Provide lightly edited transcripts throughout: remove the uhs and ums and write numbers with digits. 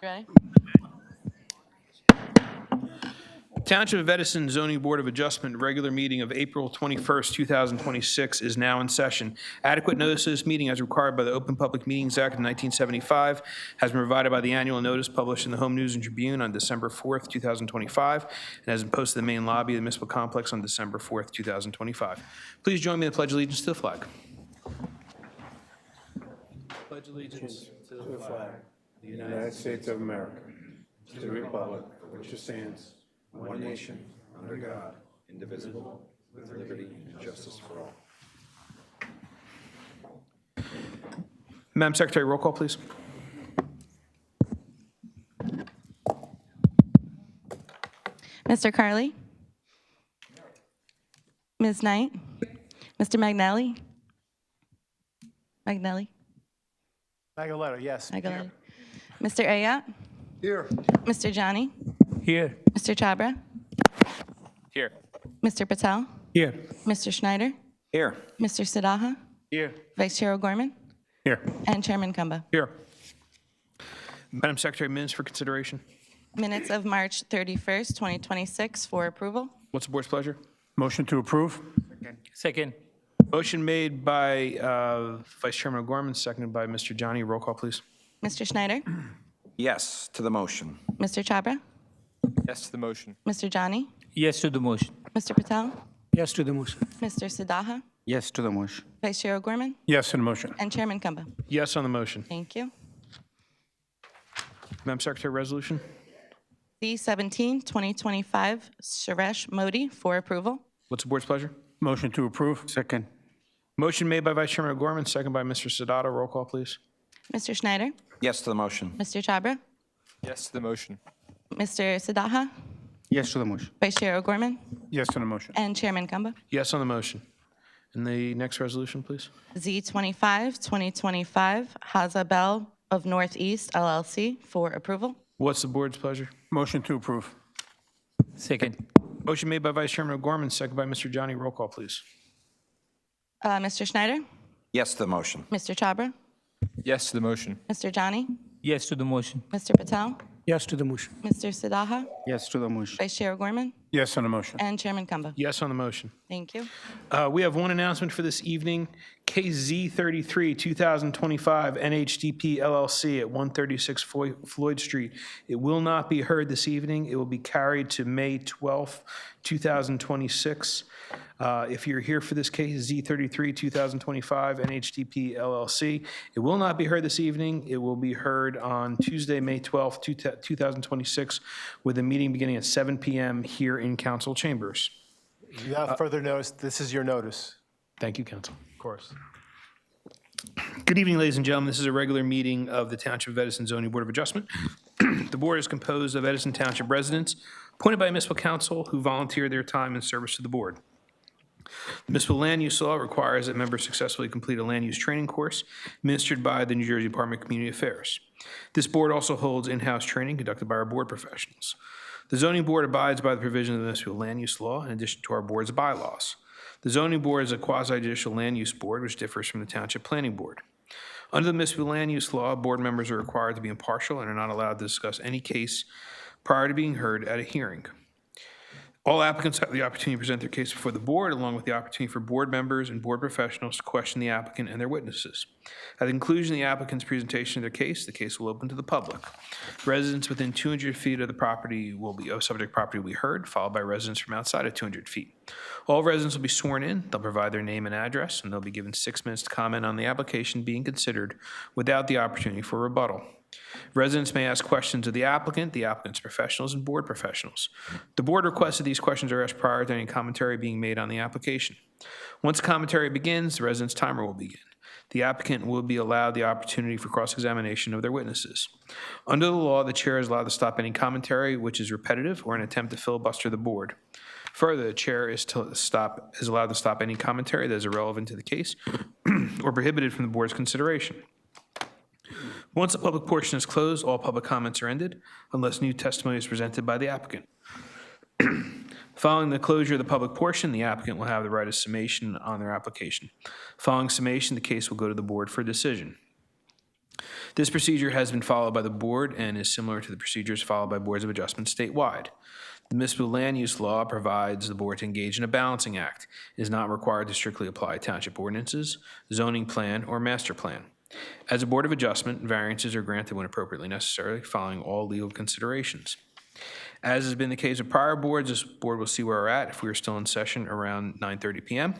Ready? Township of Edison Zoning Board of Adjustment, regular meeting of April 21st, 2026 is now in session. Adequate notice of this meeting as required by the Open Public Meetings Act of 1975 has been provided by the annual notice published in the Home News and Tribune on December 4th, 2025, and has been posted in the main lobby of the municipal complex on December 4th, 2025. Please join me in the Pledge of Allegiance to the flag. Pledge allegiance to the flag of the United States of America, to the republic for which it stands, one nation, under God, indivisible, with liberty and justice for all. Madam Secretary, roll call, please. Mr. Carley? Ms. Knight? Mr. Magnelli? Magaletta, yes. Magalelli. Mr. Ayotte? Here. Mr. Johnny? Here. Mr. Chabra? Here. Mr. Patel? Here. Mr. Schneider? Here. Mr. Sidaha? Here. Vice Chair O'Gorman? Here. And Chairman Kumba. Here. Madam Secretary, minutes for consideration. Minutes of March 31st, 2026 for approval. What's the board's pleasure? Motion to approve? Second. Motion made by Vice Chairman O'Gorman, seconded by Mr. Johnny. Roll call, please. Mr. Schneider? Yes to the motion. Mr. Chabra? Yes to the motion. Mr. Johnny? Yes to the motion. Mr. Patel? Yes to the motion. Mr. Sidaha? Yes to the motion. Vice Chair O'Gorman? Yes to the motion. And Chairman Kumba. Yes on the motion. Thank you. Madam Secretary, resolution. D17, 2025, Suresh Modi for approval. What's the board's pleasure? Motion to approve? Second. Motion made by Vice Chairman O'Gorman, seconded by Mr. Sadato. Roll call, please. Mr. Schneider? Yes to the motion. Mr. Chabra? Yes to the motion. Mr. Sidaha? Yes to the motion. Vice Chair O'Gorman? Yes to the motion. And Chairman Kumba. Yes on the motion. And the next resolution, please. Z25, 2025, Haza Bell of Northeast LLC for approval. What's the board's pleasure? Motion to approve? Second. Motion made by Vice Chairman O'Gorman, seconded by Mr. Johnny. Roll call, please. Mr. Schneider? Yes to the motion. Mr. Chabra? Yes to the motion. Mr. Johnny? Yes to the motion. Mr. Patel? Yes to the motion. Mr. Sidaha? Yes to the motion. Vice Chair O'Gorman? Yes on the motion. And Chairman Kumba. Yes on the motion. Thank you. We have one announcement for this evening. KZ33 2025 NHDP LLC at 136 Floyd Street. It will not be heard this evening. It will be carried to May 12th, 2026. If you're here for this case, Z33 2025 NHDP LLC, it will not be heard this evening. It will be heard on Tuesday, May 12th, 2026, with a meeting beginning at 7 p.m. here in council chambers. You have further notice. This is your notice. Thank you, council. Of course. Good evening, ladies and gentlemen. This is a regular meeting of the Township of Edison Zoning Board of Adjustment. The board is composed of Edison Township residents appointed by municipal council who volunteer their time and service to the board. The municipal land use law requires that members successfully complete a land use training course administered by the New Jersey Department of Community Affairs. This board also holds in-house training conducted by our board professionals. The zoning board abides by the provisions of the municipal land use law in addition to our board's bylaws. The zoning board is a quasi-judicial land use board which differs from the township planning board. Under the municipal land use law, board members are required to be impartial and are not allowed to discuss any case prior to being heard at a hearing. All applicants have the opportunity to present their case before the board, along with the opportunity for board members and board professionals to question the applicant and their witnesses. At the conclusion of the applicant's presentation of their case, the case will open to the public. Residents within 200 feet of the property subject property will be heard, followed by residents from outside of 200 feet. All residents will be sworn in. They'll provide their name and address, and they'll be given 6 minutes to comment on the application being considered without the opportunity for rebuttal. Residents may ask questions of the applicant's professionals, and board professionals. The board requests that these questions are asked prior to any commentary being made on the application. Once commentary begins, the resident's timer will begin. The applicant will be allowed the opportunity for cross-examination of their witnesses. Under the law, the chair is allowed to stop any commentary which is repetitive or an attempt to filibuster the board. Further, the chair is allowed to stop any commentary that is irrelevant to the case or prohibited from the board's consideration. Once the public portion is closed, all public comments are ended unless new testimony is presented by the applicant. Following the closure of the public portion, the applicant will have the right of summation on their application. Following summation, the case will go to the board for decision. This procedure has been followed by the board and is similar to the procedures followed by boards of adjustment statewide. The municipal land use law provides the board to engage in a balancing act. It is not required to strictly apply township ordinances, zoning plan, or master plan. As a board of adjustment, variances are granted when appropriately necessary, following all legal considerations. As has been the case with prior boards, this board will see where we're at if we are still in session around 9:30 p.m.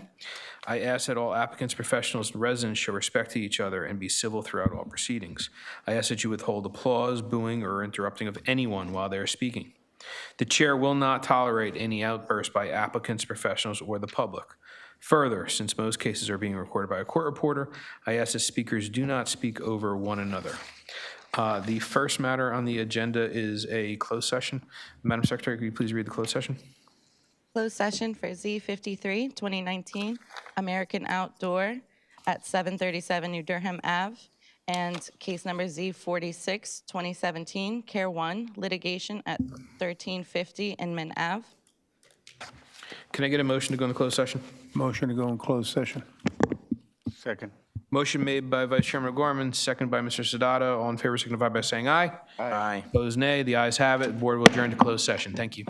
I ask that all applicants, professionals, and residents show respect to each other and be civil throughout all proceedings. I ask that you withhold applause, booing, or interrupting of anyone while they are speaking. The chair will not tolerate any outbursts by applicants, professionals, or the public. Further, since most cases are being recorded by a court reporter, I ask that speakers do not speak over one another. The first matter on the agenda is a closed session. Madam Secretary, could you please read the closed session? Closed session for Z53, 2019, American Outdoor at 737 New Durham Ave, and case number Z46, 2017, Care 1, litigation at 1350 Inman Ave. Can I get a motion to go into closed session? Motion to go in closed session. Second. Motion made by Vice Chairman Gorman, seconded by Mr. Sadata. All in favor signify by saying aye. Aye. Opposed, nay. The ayes have it. The board will adjourn to closed session. Thank you.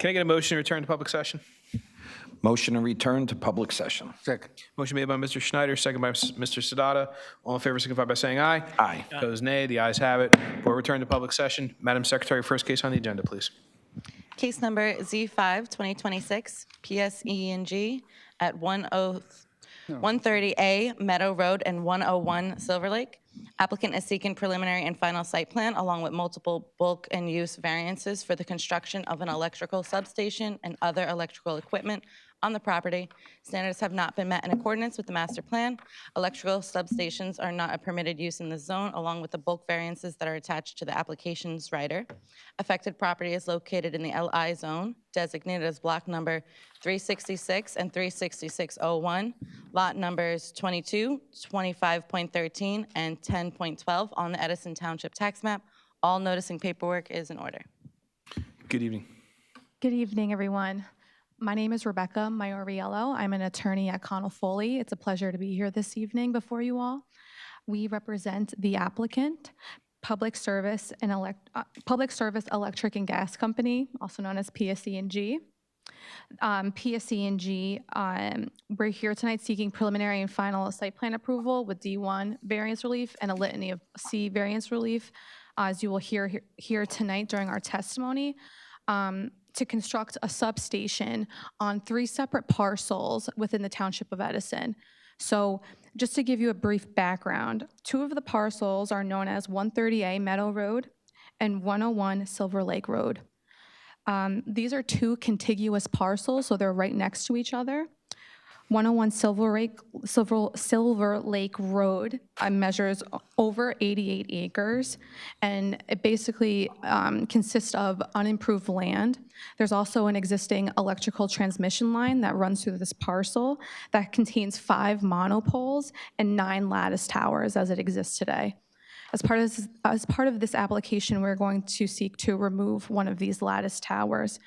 Can I get a motion to return to public session? Motion to return to public session. Second. Motion made by Mr. Schneider, second by Mr. Sadada. All in favor signify by saying aye. Aye. Opposed, nay. The ayes have it. Board return to public session. Madam Secretary, first case on the agenda, please. Case number Z5, 2026, PSE&G at 130A Meadow Road and 101 Silver Lake. Applicant is seeking preliminary and final site plan along with multiple bulk and use variances for the construction of an electrical substation and other electrical equipment on the property. Standards have not been met in accordance with the master plan. Electrical substations are not a permitted use in the zone, along with the bulk variances that are attached to the application's rider. Affected property is located in the LI zone, designated as block number 366 and 36601, lot numbers 22, 25.13, and 10.12 on the Edison Township tax map. All noticing paperwork is in order. Good evening. Good evening, everyone. My name is Rebecca Maioriello. I'm an attorney at Connell Foley. It's a pleasure to be here this evening before you all. We represent the applicant, Public Service Electric and Gas Company, also known as PSE&G. PSE&G, we're here tonight seeking preliminary and final site plan approval with D1 variance relief and a litany of C variance relief, as you will hear here tonight during our testimony. To construct a substation on 3 separate parcels within the Township of Edison. So just to give you a brief background, 2 of the parcels are known as 130A Meadow Road and 101 Silver Lake Road. These are 2 contiguous parcels, so they're right next to each other. 101 Silver Lake Road measures over 88 acres, and it basically consists of unimproved land. There's also an existing electrical transmission line that runs through this parcel that contains 5 monopoles and 9 lattice towers as it exists today. As part of this application, we're going to seek to remove one of these lattice towers.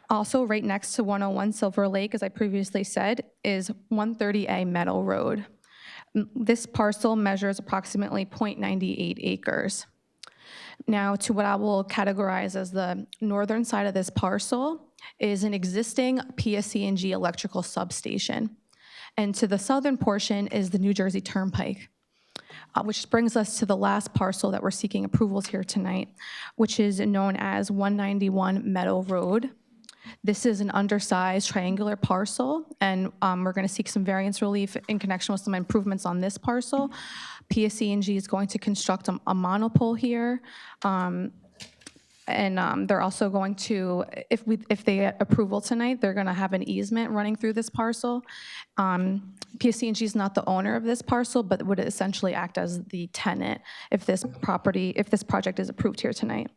Also, right next to 101 Silver Lake, as I previously said, is 130A Meadow Road. This parcel measures approximately 0.98 acres. Now, to what I will categorize as the northern side of this parcel is an existing PSE&G electrical substation. And to the southern portion is the New Jersey Turnpike, which brings us to the last parcel that we're seeking approvals here tonight, which is known as 191 Meadow Road. This is an undersized triangular parcel, and we're going to seek some variance relief in connection with some improvements on this parcel. PSE&G is going to construct a monopole here, and they're also going to, if they get approval tonight, they're going to have an easement running through this parcel. PSE&G is not the owner of this parcel, but would essentially act as the tenant if this project is approved here tonight.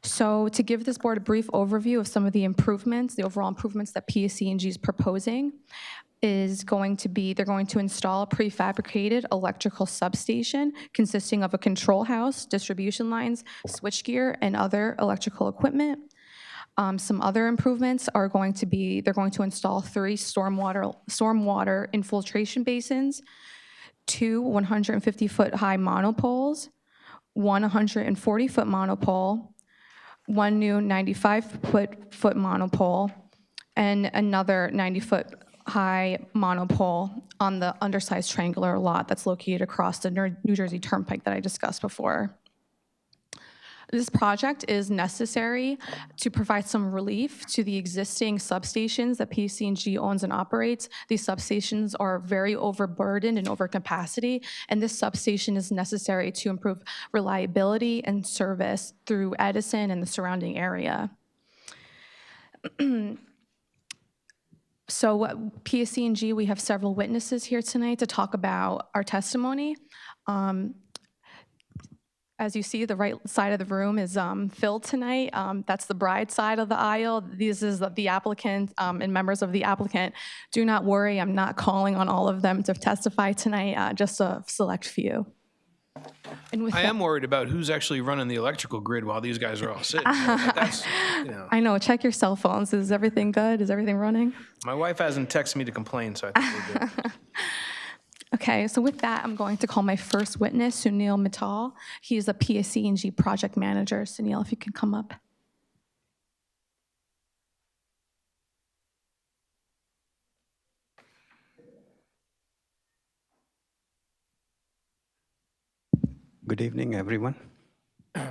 So to give this board a brief overview of some of the improvements, the overall improvements that PSE&G is proposing is going to be, they're going to install a prefabricated electrical substation consisting of a control house, distribution lines, switchgear, and other electrical equipment. Some other improvements are going to be, they're going to install 3 stormwater infiltration basins, 2 150-foot high monopoles, 1 140-foot monopole, 1 new 95-foot monopole, and another 90-foot high monopole on the undersized triangular lot that's located across the New Jersey Turnpike that I discussed before. This project is necessary to provide some relief to the existing substations that PSE&G owns and operates. These substations are very overburdened and over capacity, and this substation is necessary to improve reliability and service through Edison and the surrounding area. So PSE&G, we have several witnesses here tonight to talk about our testimony. As you see, the right side of the room is filled tonight. That's the bride side of the aisle. This is the applicant and members of the applicant. Do not worry, I'm not calling on all of them to testify tonight, just a select few. And with I that, am worried about who's actually running the electrical grid while these guys are all sitting. That's, I know, check your cell phones. Is everything good? Is everything running? My wife hasn't texted me to complain, so I think we're good. Okay, so with that, I'm going to call my first witness, Sunil Mittal. He's a PSE&G project manager. Sunil, if you could come up. Good evening, everyone. Do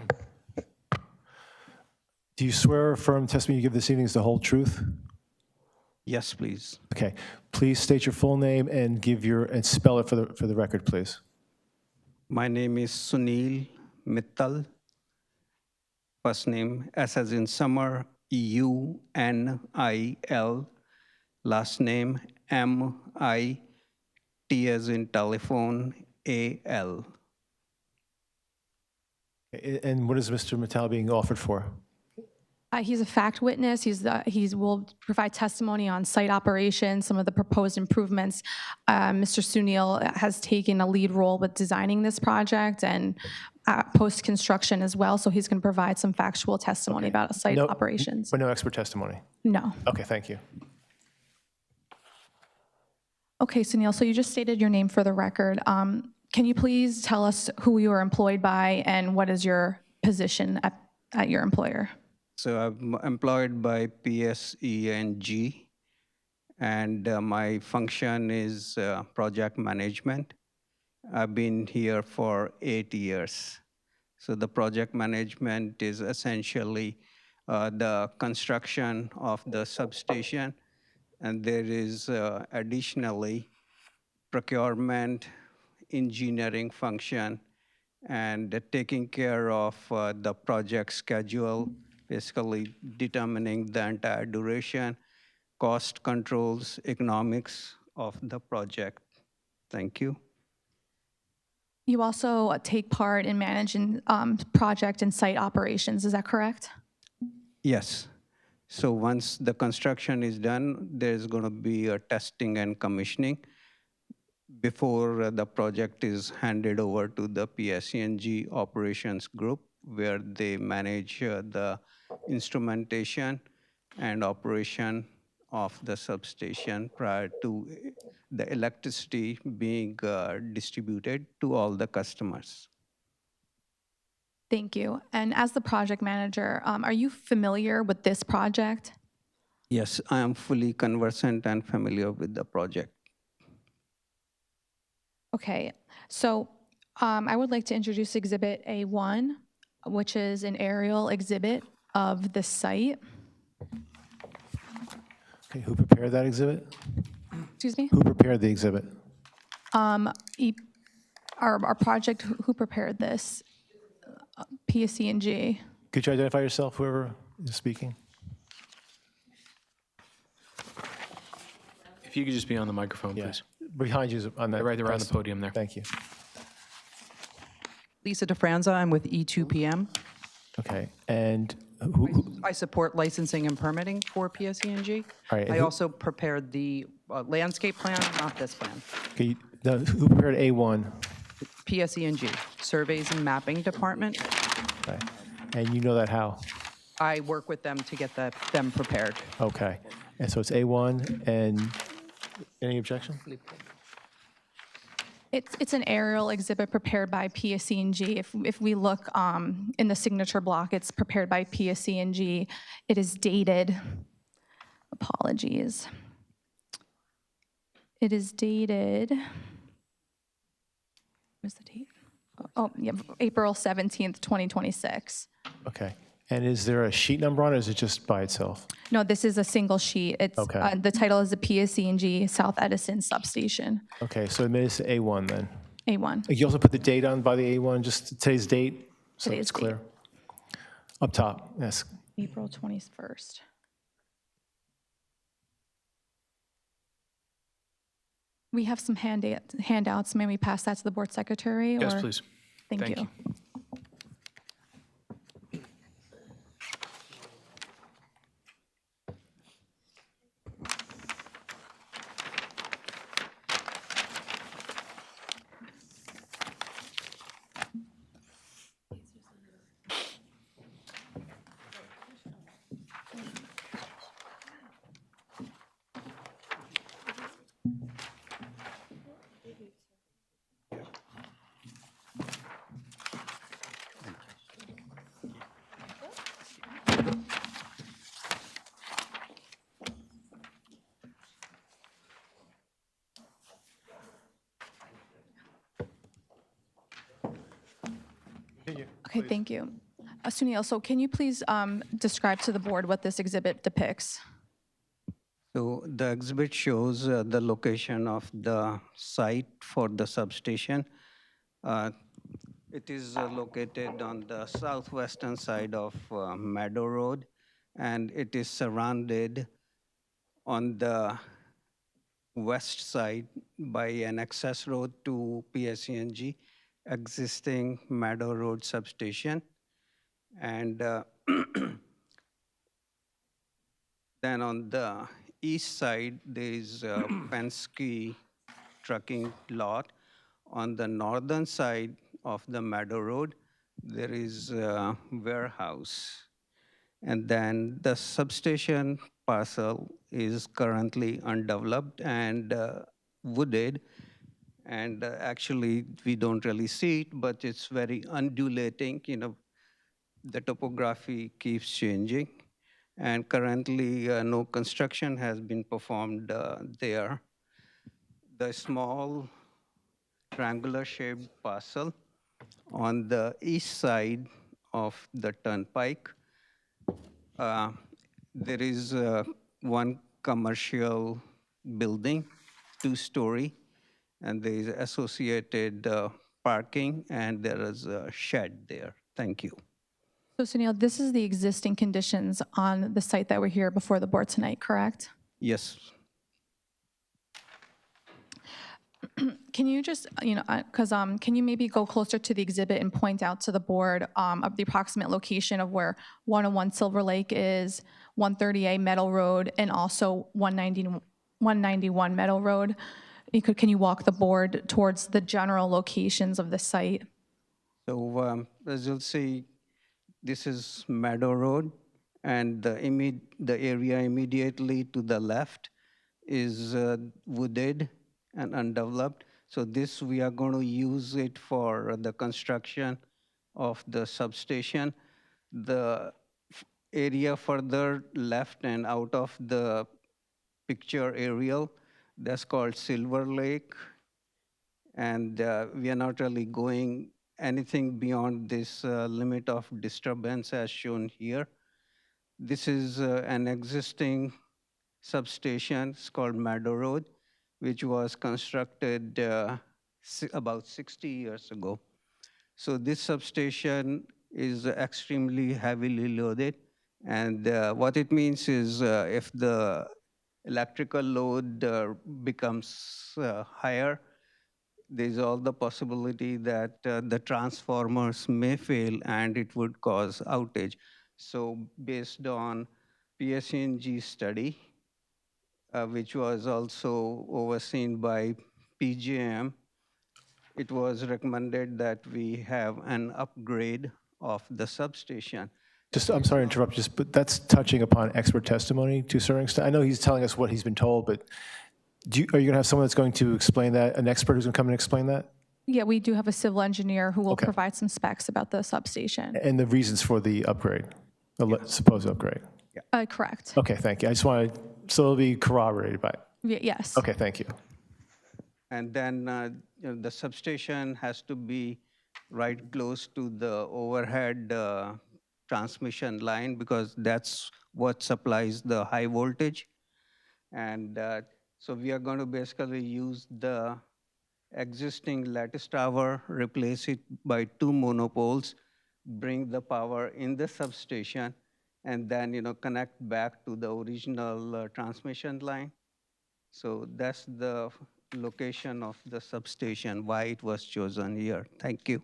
you swear or affirm testimony you give this evening is the whole truth? Yes, please. Okay. Please state your full name and spell it for the record, please. My name is Sunil Mittal. First name S as in summer, UNIL. Last name MIT as in telephone, AL. And what is Mr. Mattel being offered for? He's a fact witness. He will provide testimony on site operations, some of the proposed improvements. Mr. Sunil has taken a lead role with designing this project and post-construction as well, so he's going to provide some factual testimony about site operations. But no expert testimony? No. Okay, thank you. Okay, Sunil, so you just stated your name for the record. Can you please tell us who you are employed by and what is your position at your employer? So I'm employed by PSENG, and my function is project management. I've been here for 8 years. So the project management is essentially the construction of the substation, and there is additionally procurement, engineering function, and taking care of the project schedule, basically determining the entire duration, cost controls, economics of the project. Thank you. You also take part in managing project and site operations, is that correct? Yes. So once the construction is done, there's going to be a testing and commissioning before the project is handed over to the PSENG operations group, where they manage the instrumentation and operation of the substation prior to the electricity being distributed to all the customers. Thank you. And as the project manager, are you familiar with this project? Yes, I am fully conversant and familiar with the project. Okay, so I would like to introduce Exhibit A1, which is an aerial exhibit of the site. Okay, who prepared that exhibit? Excuse me? Who prepared the exhibit? Our project, who prepared this? PSENG. Could you identify yourself, whoever is speaking? If you could just be on the microphone, Yeah. please. Behind you is on that. Right there on the podium there. Thank you. Lisa DeFranza, I'm with E2PM. Okay, and who I support licensing and permitting for PSENG. All right, and I who- also prepared the landscape plan, not this plan. okay, who prepared A1? PSENG, Surveys and Mapping Department. Okay, and you know that how? I work with them to get them prepared. Okay, and so it's A1, and any objection? It's an aerial exhibit prepared by PSENG. If we look in the signature block, it's prepared by PSENG. It is dated, apologies. It is dated, what's the date? Oh, yeah, April 17th, 2026. Okay, and is there a sheet number on it, or is it just by itself? No, this is a single sheet. It's Okay. the title is the PSENG South Edison Substation, Okay, so it made it to A1 then. A1. You also put the date on by the A1, just today's date, so Today's it's clear. date. Up top, yes. April 21st. We have some handouts. May we pass that to the board secretary? Yes, or- please. Thank Thank you. Okay, thank you. Sunil, so can you please describe to the board what this exhibit depicts? So the exhibit shows the location of the site for the substation. Uh, It is located on the southwestern side of Meadow Road, and it is surrounded on the west side by an access road to PSENG, existing Meadow Road substation. And then on the east side, there is a Penske trucking lot. On the northern side of the Meadow Road, there is a warehouse. And then the substation parcel is currently undeveloped and wooded. And actually, we don't really see it, but it's very undulating. The topography keeps changing. And currently, no construction has been performed there. The small triangular shaped parcel on the east side of the turnpike, there is one commercial building, 2-story, and there is associated parking, and there is a shed there. Thank you. So Sunil, this is the existing conditions on the site that were here before the board tonight, correct? Yes. Can you just, can you maybe go closer to the exhibit and point out to the board of the approximate location of where 101 Silver Lake is, 130A Meadow Road, and also 191 Meadow Road? Can you walk the board towards the general locations of the site? So as you'll see, this is Meadow Road, and the area immediately to the left is wooded and undeveloped. So this, we are going to use it for the construction of the substation. The area further left and out of the picture aerial, that's called Silver Lake. And we are not really going anything beyond this limit of disturbance as shown here. This is an existing substation. It's called Meadow Road, which was constructed about 60 years ago. So this substation is extremely heavily loaded. And what it means is if the electrical load becomes higher, there's all the possibility that the transformers may fail and it would cause outage. So based on PSENG study, which was also overseen by PJM, it was recommended that we have an upgrade of the substation. I'm sorry to interrupt, but that's touching upon expert testimony to a certain extent. I know he's telling us what he's been told, but are you going to have someone that's going to explain that, an expert who's going to come and explain that? Yeah, we do have a civil engineer who will Okay. provide some specs about the substation. And the reasons for the upgrade, the supposed upgrade? Correct. Okay, thank you. I just wanted, so it'll be corroborated by, Yes. okay, thank you. And then the substation has to be right close to the overhead transmission line because that's what supplies the high voltage. And so we are going to basically use the existing lattice tower, replace it by 2 monopoles, bring the power in the substation, and then connect back to the original transmission line. So that's the location of the substation, why it was chosen here. Thank you.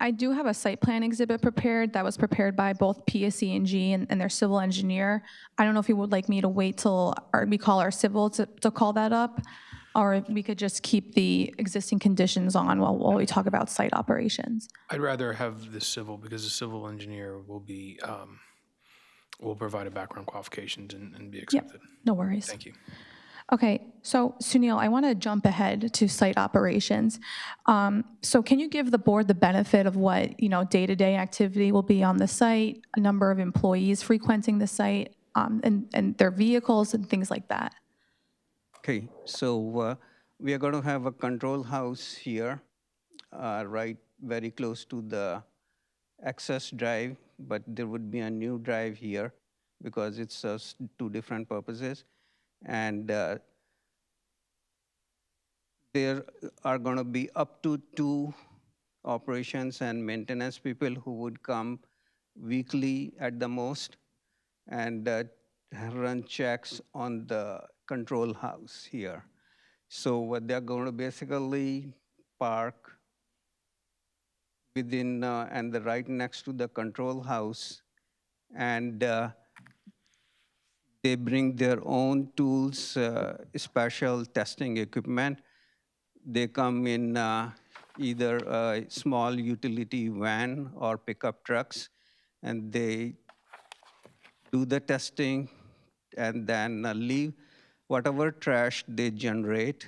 I do have a site plan exhibit prepared that was prepared by both PSE&G and their civil engineer. I don't know if you would like me to wait till we call our civil to call that up, or we could just keep the existing conditions on while we talk about site operations. I'd rather have the civil because the civil engineer will be, will provide a background qualifications and be accepted. No worries. Thank you. Okay, so Sunil, I want to jump ahead to site operations. So can you give the board the benefit of what day-to-day activity will be on the site, a number of employees frequenting the site, and their vehicles and things like that? Okay, so we are going to have a control house here, right very close to the access drive, but there would be a new drive here because it serves two different purposes. And there are going to be up to 2 operations and maintenance people who would come weekly at the most and run checks on the control house here. So what they're going to basically park within and the right next to the control house, and they bring their own tools, special testing equipment. They come in either a small utility van or pickup trucks, and they do the testing and then leave whatever trash they generate,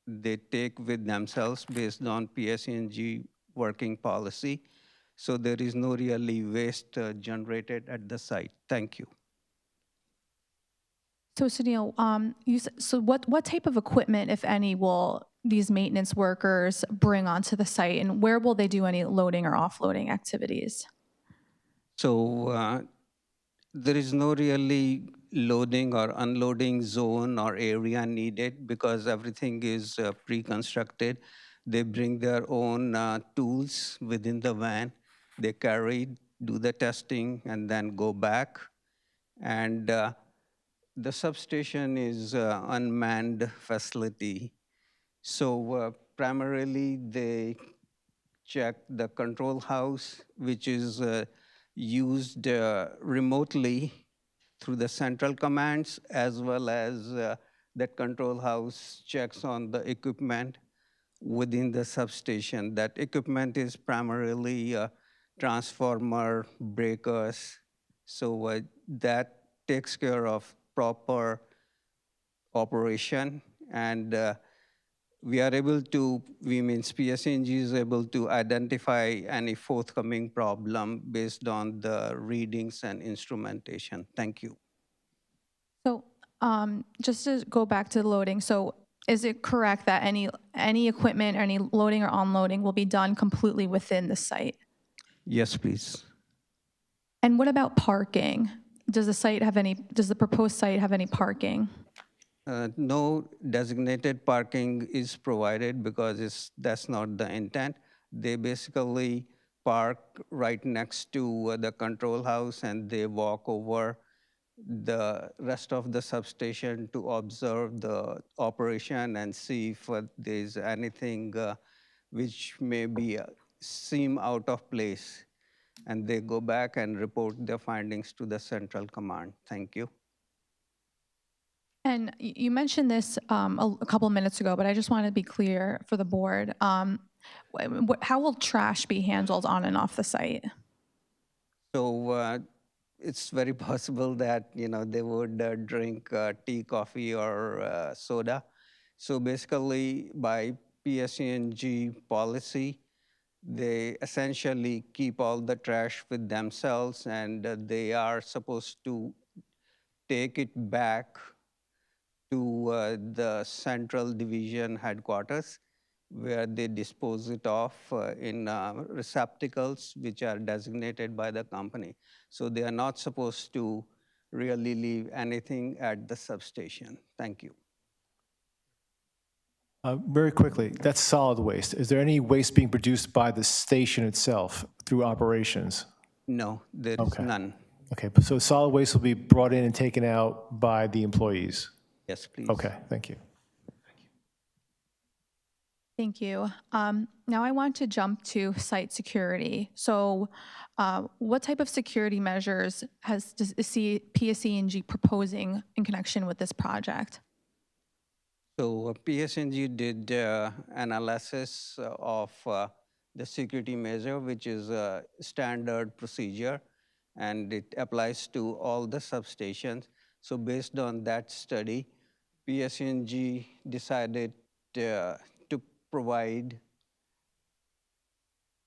they take with themselves based on PSE&G working policy. So there is no really waste generated at the site. Thank you. So Sunil, so what type of equipment, if any, will these maintenance workers bring onto the site, and where will they do any loading or offloading activities? So there is no really loading or unloading zone or area needed because everything is pre-constructed. They bring their own tools within the van. They carry, do the testing, and then go back. And the substation is unmanned facility. So primarily they check the control house, which is used remotely through the central commands, as well as that control house checks on the equipment within the substation. That equipment is primarily transformer, breakers. So that takes care of proper operation, and we are able to, PSE&G is able to identify any forthcoming problem based on the readings and instrumentation. Thank you. So just to go back to the loading, so is it correct that any equipment or any loading or unloading will be done completely within the site? Yes, please. And what about parking? Does the proposed site have any parking? No designated parking is provided because that's not the intent. They basically park right next to the control house and they walk over the rest of the substation to observe the operation and see if there's anything which may be seem out of place. And they go back and report their findings to the central command. Thank you. And you mentioned this a couple of minutes ago, but I just want to be clear for the board. How will trash be handled on and off the site? So it's very possible that they would drink tea, coffee, or soda. So basically, by PSE&G policy, they essentially keep all the trash with themselves, and they are supposed to take it back to the central division headquarters, where they dispose it off in receptacles which are designated by the company. So they are not supposed to really leave anything at the substation. Thank you. Very quickly, that's solid waste. Is there any waste being produced by the station itself through operations? No, there is none. Okay, so solid waste will be brought in and taken out by the employees? Yes, please. Okay, thank you. Thank you. Now I want to jump to site security. So what type of security measures does PSE&G proposing in connection with this project? So PSE&G did analysis of the security measure, which is a standard procedure, and it applies to all the substations. So based on that study, PSE&G decided to provide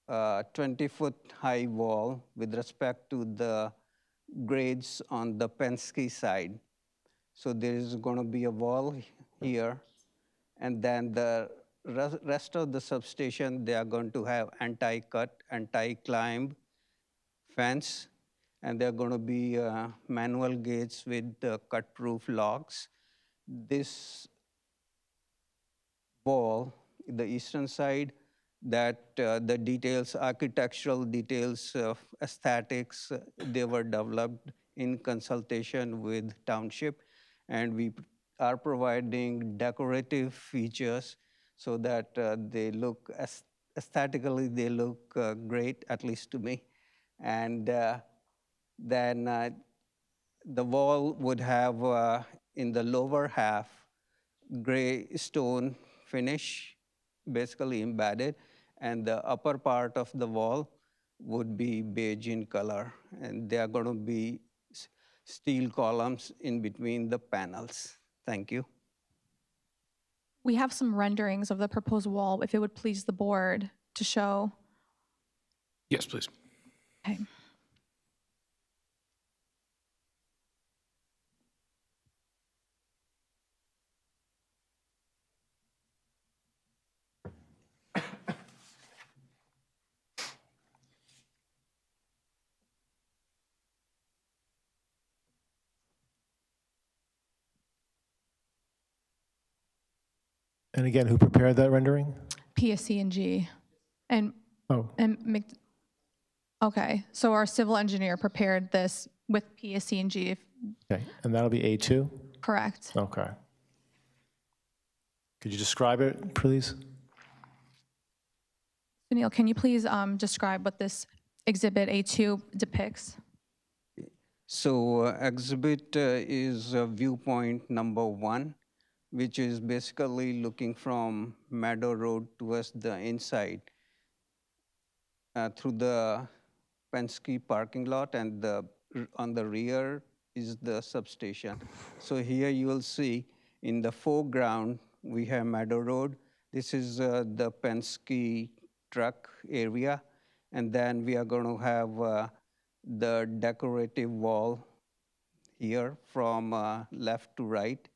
a 20-foot high wall with respect to the grades on the Penske side. So there is going to be a wall here, and then the rest of the substation, they are going to have anti-cut, anti-climb fence, and they're going to be manual gates with cut-proof locks. This wall, the eastern side, that the details, architectural details of aesthetics, they were developed in consultation with township, and we are providing decorative features so that they look aesthetically, they look great, at least to me. And then the wall would have in the lower half gray stone finish, basically embedded, and the upper part of the wall would be beige in color. And there are going to be steel columns in between the panels. Thank you. We have some renderings of the proposed wall, if it would please the board to show. Yes, please. Okay. And again, who prepared that rendering? PSC&G. And, Oh, okay, so our civil engineer prepared this with PSC&G, okay. And that'll be A2? correct? Okay. Could you describe it, please? Sunil, can you please describe what this Exhibit A2 depicts? So exhibit is viewpoint number 1, which is basically looking from Meadow Road towards the inside through the Penske parking lot, and on the rear is the substation. So here you will see in the foreground, we have Meadow Road. This is the Penske truck area. And then we are going to have the decorative wall here from left to right.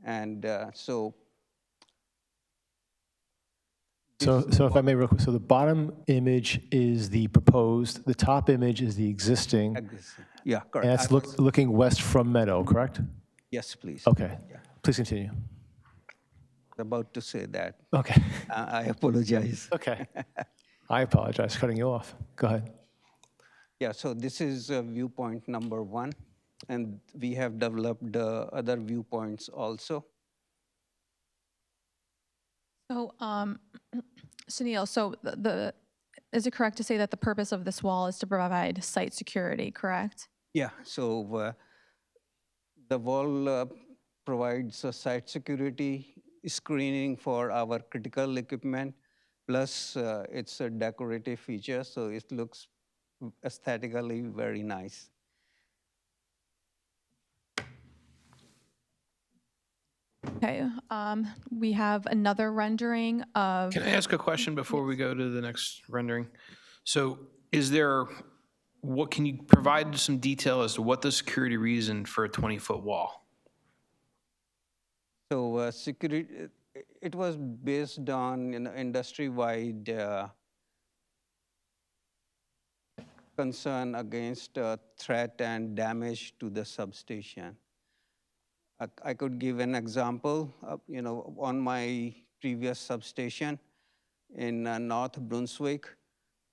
And So if I may real quick, so the bottom image is the proposed, the top image is the existing, and yeah, correct. that's looking west from Meadow, correct? Yes, please. Okay. Please continue. About to say that. Okay. I apologize. Okay. I apologize for cutting you off. Go ahead. Yeah, so this is viewpoint number 1, and we have developed other viewpoints also. So, Sunil, so is it correct to say that the purpose of this wall is to provide site security, correct? Yeah, so the wall provides site security, screening for our critical equipment, plus it's a decorative feature, so it looks aesthetically very nice. Okay, we have another rendering of, Can I ask a question before we go to the next rendering? So can you provide some detail as to what the security reason for a 20-foot wall? So security, it was based on industry-wide concern against threat and damage to the substation. I could give an example. On my previous substation in North Brunswick,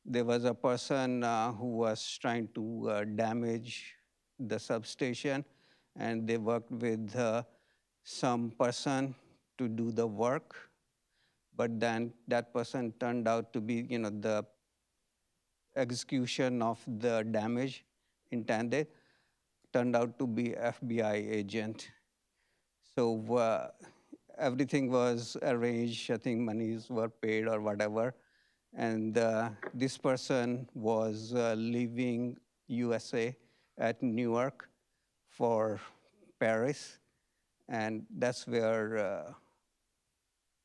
there was a person who was trying to damage the substation, and they worked with some person to do the work. But then that person turned out to be, the execution of the damage intended turned out to be FBI agent. So everything was arranged. I think monies were paid or whatever. And this person was leaving USA at Newark for Paris. And that's where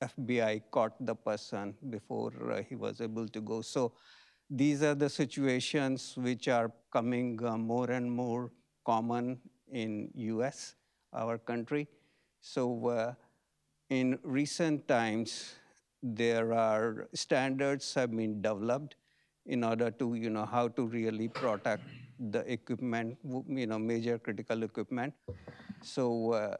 FBI caught the person before he was able to go. So these are the situations which are coming more and more common in US, our country. So in recent times, there are standards have been developed in order to, how to really protect the equipment, major critical equipment. So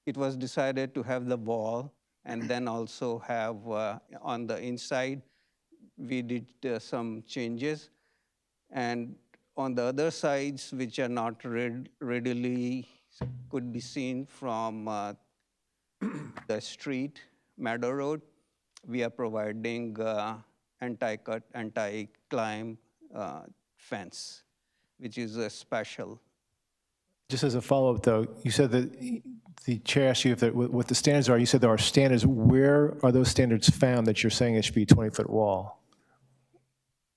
it was decided to have the wall and then also have on the inside, we did some changes. And on the other sides, which are not readily could be seen from the street, Meadow Road, we are providing anti-cut, anti-climb fence, which is a special. Just as a follow-up, though, you said that the chair asked you if what the standards are. You said there are standards. Where are those standards found that you're saying it should be a 20-foot wall?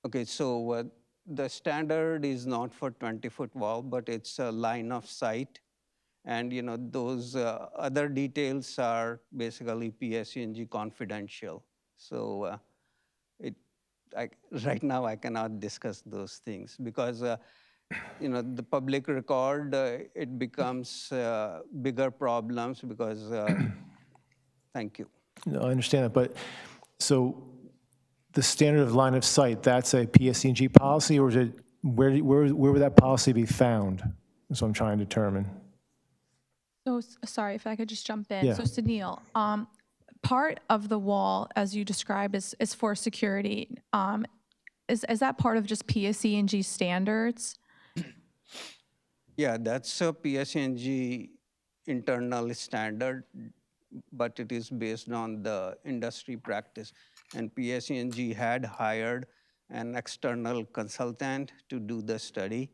Okay, so the standard is not for 20-foot wall, but it's a line of sight. And those other details are basically PSENG confidential. So right now I cannot discuss those things because the public record, it becomes bigger problems because, thank you. No, I understand that, but so the standard of line of sight, that's a PSCNG policy, or is it, where would that policy be found? That's what I'm trying to determine. So, sorry, if I could just jump in. Yeah. So Sunil, part of the wall, as you described, is for security. Is that part of just PSE&G standards? Yeah, that's a PSENG internal standard, but it is based on the industry practice. And PSENG had hired an external consultant to do the study.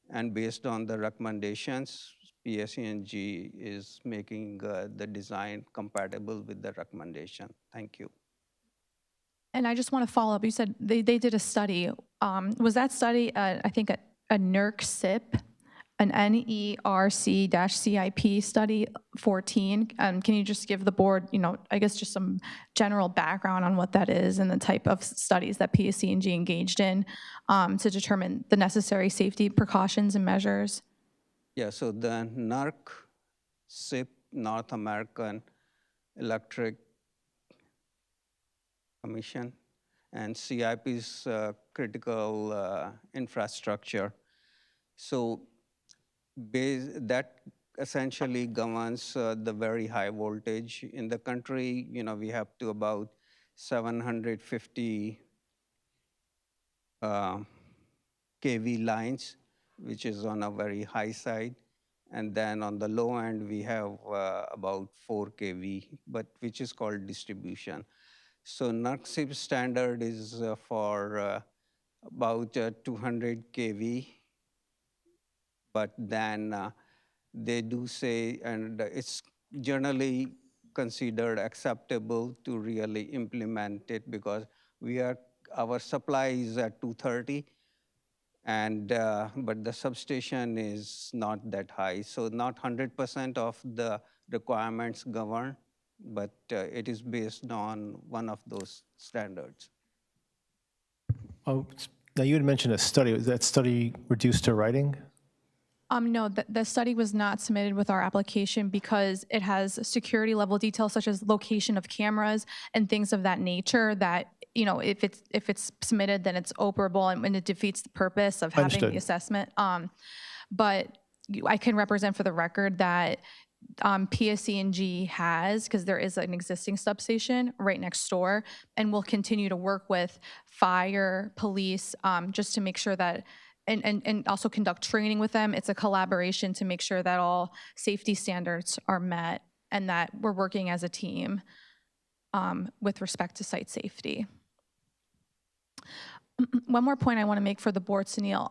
And based on the recommendations, PSENG is making the design compatible with the recommendation. Thank you. And I just want to follow up. You said they did a study. Was that study, I think, a NERC-CIP, an NERC-CIP study 14? Can you just give the board, I guess just some general background on what that is and the type of studies that PSE&G engaged in to determine the necessary safety precautions and measures? Yeah, so the NERC-CIP, North American Electric Commission, and CIP is critical infrastructure. So that essentially governs the very high voltage in the country. We have to about 750 kV lines, which is on a very high side. And then on the low end, we have about 4 kV, but which is called distribution. So NERC-CIP standard is for about 200 kV, but then they do say, and it's generally considered acceptable to really implement it because our supply is at 230, and but the substation is not that high. So not 100% of the requirements govern, but it is based on one of those standards. Oh, now you had mentioned a study. Was that study reduced to writing? No, the study was not submitted with our application because it has security level details such as location of cameras and things of that nature that, if it's submitted, then it's operable and it defeats the purpose of having Understood. the assessment. But I can represent for the record that PSE&G has, because there is an existing substation right next door, and we'll continue to work with fire, police, just to make sure that, and also conduct training with them. It's a collaboration to make sure that all safety standards are met and that we're working as a team with respect to site safety. One more point I want to make for the board, Sunil.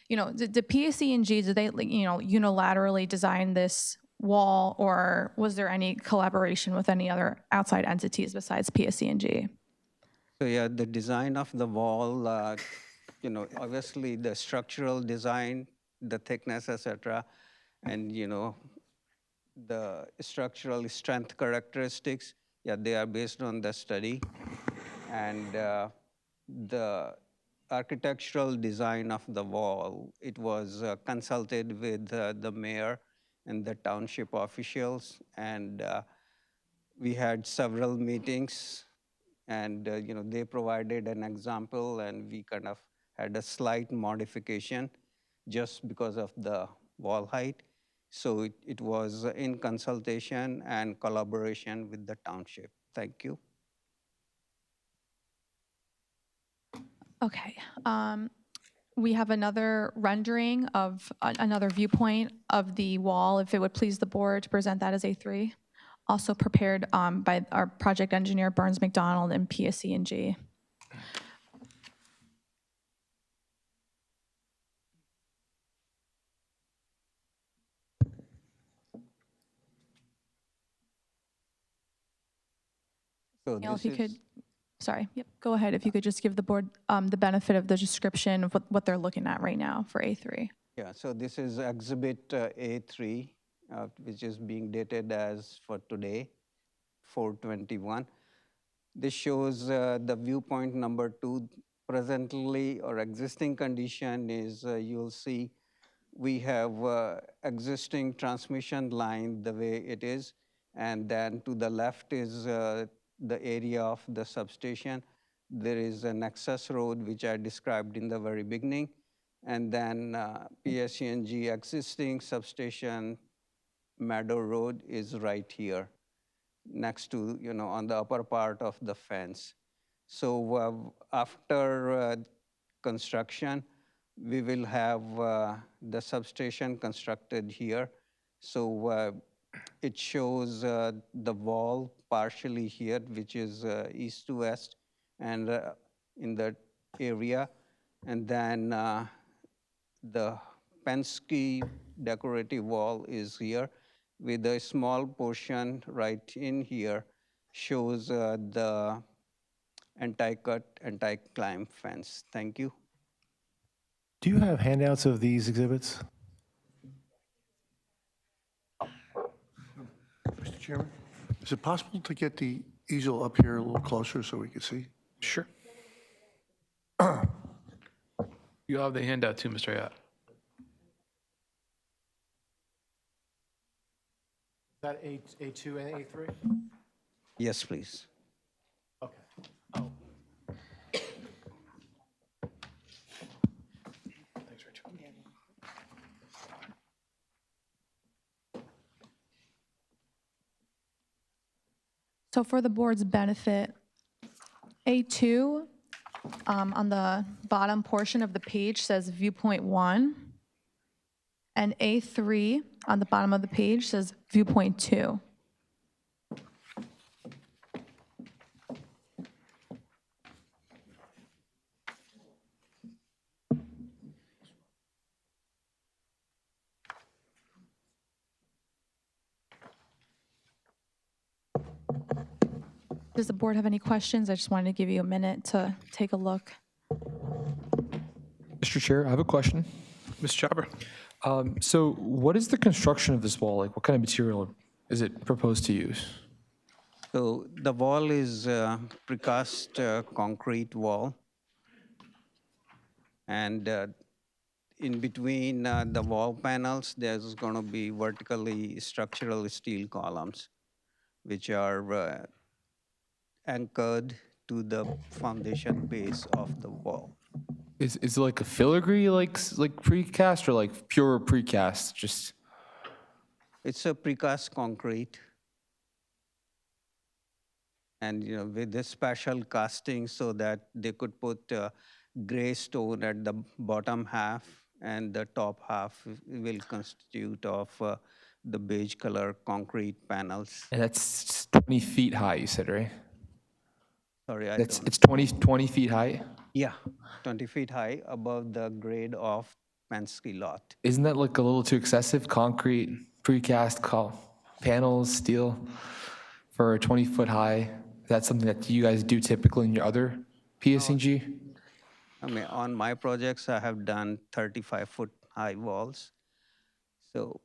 The PSE&G, did they unilaterally design this wall, or was there any collaboration with any other outside entities besides PSE&G? So yeah, the design of the wall, obviously the structural design, the thickness, etc., and the structural strength characteristics, yeah, they are based on the study. And the architectural design of the wall, it was consulted with the mayor and the township officials, and We had several meetings, and they provided an example, and we kind of had a slight modification just because of the wall height. So it was in consultation and collaboration with the township. Thank you. Okay. We have another rendering of another viewpoint of the wall, if it would please the board to present that as A3. Also prepared by our project engineer, Burns McDonald, and PSC&G. So Neil, this if you is, could, sorry, yep, go ahead. If you could just give the board the benefit of the description of what they're looking at right now for A3. yeah, so this is exhibit A3, which is being dated as for today, 4/21. This shows the viewpoint number 2. Presently, or existing condition is, you'll see, we have existing transmission line the way it is, and then to the left is the area of the substation. There is an access road, which I described in the very beginning, and then PSC&G existing substation Meadow Road is right here, next to, on the upper part of the fence. So after construction, we will have the substation constructed here. So it shows the wall partially here, which is east to west, and in that area. And then the Penske decorative wall is here, with a small portion right in here shows the anti-cut, anti-climb fence. Thank you. Do you have handouts of these exhibits? Mr. Chairman, is it possible to get the easel up here a little closer so we can see? Sure. You'll have the handout too, Mr. Ayotte. Is that A2 and A3? Yes, please. Okay. Oh. Thanks, Rachel. So for the board's benefit, A2 on the bottom portion of the page says viewpoint 1, and A3 on the bottom of the page says viewpoint 2. Does the board have any questions? I just wanted to give you a minute to take a look. Mr. Chair, I have a question. Ms. Chopper? So what is the construction of this wall? Like, what kind of material is it proposed to use? So the wall is precast concrete wall. And in between the wall panels, there's going to be vertically structural steel columns, which are anchored to the foundation base of the wall. Is it like a filigree, like precast, or like pure precast? Just It's a precast concrete. And with this special casting so that they could put gray stone at the bottom half, and the top half will constitute of the beige color concrete panels. and that's 20 feet high. You said, right? Sorry, It's 20 feet high. Yeah, 20 feet high above the grade of Penske lot. Isn't that like a little too excessive? Concrete precast panels, steel for a 20-foot high. Is that something that you guys do typically in your other PSCG? I mean, on my projects, I have done 35-foot high walls. So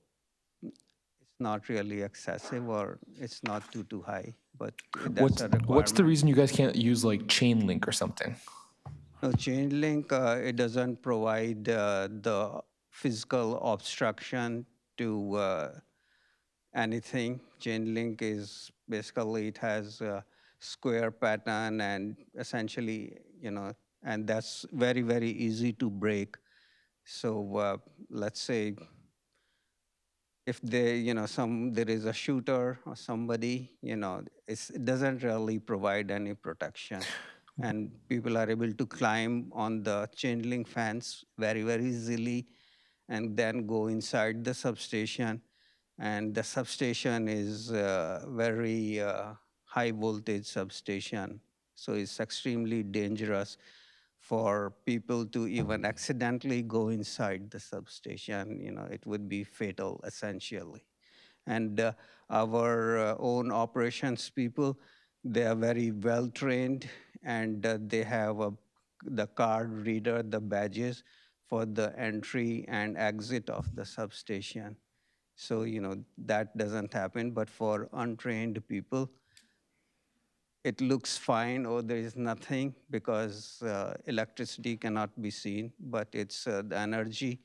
it's not really excessive, or it's not too high, but that's a requirement. What's the reason you guys can't use like chain link or something? No, chain link, it doesn't provide the physical obstruction to anything. Chain link is basically, it has a square pattern and essentially, and that's very, very easy to break. So let's say if there is a shooter or somebody, it doesn't really provide any protection. And people are able to climb on the chain link fence very, very easily and then go inside the substation. And the substation is very high voltage substation. So it's extremely dangerous for people to even accidentally go inside the substation. It would be fatal, essentially. And our own operations people, they are very well trained, and they have the card reader, the badges for the entry and exit of the substation. So, that doesn't happen. But for untrained people, it looks fine, or there is nothing, because electricity cannot be seen, but it's the energy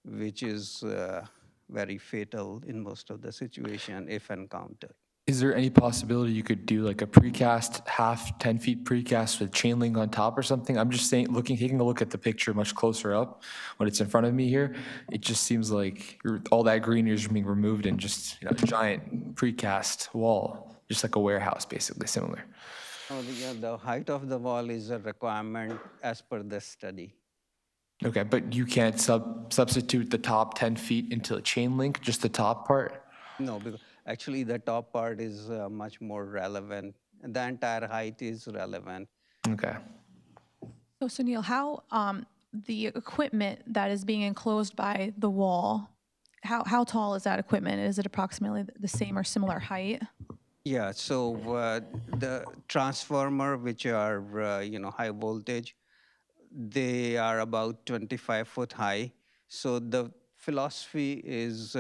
which is very fatal in most of the situation if encountered. Is there any possibility you could do like a precast, 10 feet precast with chain link on top or something? I'm just saying, taking a look at the picture much closer up when it's in front of me here, it just seems like all that greenery is being removed and just a giant precast wall, just like a warehouse, basically similar. Oh, the height of the wall is a requirement as per the study. Okay, but you can't substitute the top 10 feet into a chain link, just the top part? No, because actually the top part is much more relevant. The entire height is relevant. Okay. So Sunil, how the equipment that is being enclosed by the wall, how tall is that equipment? Is it approximately the same or similar height? Yeah, so the transformer, which are high voltage, they are about 25 foot high. So the philosophy is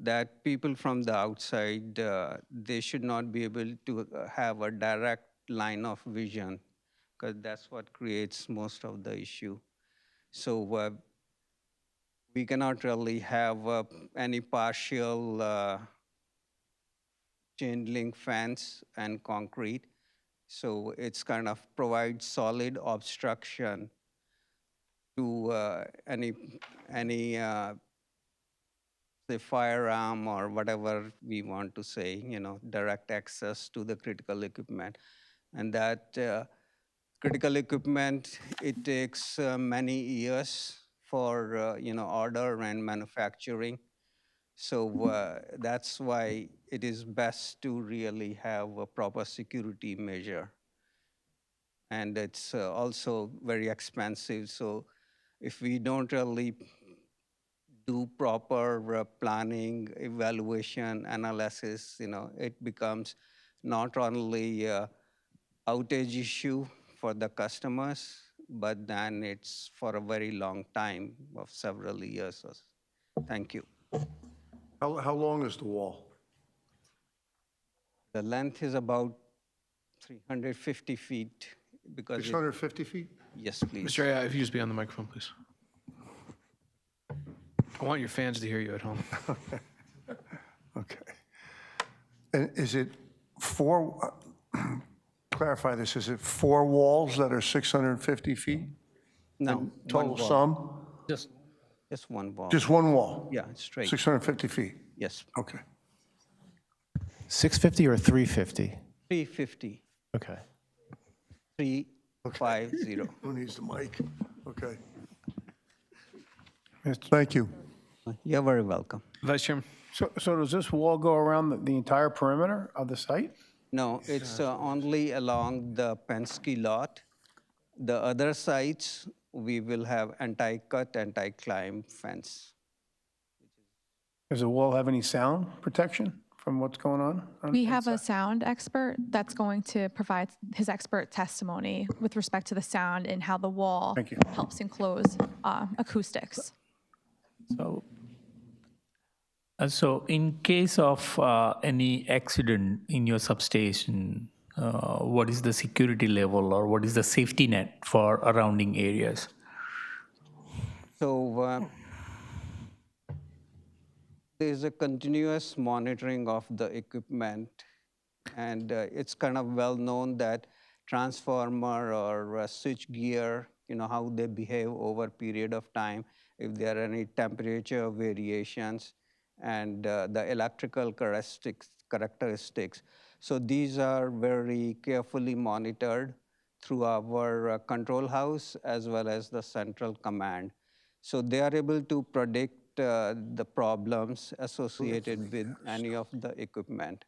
that people from the outside, they should not be able to have a direct line of vision, because that's what creates most of the issue. So we cannot really have any partial chain link fence and concrete. So it's kind of provides solid obstruction to any say firearm or whatever we want to say, direct access to the critical equipment. And that critical equipment, it takes many years for order and manufacturing. So that's why it is best to really have a proper security measure. And it's also very expensive. So if we don't really do proper planning, evaluation, analysis, it becomes not only an outage issue for the customers, but then it's for a very long time of several years. Thank you. How long is the wall? The length is about 350 feet. Because 650 feet? Yes, please. Mr. Aya, if you just be on the microphone, please. I want your fans to hear you at home. Okay. And is it four, clarify this, is it four walls that are 650 feet? No, Total one wall. sum? Just one wall. Just one wall? Yeah, straight. 650 feet? Yes, Okay. 650 or 350? 350. Okay. 350. Who needs the mic? Okay. Mr. Thank you. You're very welcome. Vice Chairman? So does this wall go around the entire perimeter of the site? No, it's only along the Penske lot. The other sites, we will have anti-cut, anti-climb fence. Does the wall have any sound protection from what's going on? We have a sound expert that's going to provide his expert testimony with respect to the sound and how the wall Thank you. helps enclose acoustics. So in case of any accident in your substation, what is the security level or what is the safety net for surrounding areas? There's a continuous monitoring of the equipment, and it's kind of well known that transformer or switch gear, how they behave over a period of time, if there are any temperature variations, and the electrical characteristics. So these are very carefully monitored through our control house as well as the central command. So they are able to predict the problems associated with any of the equipment.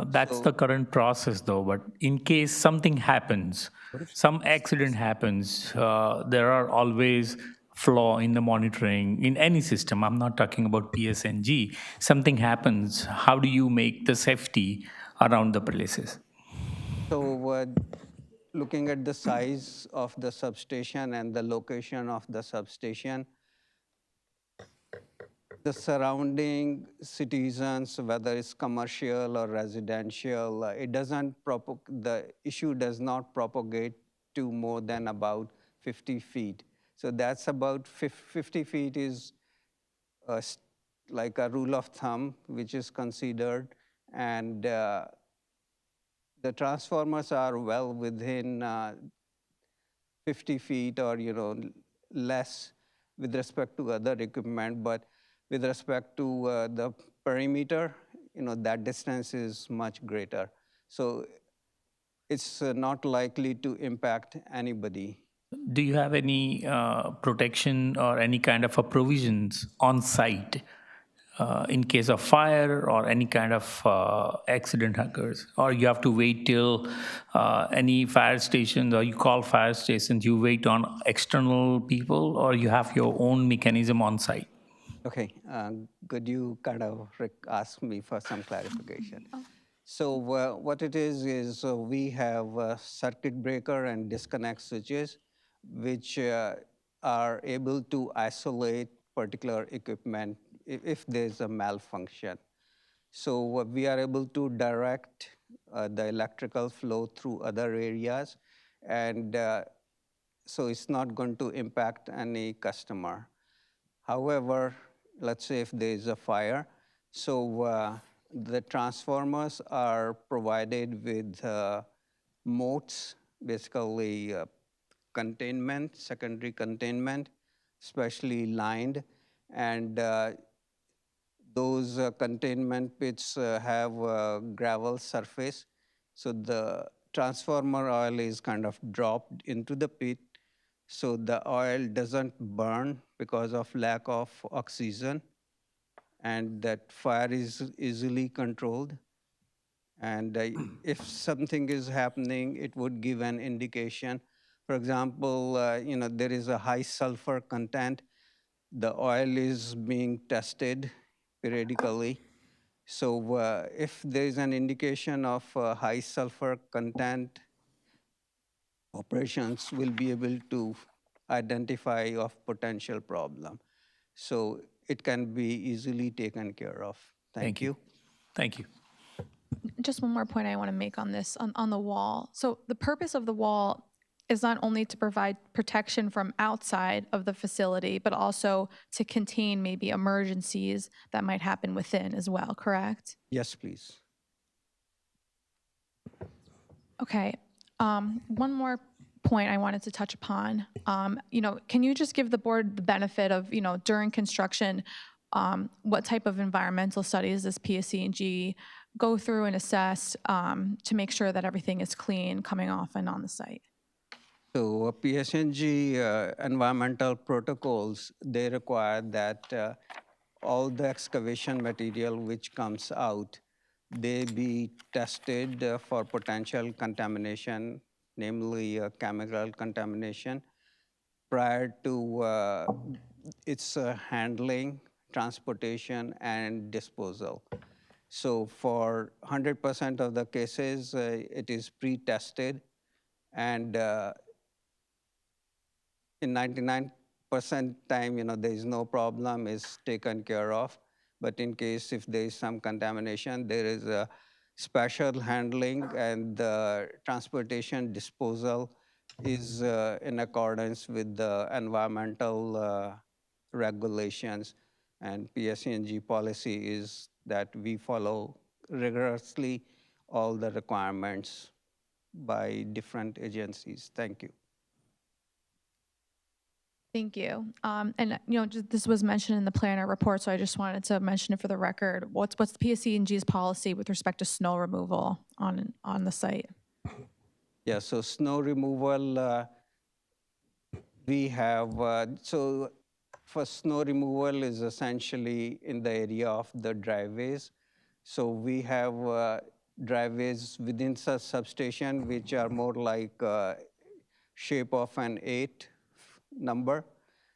That's the current process, though. But in case something happens, some accident happens, there are always flaw in the monitoring in any system. I'm not talking about PSNG. Something happens. How do you make the safety around the places? So looking at the size of the substation and the location of the substation, the surrounding citizens, whether it's commercial or residential, the issue does not propagate to more than about 50 feet. So that's about 50 feet is like a rule of thumb, which is considered. And the transformers are well within 50 feet or less with respect to other equipment, but with respect to the perimeter, that distance is much greater. So it's not likely to impact anybody. Do you have any protection or any kind of a provisions on site in case of fire or any kind of accident occurs? Or you have to wait till any fire stations, or you call fire stations, you wait on external people, or you have your own mechanism on site? Okay, could you kind of ask me for some clarification? So what it is we have a circuit breaker and disconnect switches, which are able to isolate particular equipment if there's a malfunction. So we are able to direct the electrical flow through other areas, and so it's not going to impact any customer. However, let's say if there is a fire, so the transformers are provided with moats, basically containment, secondary containment, specially lined, and those containment pits have a gravel surface. So the transformer oil is kind of dropped into the pit, so the oil doesn't burn because of lack of oxygen, and that fire is easily controlled. And if something is happening, it would give an indication. For example, there is a high sulfur content. The oil is being tested periodically. So if there is an indication of high sulfur content, operations will be able to identify of potential problem. So it can be easily taken care of. Thank you. Thank you. Just one more point I want to make on this, on the wall. So the purpose of the wall is not only to provide protection from outside of the facility, but also to contain maybe emergencies that might happen within as well, correct? Yes, please. Okay. One more point I wanted to touch upon. Can you just give the board the benefit of, during construction, what type of environmental studies does PSC&G go through and assess to make sure that everything is clean coming off and on the site? So PSNG environmental protocols, they require that all the excavation material which comes out, they be tested for potential contamination, namely chemical contamination, prior to its handling, transportation, and disposal. So for 100% of the cases, it is pre-tested, and in 99% time, there is no problem, is taken care of. But in case if there is some contamination, there is a special handling, and the transportation disposal is in accordance with the environmental regulations. And PSE&G policy is that we follow rigorously all the requirements by different agencies. Thank you. Thank you. And just, this was mentioned in the planner report, so I just wanted to mention it for the record. What's the PSE&G's policy with respect to snow removal on the site? Yeah, so snow removal, we have, so for snow removal is essentially in the area of the driveways. So we have driveways within such substation which are more like shape of an 8 number.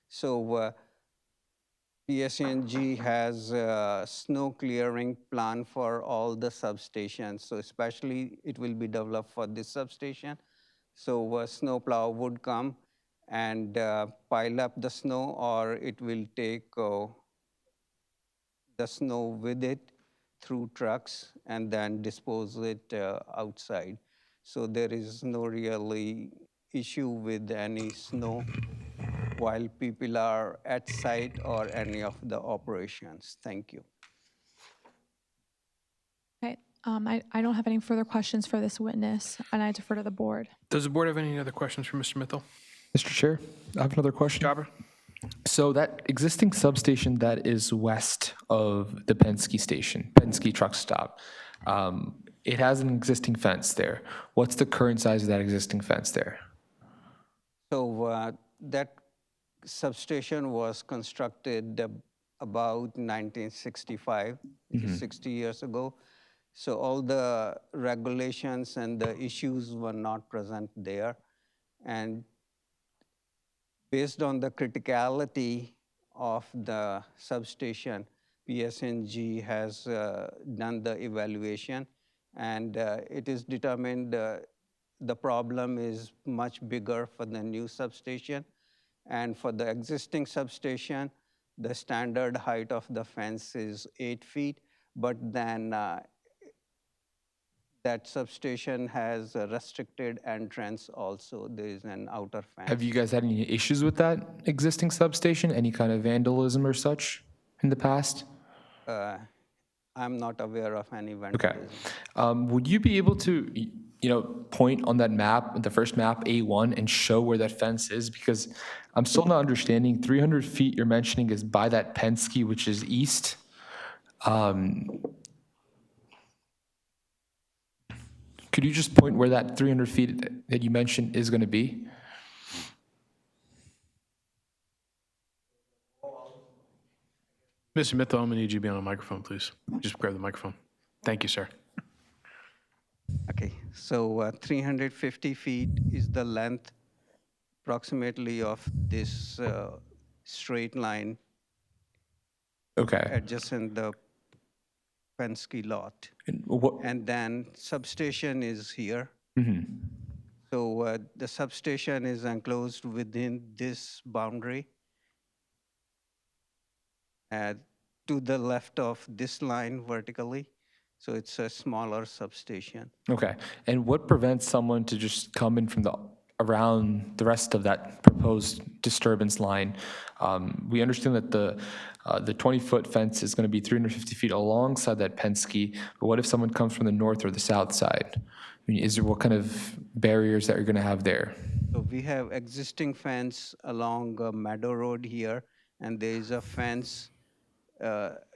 So PSE&G has a snow clearing plan for all the substations. So especially it will be developed for this substation. So a snow plow would come and pile up the snow, or it will take the snow with it through trucks and then dispose it outside. So there is no really issue with any snow while people are at site or any of the operations. Thank you. Okay. I don't have any further questions for this witness, and I defer to the board. Does the board have any other questions for Mr. Mithil? Mr. Chair, I have another question. Jobber? So that existing substation that is west of the Penske station, Penske truck stop, it has an existing fence there. What's the current size of that existing fence there? So that substation was constructed about 1965, which is 60 years ago. So all the regulations and the issues were not present there. And based on the criticality of the substation, PSE&G has done the evaluation, and it is determined the problem is much bigger for the new substation. And for the existing substation, the standard height of the fence is 8 feet, but then that substation has a restricted entrance also. There is an outer fence. Have you guys had any issues with that existing substation? Any kind of vandalism or such in the past? I'm not aware of any Okay. vandalism. Would you be able to, point on that map, the first map, A1, and show where that fence is? Because I'm still not understanding. 300 feet you're mentioning is by that Penske, which is east. Could you just point where that 300 feet that you mentioned is going to be? Mr. Mithil, I'm going to need you to be on a microphone, please. Just grab the microphone. Thank you, sir. Okay, so 350 feet is the length approximately of this straight line Okay. adjacent the Penske lot. And what, And then substation is here. So the substation is enclosed within this boundary. To the left of this line vertically. So it's a smaller substation. okay. And what prevents someone to just come in from around the rest of that proposed disturbance line? We understand that the 20-foot fence is going to be 350 feet alongside that Penske, but what if someone comes from the north or the south side? I mean, what kind of barriers that you're going to have there? So we have existing fence along Meadow Road here, and there is a fence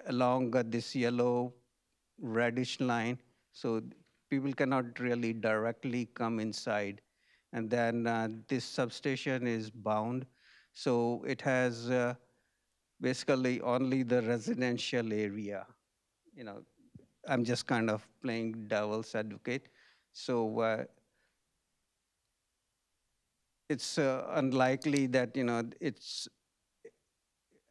along this yellow reddish line. So people cannot really directly come inside. And then this substation is bound. So it has basically only the residential area. I'm just kind of playing devil's advocate. So it's unlikely that,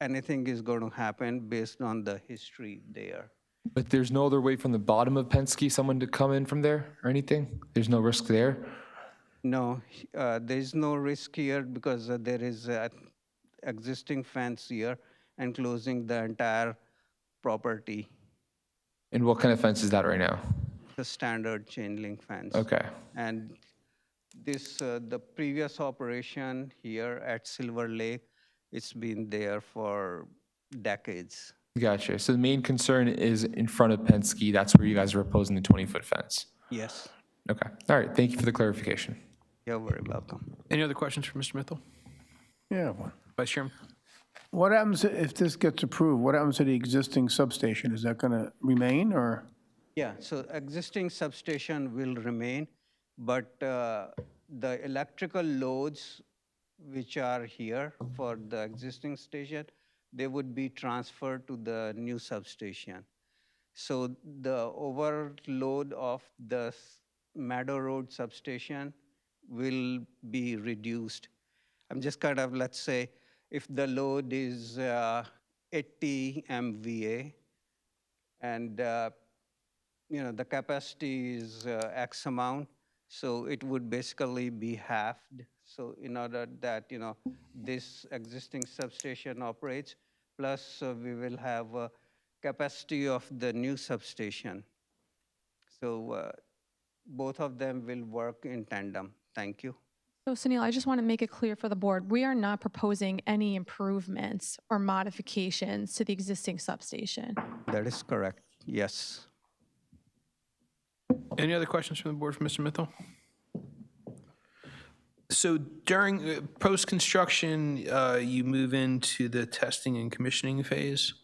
anything is going to happen based on the history there. But there's no other way from the bottom of Penske, someone to come in from there or anything? There's no risk there? No, there's no risk here because there is an existing fence here enclosing the entire property. And what kind of fence is that right now? The standard chain link fence. Okay. And this, the previous operation here at Silver Lake, it's been there for decades. Gotcha. So the main concern is in front of Penske. That's where you guys are proposing the 20-foot fence. Yes, Okay. All right. Thank you for the clarification. you're very welcome. Any other questions for Mr. Mithel? Yeah. Well, Vice Chairman? what happens if this gets approved? What happens to the existing substation? Is that going to remain or? Yeah, so existing substation will remain, but the electrical loads which are here for the existing station, they would be transferred to the new substation. So the overload of the Meadow Road substation will be reduced. I'm just kind of, let's say, if the load is 80 MVA and the capacity is X amount, so it would basically be halved. So in order that, this existing substation operates, plus we will have a capacity of the new substation. So both of them will work in tandem. Thank you. So Sunil, I just want to make it clear for the board, we are not proposing any improvements or modifications to the existing substation. That is correct, yes. Any other questions from the board for Mr. Mithel? So during post-construction, you move into the testing and commissioning phase.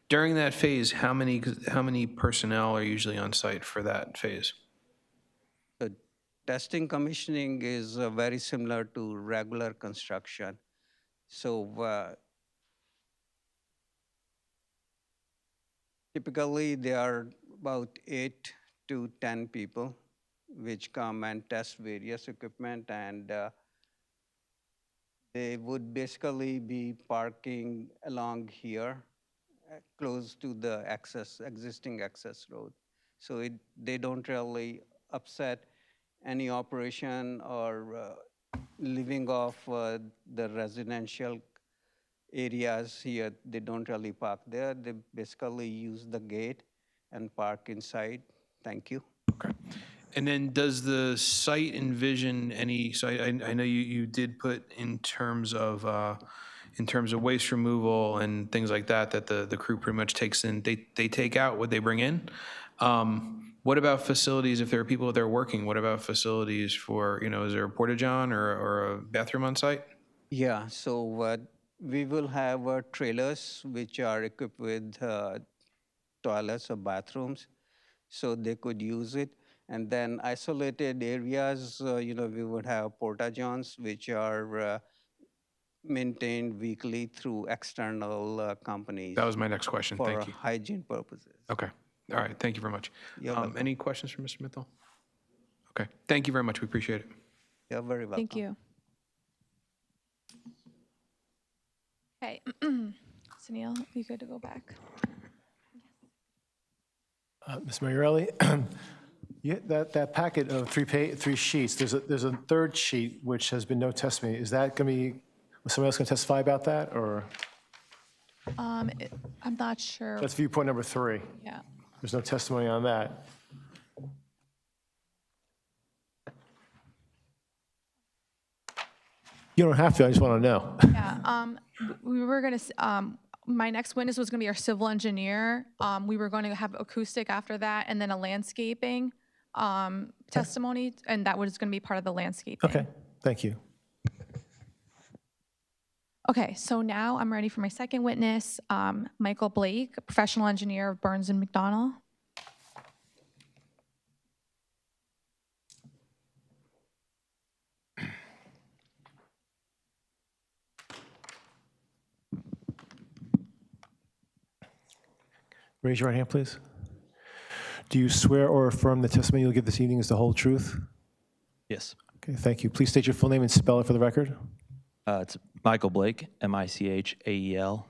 During that phase, how many personnel are usually on site for that phase? So testing commissioning is very similar to regular construction. So typically there are about 8 to 10 people which come and test various equipment, and they would basically be parking along here close to the existing access road. So they don't really upset any operation or living off the residential areas here. They don't really park there. They basically use the gate and park inside. Thank you. Okay. And then does the site envision any, so I know you did put in terms of waste removal and things like that the crew pretty much takes in, they take out what they bring in. What about facilities, if there are people there working, what about facilities for, is there a porta-john or a bathroom on site? Yeah, so we will have trailers which are equipped with toilets or bathrooms, so they could use it. And then isolated areas, we would have porta-johns which are maintained weekly through external companies. That was my next question. Thank you. For hygiene purposes. Okay. All right. Thank you very much. You're welcome. Any questions for Mr. Mithel? Okay. Thank you very much. We appreciate it. You're very welcome. Thank you. Okay, Sunil, you good to go back? Ms. Mariarelli, that packet of three sheets, there's a third sheet which has been no testimony. Is that going to be, was somebody else going to testify about that, or? I'm not sure. That's viewpoint number 3. Yeah. There's no testimony on that. You don't have to, I just want to know. Yeah, we were going to, my next witness was going to be our civil engineer. We were going to have acoustic after that, and then a landscaping testimony, and that was going to be part of the landscaping. Okay, thank you. Okay, so now I'm ready for my second witness, Michael Blake, a professional engineer of Burns and McDonnell. Raise your right hand, please. Do you swear or affirm the testimony you'll give this evening is the whole truth? Yes. Okay, thank you. Please state your full name and spell it for the record. It's Michael Blake, Michael Blake.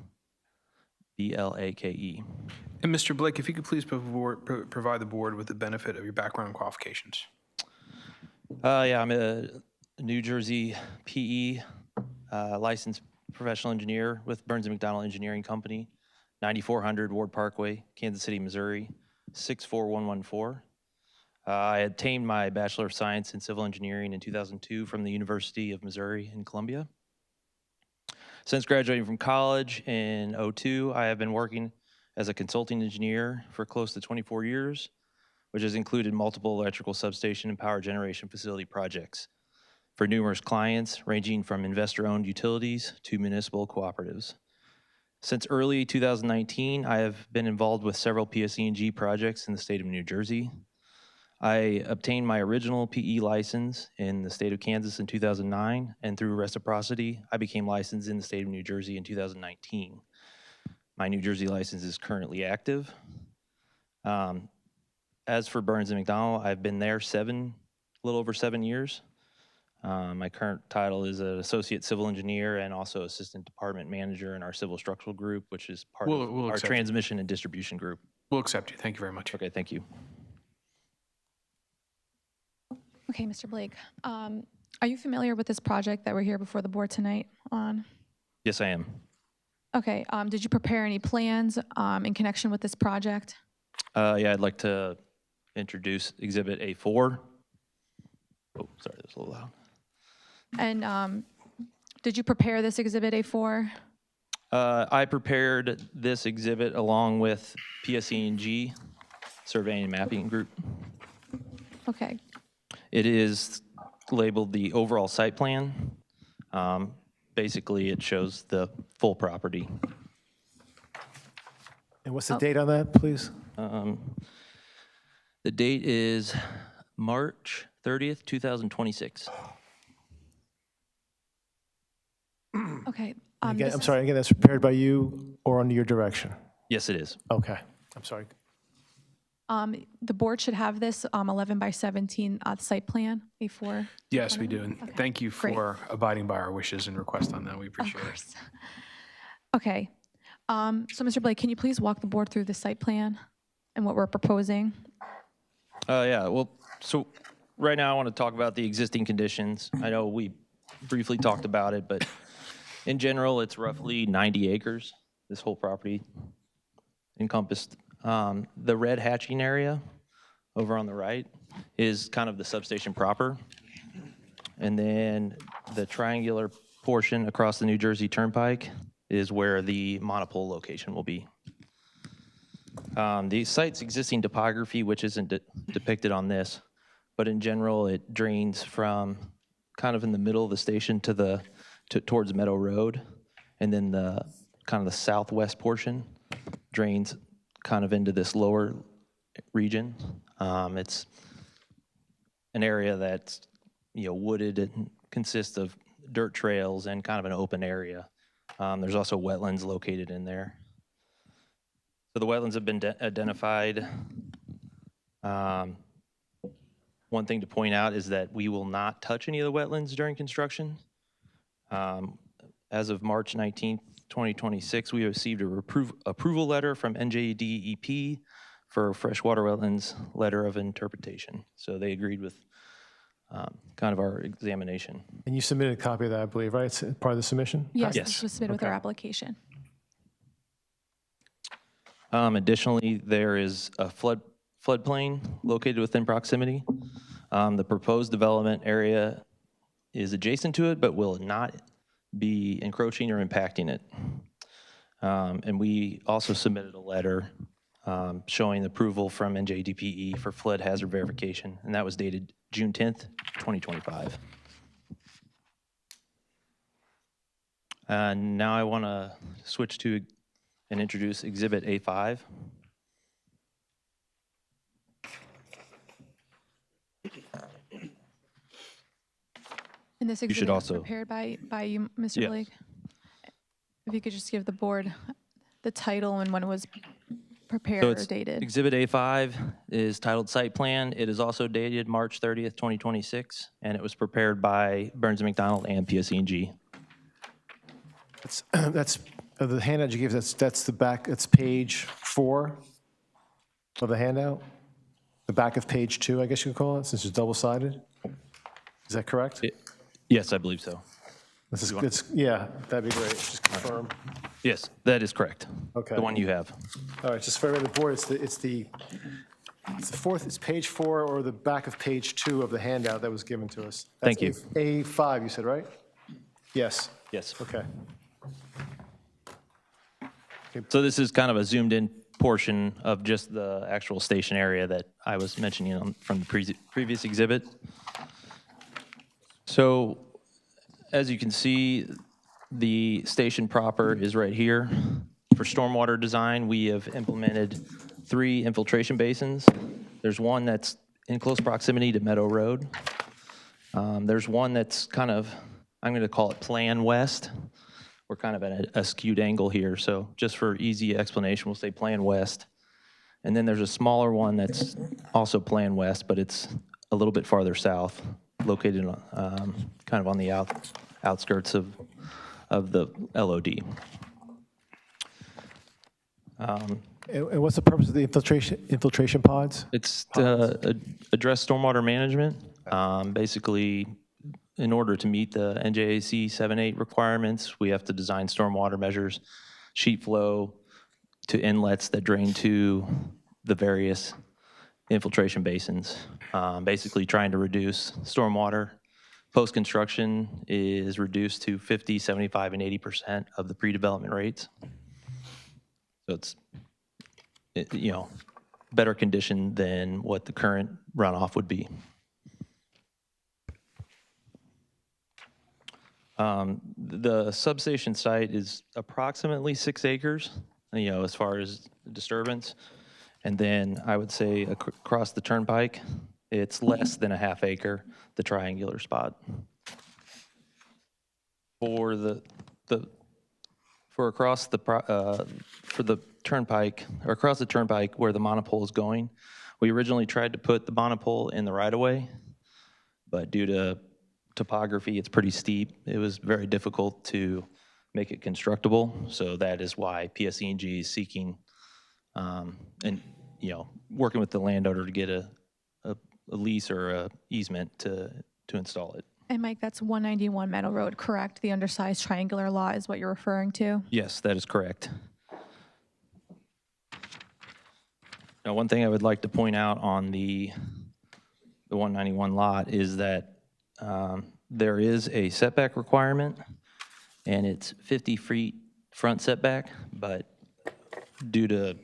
And Mr. Blake, if you could please provide the board with the benefit of your background and qualifications. Yeah, I'm a New Jersey PE licensed professional engineer with Burns and McDonnell Engineering Company, 9400 Ward Parkway, Kansas City, Missouri, 64114. I obtained my Bachelor of Science in Civil Engineering in 2002 from the University of Missouri in Columbia. Since graduating from college in '02, I have been working as a consulting engineer for close to 24 years, which has included multiple electrical substation and power generation facility projects for numerous clients, ranging from investor-owned utilities to municipal cooperatives. Since early 2019, I have been involved with several PSE&G projects in the state of New Jersey. I obtained my original PE license in the state of Kansas in 2009, and through reciprocity, I became licensed in the state of New Jersey in 2019. My New Jersey license is currently active. As for Burns and McDonnell, I've been there a little over 7 years. My current title is an associate civil engineer and also assistant department manager in our civil structural group, which is part of We'll our accept transmission and distribution group. We'll accept you. Thank you very much. Okay, thank you. Okay, Mr. Blake, are you familiar with this project that we're here before the board tonight on? Yes, I am. Okay, did you prepare any plans in connection with this project? Yeah, I'd like to introduce Exhibit A4. Oh, sorry, that's a little loud. And did you prepare this Exhibit A4? I prepared this exhibit along with PSE&G, Surveying and Mapping Group. Okay, It is labeled the overall site plan. Basically, it shows the full property. And what's the date on that, please? The date is March 30th, 2026. okay. Again, this I'm is- sorry, again, that's prepared by you or under your direction? Yes, it is. Okay, I'm sorry. The board should have this 11 by 17 site plan before. Yes, we do. And Okay, thank you great. for abiding by our wishes and request on that. We Of appreciate it. course. Okay, so Mr. Blake, can you please walk the board through the site plan and what we're proposing? Yeah, well, so right now I want to talk about the existing conditions. I know we briefly talked about it, but in general, it's roughly 90 acres, this whole property encompassed. The red hatching area over on the right is kind of the substation proper. And then the triangular portion across the New Jersey Turnpike is where the monopole location will be. The site's existing topography, which isn't depicted on this, but in general, it drains from kind of in the middle of the station towards Meadow Road, and then the kind of the southwest portion drains kind of into this lower region. It's an area that's wooded and consists of dirt trails and kind of an open area. There's also wetlands located in there. So the wetlands have been identified. One thing to point out is that we will not touch any of the wetlands during construction. As of March 19th, 2026, we received a approval letter from NJDEP for a freshwater wetlands letter of interpretation. So they agreed with kind of our examination. And you submitted a copy of that, I believe, right? It's part of the submission? Yes, Yes. this was submitted with our application. Additionally, there is a floodplain located within proximity. The proposed development area is adjacent to it, but will not be encroaching or impacting it. And we also submitted a letter showing approval from NJDPE for flood hazard verification, and that was dated June 10th, 2025. Now I want to switch to and introduce Exhibit A5. And this should exhibit was also- prepared by you, Mr. Yes. Blake? If you could just give the board the title and when it was prepared So or it's dated. Exhibit A5 is titled Site Plan. It is also dated March 30th, 2026, and it was prepared by Burns & McDonnell and PSE&G. That's, the handout you gave, that's the back, it's page 4 of the handout? The back of page 2, I guess you could call it, since it's double-sided? Is that correct? Yes, I believe so. This is, yeah, that'd be great, just confirm. Yes, that is correct. Okay. The one you have. All right, just for the board, it's the fourth, it's page 4 or the back of page 2 of the handout that was given to us. Thank you. That's A5, you said, right? Yes, Yes. okay. So this is kind of a zoomed-in portion of just the actual station area that I was mentioning from the previous exhibit. So as you can see, the station proper is right here. For stormwater design, we have implemented 3 infiltration basins. There's one that's in close proximity to Meadow Road. There's one that's kind of, I'm going to call it plan west. We're kind of at a skewed angle here, so just for easy explanation, we'll say plan west. And then there's a smaller one that's also plan west, but it's a little bit farther south, located kind of on the outskirts of the LOD. And what's the purpose of the infiltration pods? It's to address stormwater management. Basically, in order to meet the NJAC 7.8 requirements, we have to design stormwater measures, sheet flow to inlets that drain to the various infiltration basins, basically trying to reduce stormwater. Post-construction is reduced to 50, 75, and 80% of the pre-development rates. So it's, better condition than what the current runoff would be. The substation site is approximately 6 acres, as far as disturbance. And then I would say across the turnpike, it's less than a ½ acre, the triangular spot. For the turnpike, or across the turnpike where the monopole is going, we originally tried to put the monopole in the right-of-way, but due to topography, it's pretty steep. It was very difficult to make it constructible, so that is why PSE&G is seeking and working with the landowner to get a lease or a easement to install it. And Mike, that's 191 Meadow Road, correct? The undersized triangular lot is what you're referring to? Yes, that is correct. Now, one thing I would like to point out on the 191 lot is that there is a setback requirement, and it's 50 feet front setback, but due to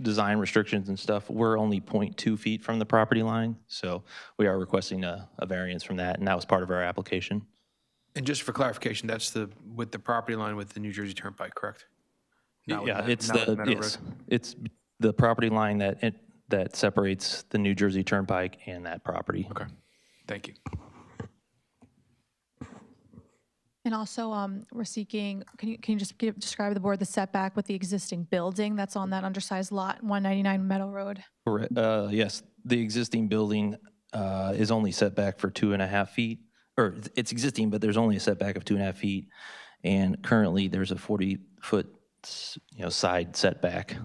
design restrictions and stuff, we're only 0.2 feet from the property line, so we are requesting a variance from that, and that was part of our application. And just for clarification, that's with the property line with the New Jersey Turnpike, correct? Yeah, it's the property line that separates the New Jersey Turnpike and that property. Okay, thank you. And also, we're seeking, can you just describe the board the setback with the existing building that's on that undersized lot, 199 Meadow Road? Correct. Yes, the existing building is only set back for 2.5 feet, or it's existing, but there's only a setback of 2.5 feet, and currently there's a 40-foot, side setback.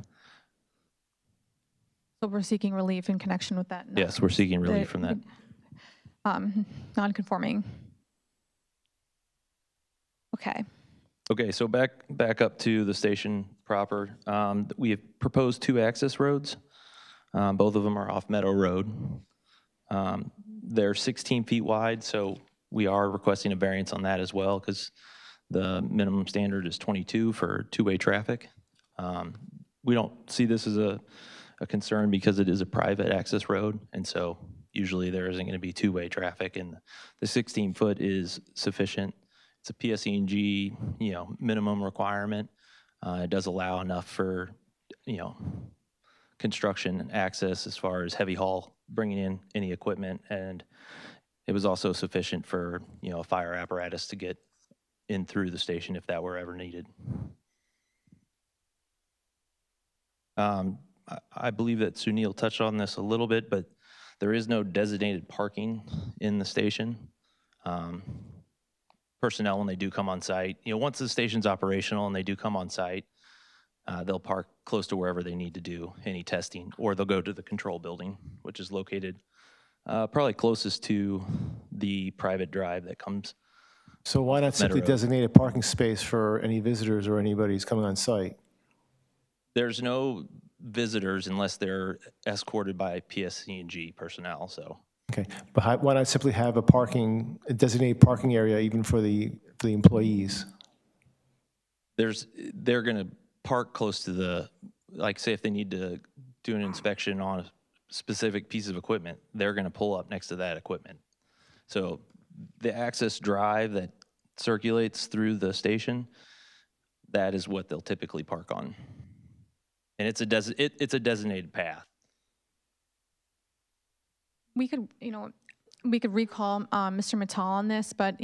So we're seeking relief in connection with that? Yes, we're seeking relief from that. Non-conforming. Okay. Okay, so back up to the station proper. We have proposed 2 access roads. Both of them are off Meadow Road. They're 16 feet wide, so we are requesting a variance on that as well because the minimum standard is 22 for two-way traffic. We don't see this as a concern because it is a private access road, and so usually there isn't going to be two-way traffic, and the 16-foot is sufficient. It's a PSE&G, minimum requirement. It does allow enough for, construction and access as far as heavy haul, bringing in any equipment, and it was also sufficient for, a fire apparatus to get in through the station if that were ever needed. I believe that Sunil touched on this a little bit, but there is no designated parking in the station. Personnel, when they do come on site, once the station's operational and they do come on site, they'll park close to wherever they need to do any testing, or they'll go to the control building, which is located probably closest to the private drive that comes. So why not simply designate a parking space for any visitors or anybody who's coming on site? There's no visitors unless they're escorted by PSE&G personnel, so. Okay, but why not simply have a designated parking area even for the employees? They're going to park close to the, like say if they need to do an inspection on a specific piece of equipment, they're going to pull up next to that equipment. So the access drive that circulates through the station, that is what they'll typically park on. And it's a designated path. We could, we could recall Mr. Mattal on this, but,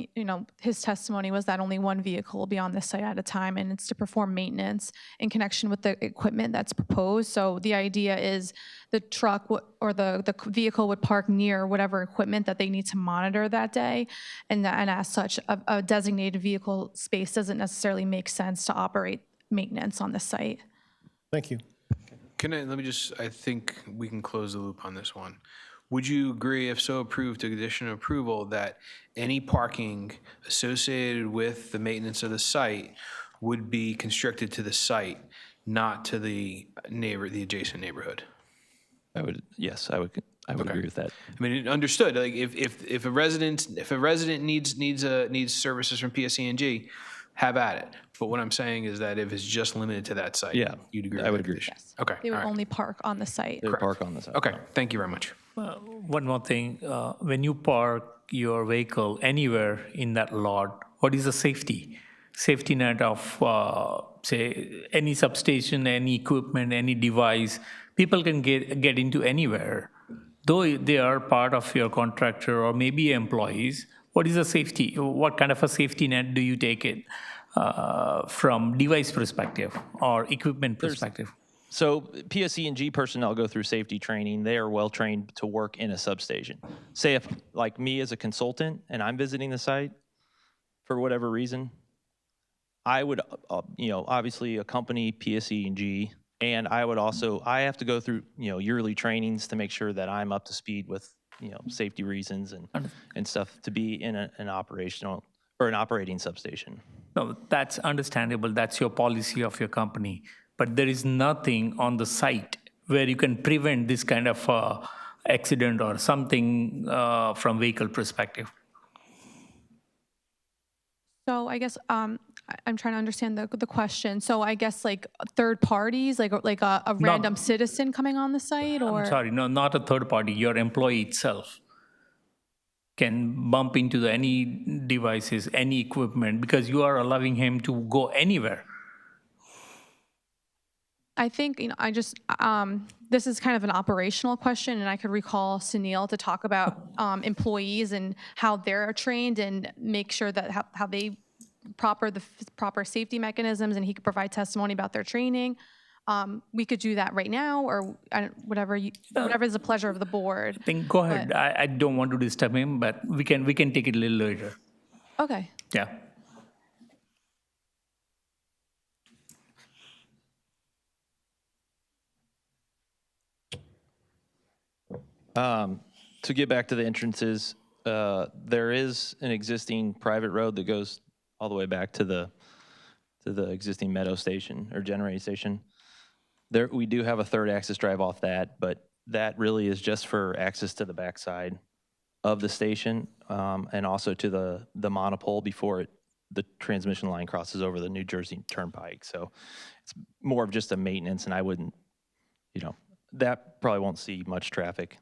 his testimony was that only one vehicle will be on the site at a time, and it's to perform maintenance in connection with the equipment that's proposed. So the idea is the truck or the vehicle would park near whatever equipment that they need to monitor that day, and as such, a designated vehicle space doesn't necessarily make sense to operate maintenance on the site. Thank you. I think we can close the loop on this one. Would you agree, if so approved, to condition of approval, that any parking associated with the maintenance of the site would be constricted to the site, not to the adjacent neighborhood? Yes, I would agree with that. I mean, understood. Like if a resident needs services from PSE&G, have at it. But what I'm saying is that if it's just limited to that site, Yeah, you'd agree. I with would that agree. condition? Yes. Okay. They would all right. only park on the site. They would park on the side. Okay. Thank you very much. One more thing, when you park your vehicle anywhere in that lot, what is the safety net of, say, any substation, any equipment, any device? People can get into anywhere. Though they are part of your contractor or maybe employees, what is the safety? What kind of a safety net do you take it from device perspective or equipment perspective? So PSE&G personnel go through safety training. They are well trained to work in a substation. Say if, like me as a consultant, and I'm visiting the site for whatever reason, I would, obviously accompany PSE&G, and I have to go through, yearly trainings to make sure that I'm up to speed with, safety reasons and stuff to be in an operating substation. No, that's understandable. That's your policy of your company. But there is nothing on the site where you can prevent this kind of accident or something from vehicle perspective. So I guess I'm trying to understand the question. So I guess like third parties, like a random citizen coming on the site, or? I'm sorry, no, not a third party. Your employee itself can bump into any devices, any equipment, because you are allowing him to go anywhere. I think, this is kind of an operational question, and I could recall Sunil to talk about employees and how they're trained and make sure that how they the proper safety mechanisms, and he could provide testimony about their training. We could do that right now, or whatever is the pleasure of the board. Go ahead. I don't want to disturb him, but we can take it a little later. Okay. Yeah. To get back to the entrances, there is an existing private road that goes all the way back to the existing Meadow station or generating station. There, we do have a third access drive off that, but that really is just for access to the backside of the station, and also to the monopole before the transmission line crosses over the New Jersey Turnpike. So it's more of just a maintenance, and I wouldn't, that probably won't see much traffic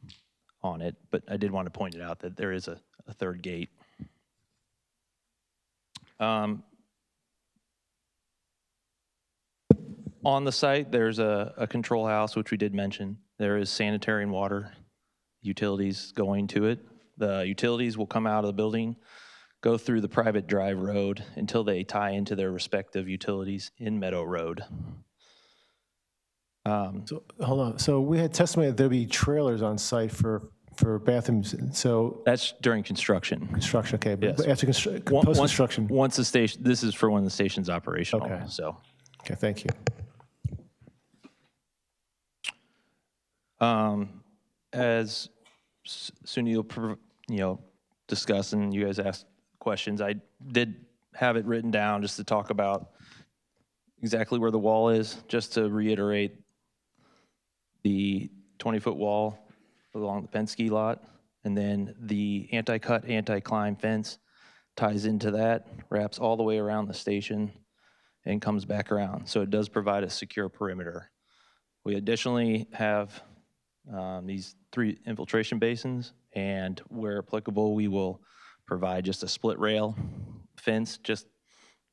on it, but I did want to point it out that there is a third gate. On the site, there's a control house, which we did mention. There is sanitary and water utilities going to it. The utilities will come out of the building, go through the private drive road until they tie into their respective utilities in Meadow Road. So, hold on. So we had testimony that there'd be trailers on site for bathrooms. So that's during construction. Construction, okay. But Yes. after post-construction. Once the station, this is for when the station's operational. Okay. So. Okay, thank you. As Sunil, discussed, and you guys asked questions, I did have it written down just to talk about exactly where the wall is, just to reiterate the 20-foot wall along the Penske lot, and then the anti-cut, anti-climb fence ties into that, wraps all the way around the station, and comes back around. So it does provide a secure perimeter. We additionally have these 3 infiltration basins, and where applicable, we will provide just a split rail fence just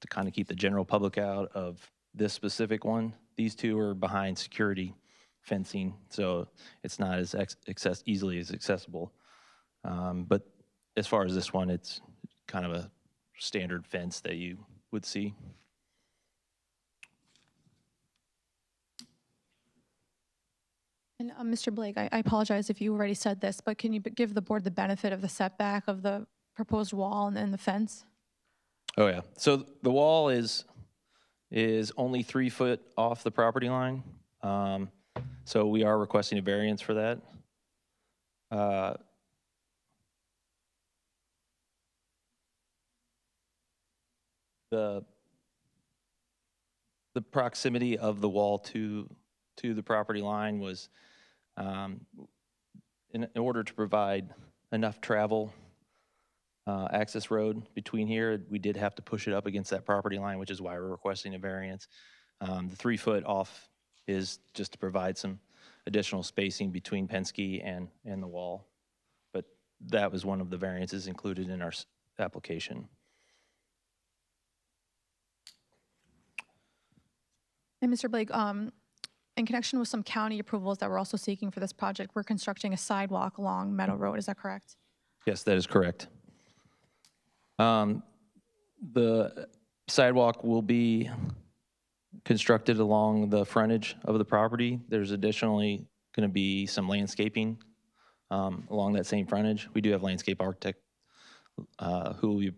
to kind of keep the general public out of this specific one. These 2 are behind security fencing, so it's not as easily as accessible. But as far as this one, it's kind of a standard fence that you would see. And Mr. Blake, I apologize if you already said this, but can you give the board the benefit of the setback of the proposed wall and then the fence? Oh, yeah. So the wall is only 3 foot off the property line. So we are requesting a variance for that. The proximity of the wall to the property line was in order to provide enough travel access road between here, we did have to push it up against that property line, which is why we're requesting a variance. The 3 foot off is just to provide some additional spacing between Penske and the wall. But that was one of the variances included in our application. And Mr. Blake, in connection with some county approvals that we're also seeking for this project, we're constructing a sidewalk along Meadow Road, is that correct? Yes, that is correct. The sidewalk will be constructed along the frontage of the property. There's additionally going to be some landscaping along that same frontage. We do have landscape architect who we,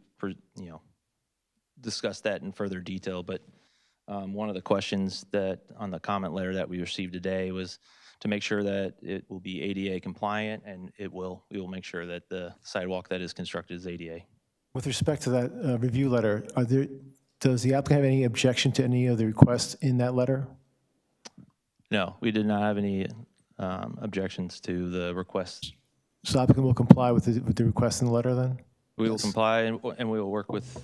discuss that in further detail. But one of the questions that on the comment letter that we received today was to make sure that it will be ADA compliant, and we will make sure that the sidewalk that is constructed is ADA. With respect to that review letter, does the applicant have any objection to any of the requests in that letter? No, we did not have any objections to the request. So the applicant will comply with the request in the letter then? We will comply, and we will work with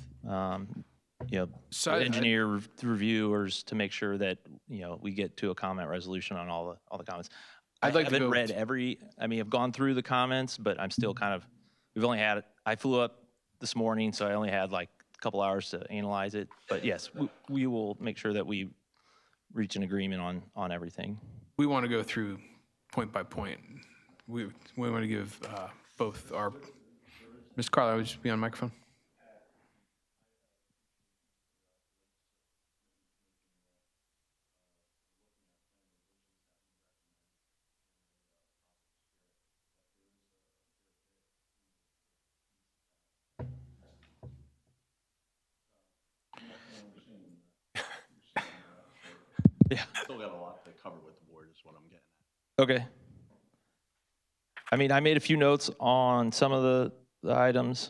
engineer reviewers to make sure that we get to a comment resolution on all the comments. I'd like to haven't go read I've gone through the comments, but I'm still I flew up this morning, so I only had like a couple hours to analyze it. But yes, we will make sure that we reach an agreement on everything. We want to go through point by point. We want to give both our, Mr. Carlisle, would you be on microphone? Yeah. Still got a lot to cover with the board is what I'm getting at. Okay. I mean, I made a few notes on some of the items.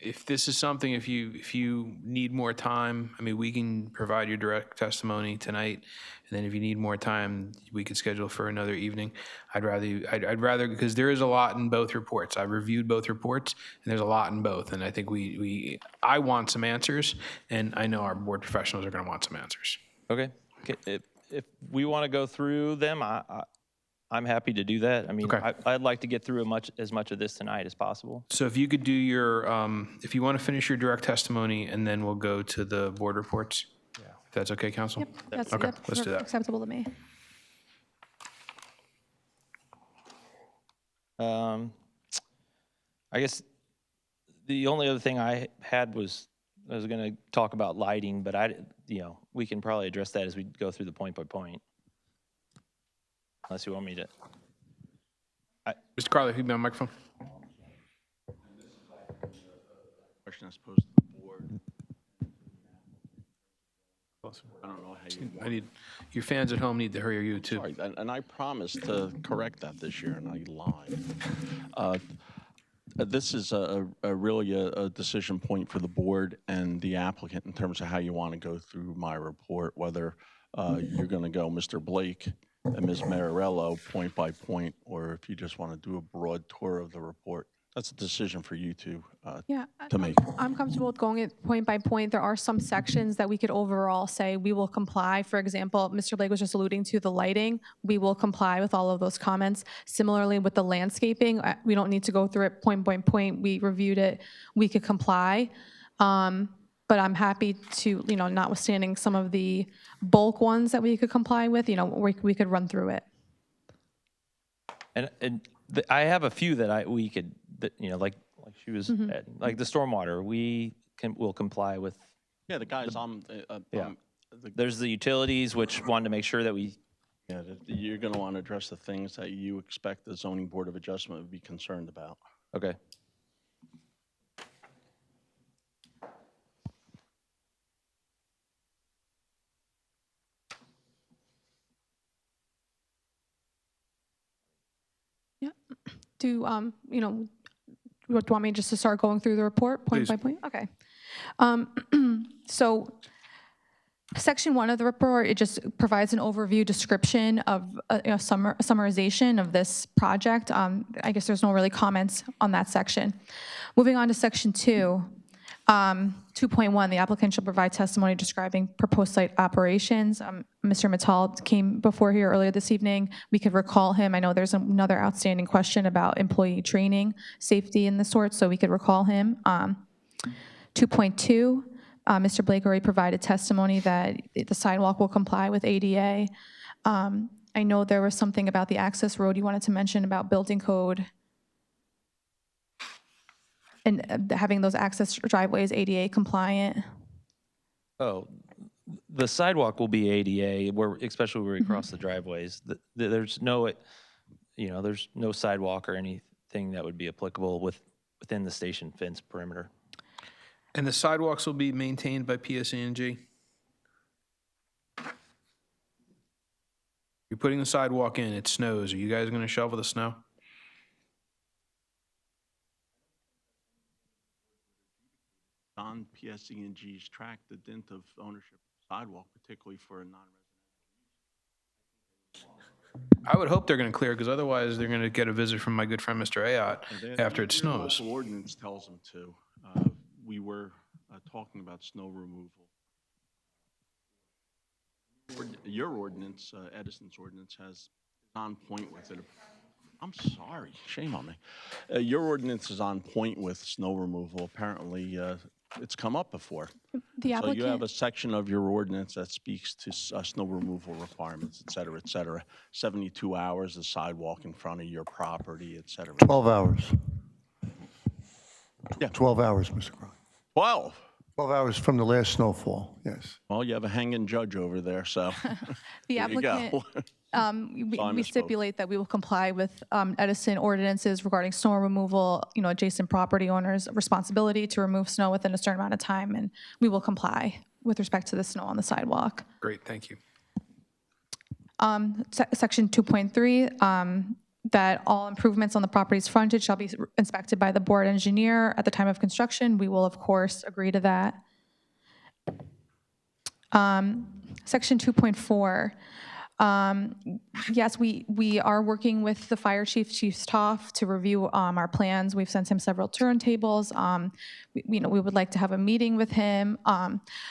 If this is something, if you need more time, I mean, we can provide your direct testimony tonight, and then if you need more time, we could schedule for another evening. I'd rather, because there is a lot in both reports. I've reviewed both reports, and there's a lot in both, and I think I want some answers, and I know our board professionals are going to want some answers. Okay. If we want to go through them, I'm happy to do that. I mean, Okay. I'd like to get through as much of this tonight as possible. So if you could do your, if you want to finish your direct testimony, and then we'll go to the board reports. Yeah. If that's okay, counsel? Yep, that's Okay, let's do that. acceptable to me. I guess the only other thing I had was I was going to talk about lighting, but we can probably address that as we go through the point by point. Unless you want me to. Mr. Carly, if you'd be on microphone. Question is posed to the board. I don't know how you. Your fans at home need to hear you too. Sorry, and I promised to correct that this year, and I lied. This is really a decision point for the board and the applicant in terms of how you want to go through my report, whether you're going to go Mr. Blake and Ms. Marinello point by point, or if you just want to do a broad tour of the report. That's a decision for you Yeah, to make. I'm comfortable with going it point by point. There are some sections that we could overall say we will comply. For example, Mr. Blake was just alluding to the lighting. We will comply with all of those comments. Similarly, with the landscaping, we don't need to go through it point by point. We reviewed it. We could comply. But I'm happy to, notwithstanding some of the bulk ones that we could comply with, we could run through it. And I have a few that we could, like she was, like the stormwater, will comply with. Yeah, the guys, There's the utilities, which wanted to make sure that we. yeah, you're going to want to address the things that you expect the zoning board of adjustment would be concerned about. Okay. Yeah. Do you want me just to start going through the report point by point? Okay. So section 1 of the report, it just provides an overview description of summarization of this project. I guess there's no really comments on that section. Moving on to section 2. 2.1, the applicant shall provide testimony describing proposed site operations. Mr. Mittal came before here earlier this evening. We could recall him. I know there's another outstanding question about employee training, safety, and the sort, so we could recall him. 2.2, Mr. Blake already provided testimony that the sidewalk will comply with ADA. I know there was something about the access road you wanted to mention about building code and having those access driveways ADA compliant. Oh, the sidewalk will be ADA, especially where we cross the driveways. There's no, there's no sidewalk or anything that would be applicable within the station fence perimeter. And the sidewalks will be maintained by PSE&G? You're putting the sidewalk in, it snows. Are you guys going to shovel the snow? On PSE&G's track, the dint of ownership of sidewalk, particularly for a non-resident. I would hope they're going to clear, because otherwise they're going to get a visit from my good friend Mr. Ayotte after it snows. The ordinance tells them to. We were talking about snow removal. Your ordinance, Edison's ordinance, is on point with it. I'm sorry, shame on me. Your ordinance is on point with snow removal. Apparently, it's come up before. The applicant, So you have a section of your ordinance that speaks to snow removal requirements, et cetera, et cetera. 72 hours, the sidewalk in front of your property, et cetera. 12 hours. Yeah. 12 hours, Mr. Cronin. 12? 12 hours from the last snowfall, yes. Well, you have a hanging judge over there, so the there you go. applicant, we stipulate that we will comply with Edison ordinances regarding snow removal, adjacent property owners' responsibility to remove snow within a certain amount of time, and we will comply with respect to the snow on the sidewalk. Great, thank you. Section 2.3, that all improvements on the property's frontage shall be inspected by the board engineer at the time of construction. We will, of course, agree to that. Section 2.4, yes, we are working with the fire chief, Chief Stoff, to review our plans. We've sent him several turntables. We would like to have a meeting with him.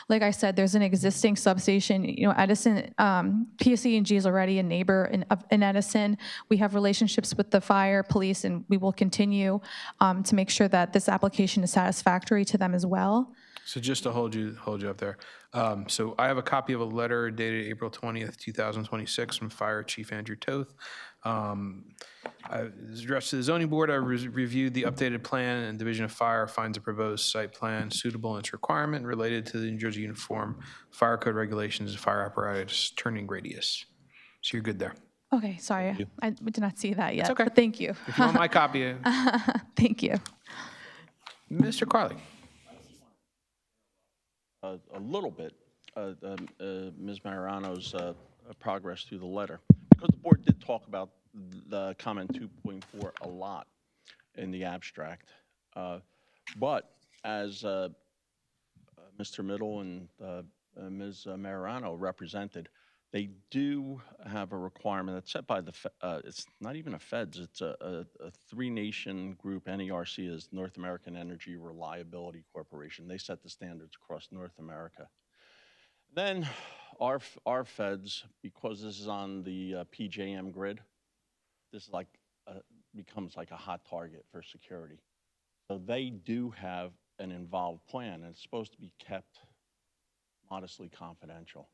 Like I said, there's an existing substation. Edison, PSE&G is already a neighbor in Edison. We have relationships with the fire, police, and we will continue to make sure that this application is satisfactory to them as well. So just to hold you up there. So I have a copy of a letter dated April 20th, 2026 from Fire Chief Andrew Toth. It's addressed to the zoning board. I reviewed the updated plan, and Division of Fire finds a proposed site plan suitable in its requirement related to the New Jersey Uniform Fire Code regulations and fire apparatus turning radius. So you're good there. Okay, sorry. I did not see that yet. It's okay. But thank you. If you want my copy. Thank you. Mr. Carley. A little bit, Ms. Marano's progress through the letter. Because the board did talk about the comment 2.4 a lot in the abstract. But as Mr. Middle and Ms. Marano represented, They do have a requirement that's set by the, it's not even a feds, it's a three-nation group. NERC is North American Energy Reliability Corporation. They set the standards across North America. Then our feds, because this is on the PJM grid, this is like becomes like a hot target for security. So they do have an involved plan, and it's supposed to be kept modestly confidential.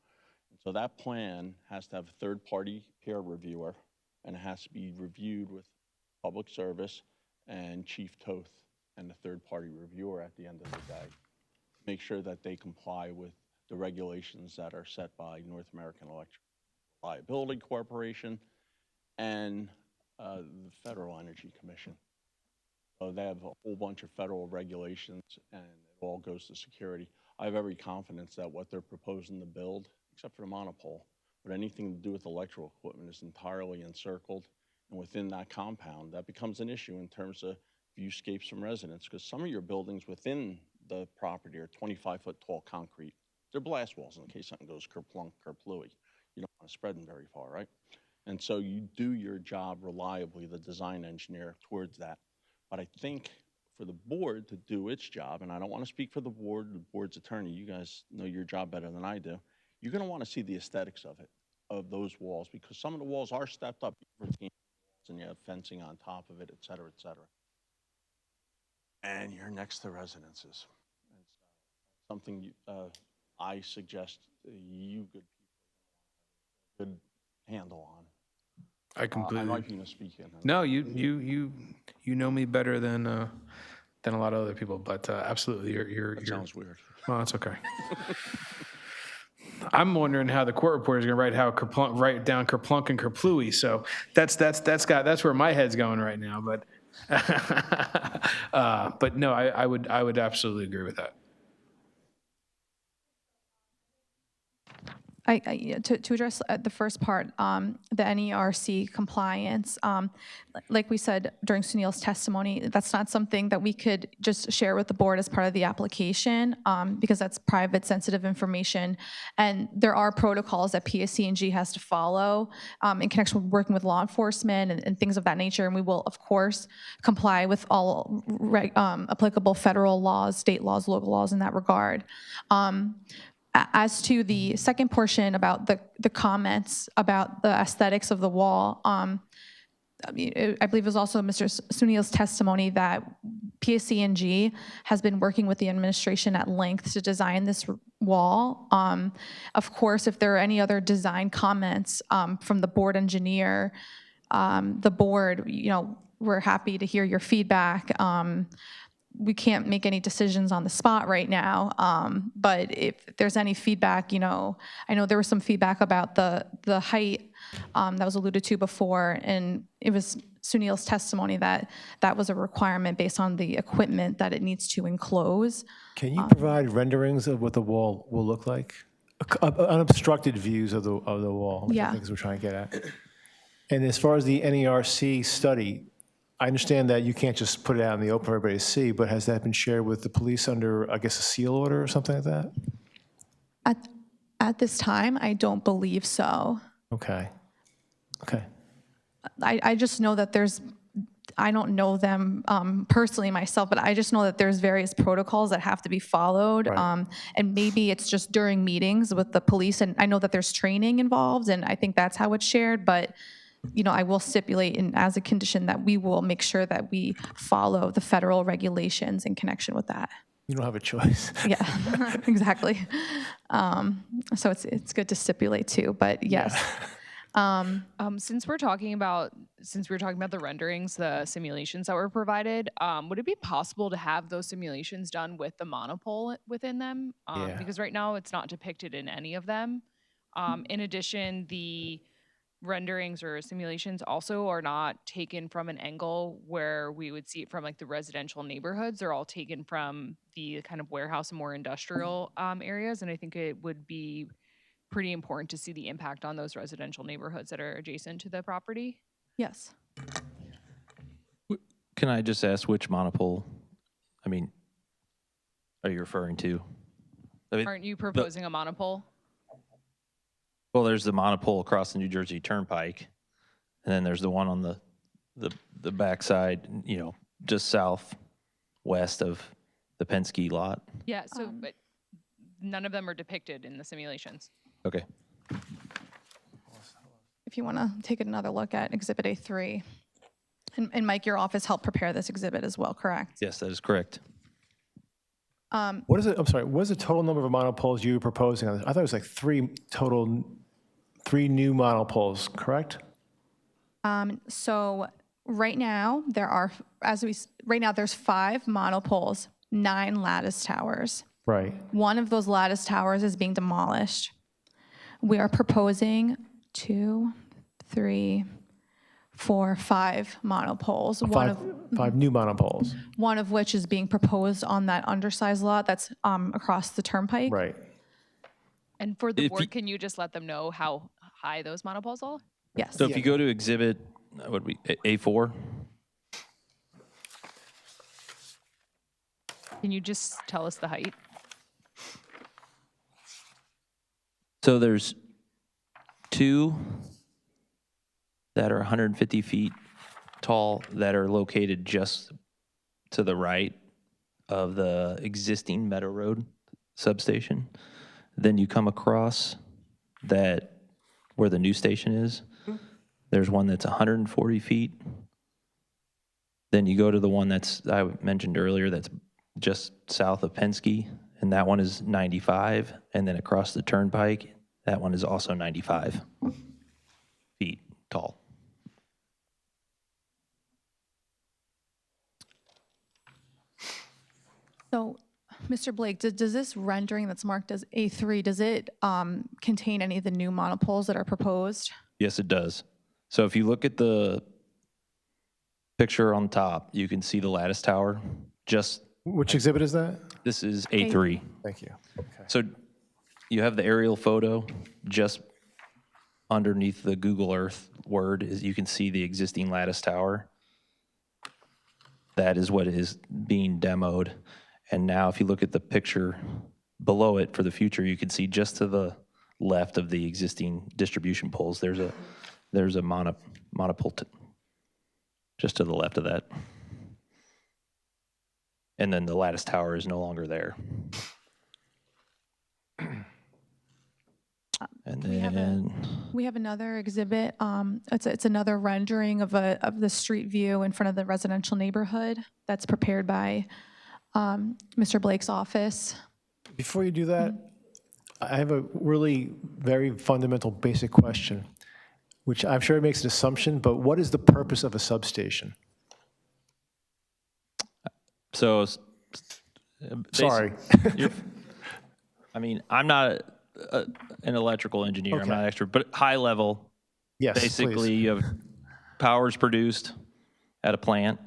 And so that plan has to have a third-party peer reviewer, and it has to be reviewed with public service and Chief Toth and the third-party reviewer at the end of the day. Make sure that they comply with the regulations that are set by North American Electric Reliability Corporation and the Federal Energy Commission. So they have a whole bunch of federal regulations, and it all goes to security. I have every confidence that what they're proposing to build, except for the monopole, but anything to do with electrical equipment is entirely encircled. And within that compound, that becomes an issue in terms of viewscapes from residents, because some of your buildings within the property are 25-foot tall concrete. They're blast walls in case something goes kerplunk, kerplooey. You don't want to spread them very far, right? And so you do your job reliably, the design engineer, towards that. But I think for the board to do its job, and I don't want to speak for the board's attorney, you guys know your job better than I do, you're going to want to see the aesthetics of it, of those walls, because some of the walls are stepped up, and you have fencing on top of it, et cetera, et cetera. And you're next to residences. And so something I suggest you good people could handle on. I completely. I like you to speak in. No, you know me better than a lot of other people, but absolutely, That sounds weird. Well, that's okay. I'm wondering how the court reporter is going to write down kerplunk and kerplooey. So that's where my head's going right now. But but no, I would absolutely agree with that. To address the first part, the NERC compliance, like we said during Sunil's testimony, that's not something that we could just share with the board as part of the application, because that's private, sensitive information. And there are protocols that PSC&G has to follow in connection with working with law enforcement and things of that nature. And we will, of course, comply with all applicable federal laws, state laws, local laws in that regard. As to the second portion about the comments about the aesthetics of the wall, I believe it was also Mr. Sunil's testimony that PSC&G has been working with the administration at length to design this wall. Of course, if there are any other design comments from the board engineer, the board, we're happy to hear your feedback. We can't make any decisions on the spot right now, but if there's any feedback, I know there was some feedback about the height that was alluded to before, and it was Sunil's testimony that was a requirement based on the equipment that it needs to enclose. Can you provide renderings of what the wall will look like? Unobstructed views of the wall, which I think is what we're trying to get at. And as far as the NERC study, I understand that you can't just put it out in the open for everybody to see, but has that been shared with the police under, I guess, a seal order or something like that? At this time, I don't believe so. Okay. Okay. I just know that I don't know them personally myself, but I just know that there's various protocols that have to be followed. Right. And maybe it's just during meetings with the police, and I know that there's training involved, and I think that's how it's shared, but I will stipulate as a condition that we will make sure that we follow the federal regulations in connection with that. You don't have a choice. Yeah, exactly. So it's good to stipulate too, but yes. Since we were talking about the renderings, the simulations that were provided, would it be possible to have those simulations done with the monopole within them? Because right now it's not depicted in any of them. In addition, the renderings or simulations also are not taken from an angle where we would see it from like the residential neighborhoods. They're all taken from the kind of warehouse and more industrial areas. And I think it would be pretty important to see the impact on those residential neighborhoods that are adjacent to the property. Yes. Can I just ask which monopole, are you referring to? Aren't you proposing a monopole? Well, there's the monopole across the New Jersey Turnpike, and then there's the one on the backside, you know, just southwest of the Penske lot. Yeah, so, but none of them are depicted in the simulations. Okay. If you want to take another look at Exhibit A3. And Mike, your office helped prepare this exhibit as well, correct? Yes, that is correct. What is it, I'm sorry, what is the total number of monopoles you were proposing on this? I thought it was like three new monopoles, correct? So right now, right now there's 5 monopoles, 9 lattice towers. Right. One of those lattice towers is being demolished. We are proposing 2, 3, 4, 5 monopoles. Five new monopoles. One of which is being proposed on that undersized lot that's across the turnpike. Right. And for the board, can you just let them know how high those monopoles are? Yes. So if you go to exhibit, what would be A4? Can you just tell us the height? So there's 2 that are 150 feet tall that are located just to the right of the existing Meadow Road substation. Then you come across that where the new station is. There's one that's 140 feet. Then you go to the one that's, I mentioned earlier, that's just south of Penske, and that one is 95. And then across the turnpike, that one is also 95 feet tall. So, Mr. Blake, does this rendering that's marked as A3, does it contain any of the new monopoles that are proposed? Yes, it does. So if you look at the picture on top, you can see the lattice tower. Which exhibit is that? This is A3. Thank you. Okay. So you have the aerial photo just underneath the Google Earth word is you can see the existing lattice tower. That is what is being demoed. And now if you look at the picture below it for the future, you can see just to the left of the existing distribution poles, there's a monopole just to the left of that. And then the lattice tower is no longer there. And then We have another exhibit. It's another rendering of the street view in front of the residential neighborhood that's prepared by Mr. Blake's office. Before you do that, I have a really very fundamental basic question, which I'm sure it makes an assumption, but what is the purpose of a substation? so Sorry. I mean, I'm not an electrical engineer. I'm Okay. not an expert, but high level, Yes, basically please. you have power is produced at a plant,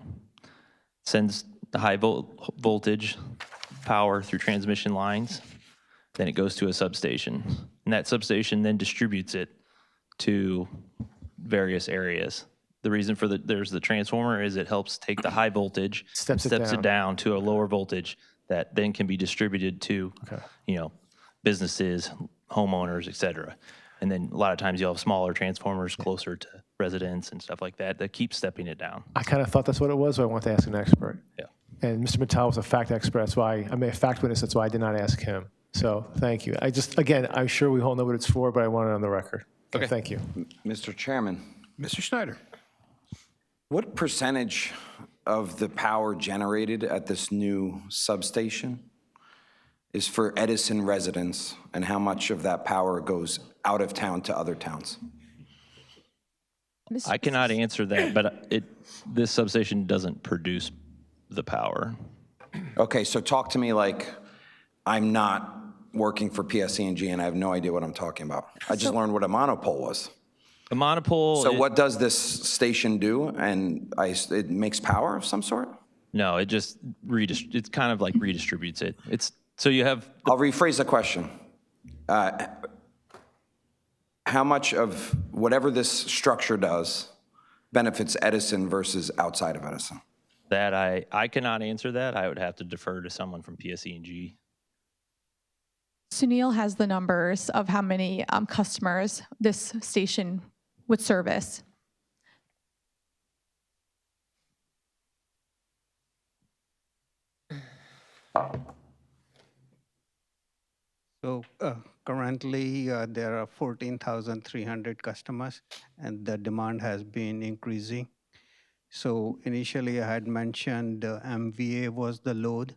sends the high voltage power through transmission lines, then it goes to a substation. And that substation then distributes it to various areas. The reason for there's the transformer is it helps take the high voltage, Steps it it down to a lower voltage that then can be distributed to, businesses, homeowners, et cetera. And then a lot of times you'll have smaller transformers closer to residents and stuff like that keep stepping it down. I kind of thought that's what it was, but I wanted to ask an expert. Yeah. And Mr. Mattel was a fact expert, that's why, I mean, a fact witness, that's why I did not ask him. So, thank you. Again, I'm sure we all know what it's for, but I want it on the record. Okay. Thank you. Mr. Chairman, Mr. Schneider. what percentage of the power generated at this new substation is for Edison residents, and how much of that power goes out of town to other towns? I cannot answer that, but this substation doesn't produce the power. Okay, so talk to me like I'm not working for PSE&G and I have no idea what I'm talking about. I just learned what a monopole was. A monopole. So what does this station do? And it makes power of some sort? No, it just it's kind of like redistributes it. So you have. I'll rephrase the question. How much of whatever this structure does benefits Edison versus outside of Edison? That I cannot answer that. I would have to defer to someone from PSE&G. Sunil has the numbers of how many customers this station would service. So currently, there are 14,300 customers, and the demand has been increasing. So initially, I had mentioned MVA was the load,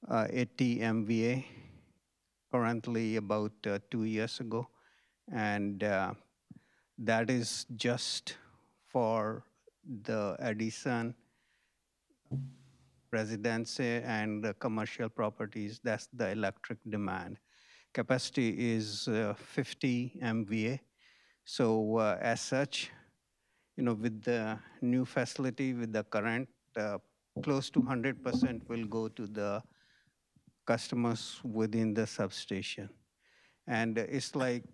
80 MVA, currently about 2 years ago. And that is just for the Edison residency and the commercial properties. That's the electric demand. Capacity is 50 MVA. So as such, with the new facility, with the current, close to 100% will go to the customers within the substation. And it's like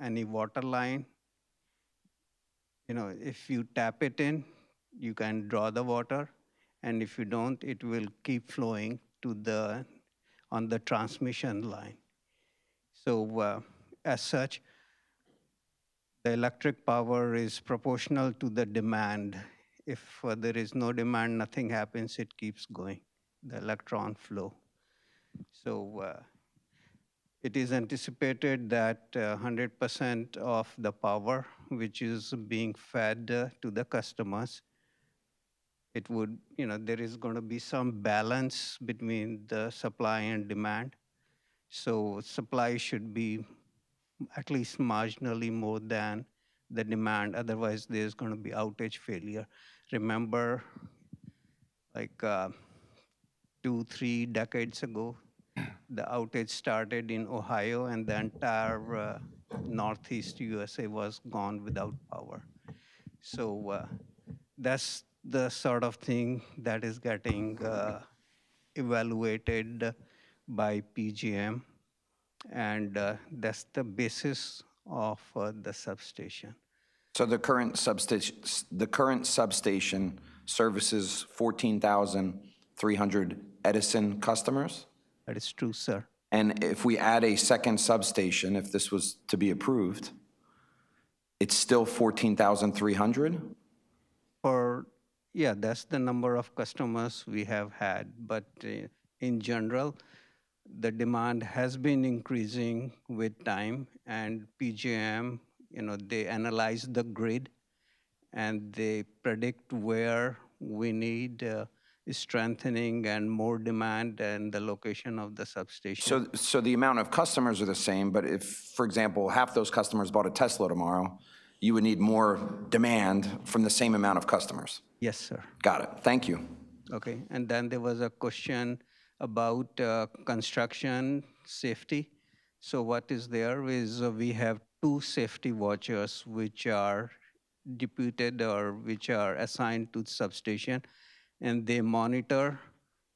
any water line. If you tap it in, you can draw the water. And if you don't, it will keep flowing on the transmission line. So as such, the electric power is proportional to the demand. If there is no demand, nothing happens, it keeps going, the electron flow. So it is anticipated that 100% of the power which is being fed to the customers, there is going to be some balance between the supply and demand. So supply should be at least marginally more than the demand. Otherwise, there's going to be outage failure. Remember, like 2-3 decades ago, the outage started in Ohio, and the entire Northeast USA was gone without power. So that's the sort of thing that is getting evaluated by PJM. And that's the basis of the substation. So the current substation services 14,300 Edison customers? That is true, sir. And if we add a second substation, if this was to be approved, it's still 14,300? Yeah, that's the number of customers we have had. But in general, the demand has been increasing with time, and PJM, they analyze the grid, and they predict where we need strengthening and more demand and the location of the substation. So the amount of customers are the same, but if, for example, half those customers bought a Tesla tomorrow, you would need more demand from the same amount of customers? Yes, sir. Got it. Thank you. Okay, and then there was a question about construction safety. So what is there is we have 2 safety watchers which are deputed or which are assigned to the substation, and they monitor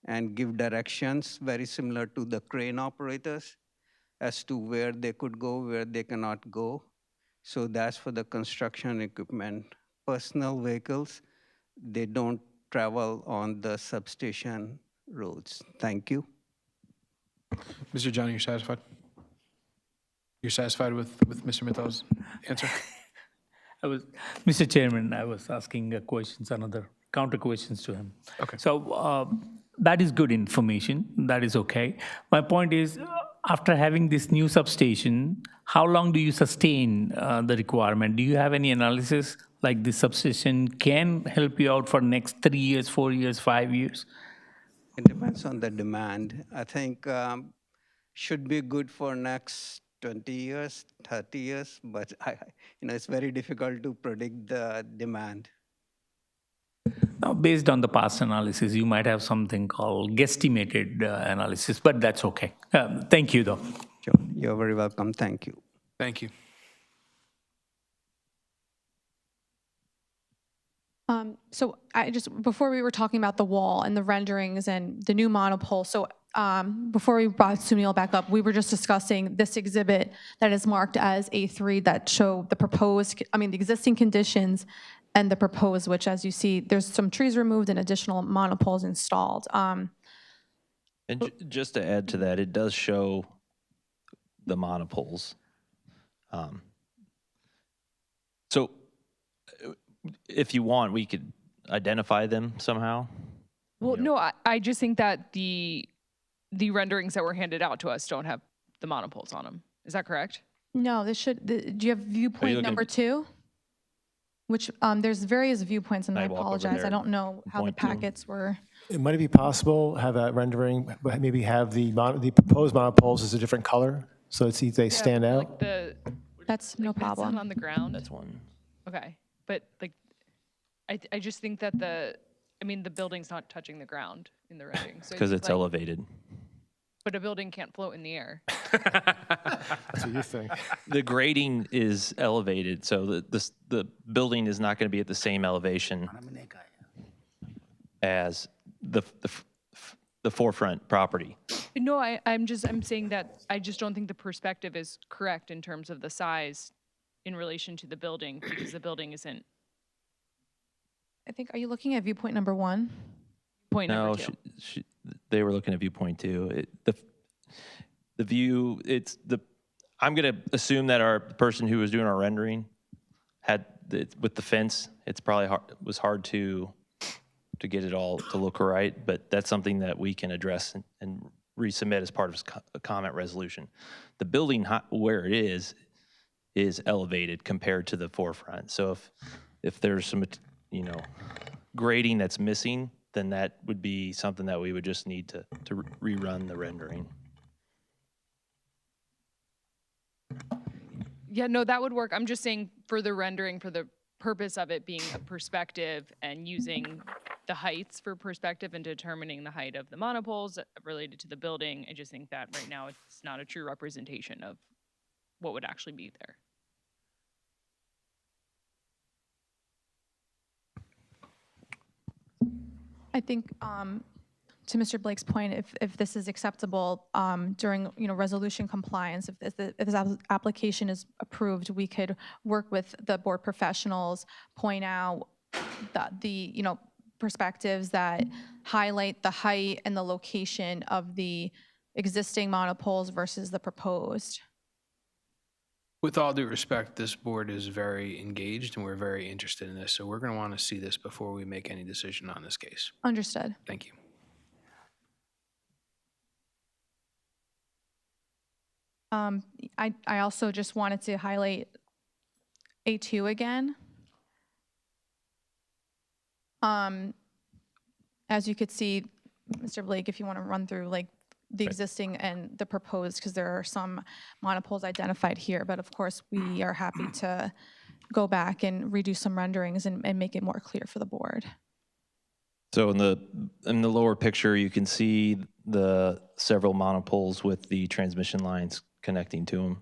and give directions very similar to the crane operators as to where they could go, where they cannot go. So that's for the construction equipment. Personal vehicles, they don't travel on the substation roads. Thank you. Mr. Johnny, you're satisfied? You're satisfied with Mr. Mittal's answer? Mr. Chairman, I was asking questions, another counter questions to him. Okay. So that is good information. That is okay. My point is, after having this new substation, how long do you sustain the requirement? Do you have any analysis like this substation can help you out for next 3 years, 4 years, 5 years? It depends on the demand. I think should be good for next 20 years, 30 years, but it's very difficult to predict the demand. Now, based on the past analysis, you might have something called guesstimated analysis, but that's okay. Thank you, though. Sure. You're very welcome. Thank you. Thank you. So before we were talking about the wall and the renderings and the new monopole, so before we brought Sunil back up, we were just discussing this exhibit that is marked as A3 that show the existing conditions and the proposed, which as you see, there's some trees removed and additional monopoles installed. And just to add to that, it does show the monopoles. So if you want, we could identify them somehow. Well, no, I just think that the renderings that were handed out to us don't have the monopoles on them. Is that correct? No, do you have viewpoint looking- number 2? Which, there's various viewpoints, and Can I I walk over apologize. I there? don't know how the Point two. packets were. Might it be possible, have that rendering, but maybe have the proposed monopoles as a different color, so they stand out? Like the That's no that's not problem. on the ground. That's one. Okay, but like, I just think that the building's not touching the ground in the rendering. So Because it's like, elevated. But a building can't float in the air. That's what you think. The grading is elevated, so the building is not going to be at the same elevation as the forefront property. No, I'm saying that I just don't think the perspective is correct in terms of the size in relation to the building, because the building isn't I think, are you looking at viewpoint number 1? point No, number 2. they were looking at viewpoint 2. The view, I'm going to assume that our person who was doing our rendering with the fence, it's probably was hard to get it all to look right, but that's something that we can address and resubmit as part of a comment resolution. The building where it is elevated compared to the forefront. So if there's some, grading that's missing, then that would be something that we would just need to rerun the rendering. Yeah, no, that would work. I'm just saying for the rendering, for the purpose of it being a perspective and using the heights for perspective and determining the height of the monopoles related to the building, I just think that right now it's not a true representation of what would actually be there. I think, to Mr. Blake's point, if this is acceptable during, resolution compliance, if this application is approved, we could work with the board professionals, point out the perspectives that highlight the height and the location of the existing monopoles versus the proposed. With all due respect, this board is very engaged and we're very interested in this, so we're going to want to see this before we make any decision on this case. Understood. Thank you. I also just wanted to highlight A2 again. As you could see, Mr. Blake, if you want to run through like the existing and the proposed, because there are some monopoles identified here, but of course we are happy to go back and redo some renderings and make it more clear for the board. So in the lower picture, you can see the several monopoles with the transmission lines connecting to them.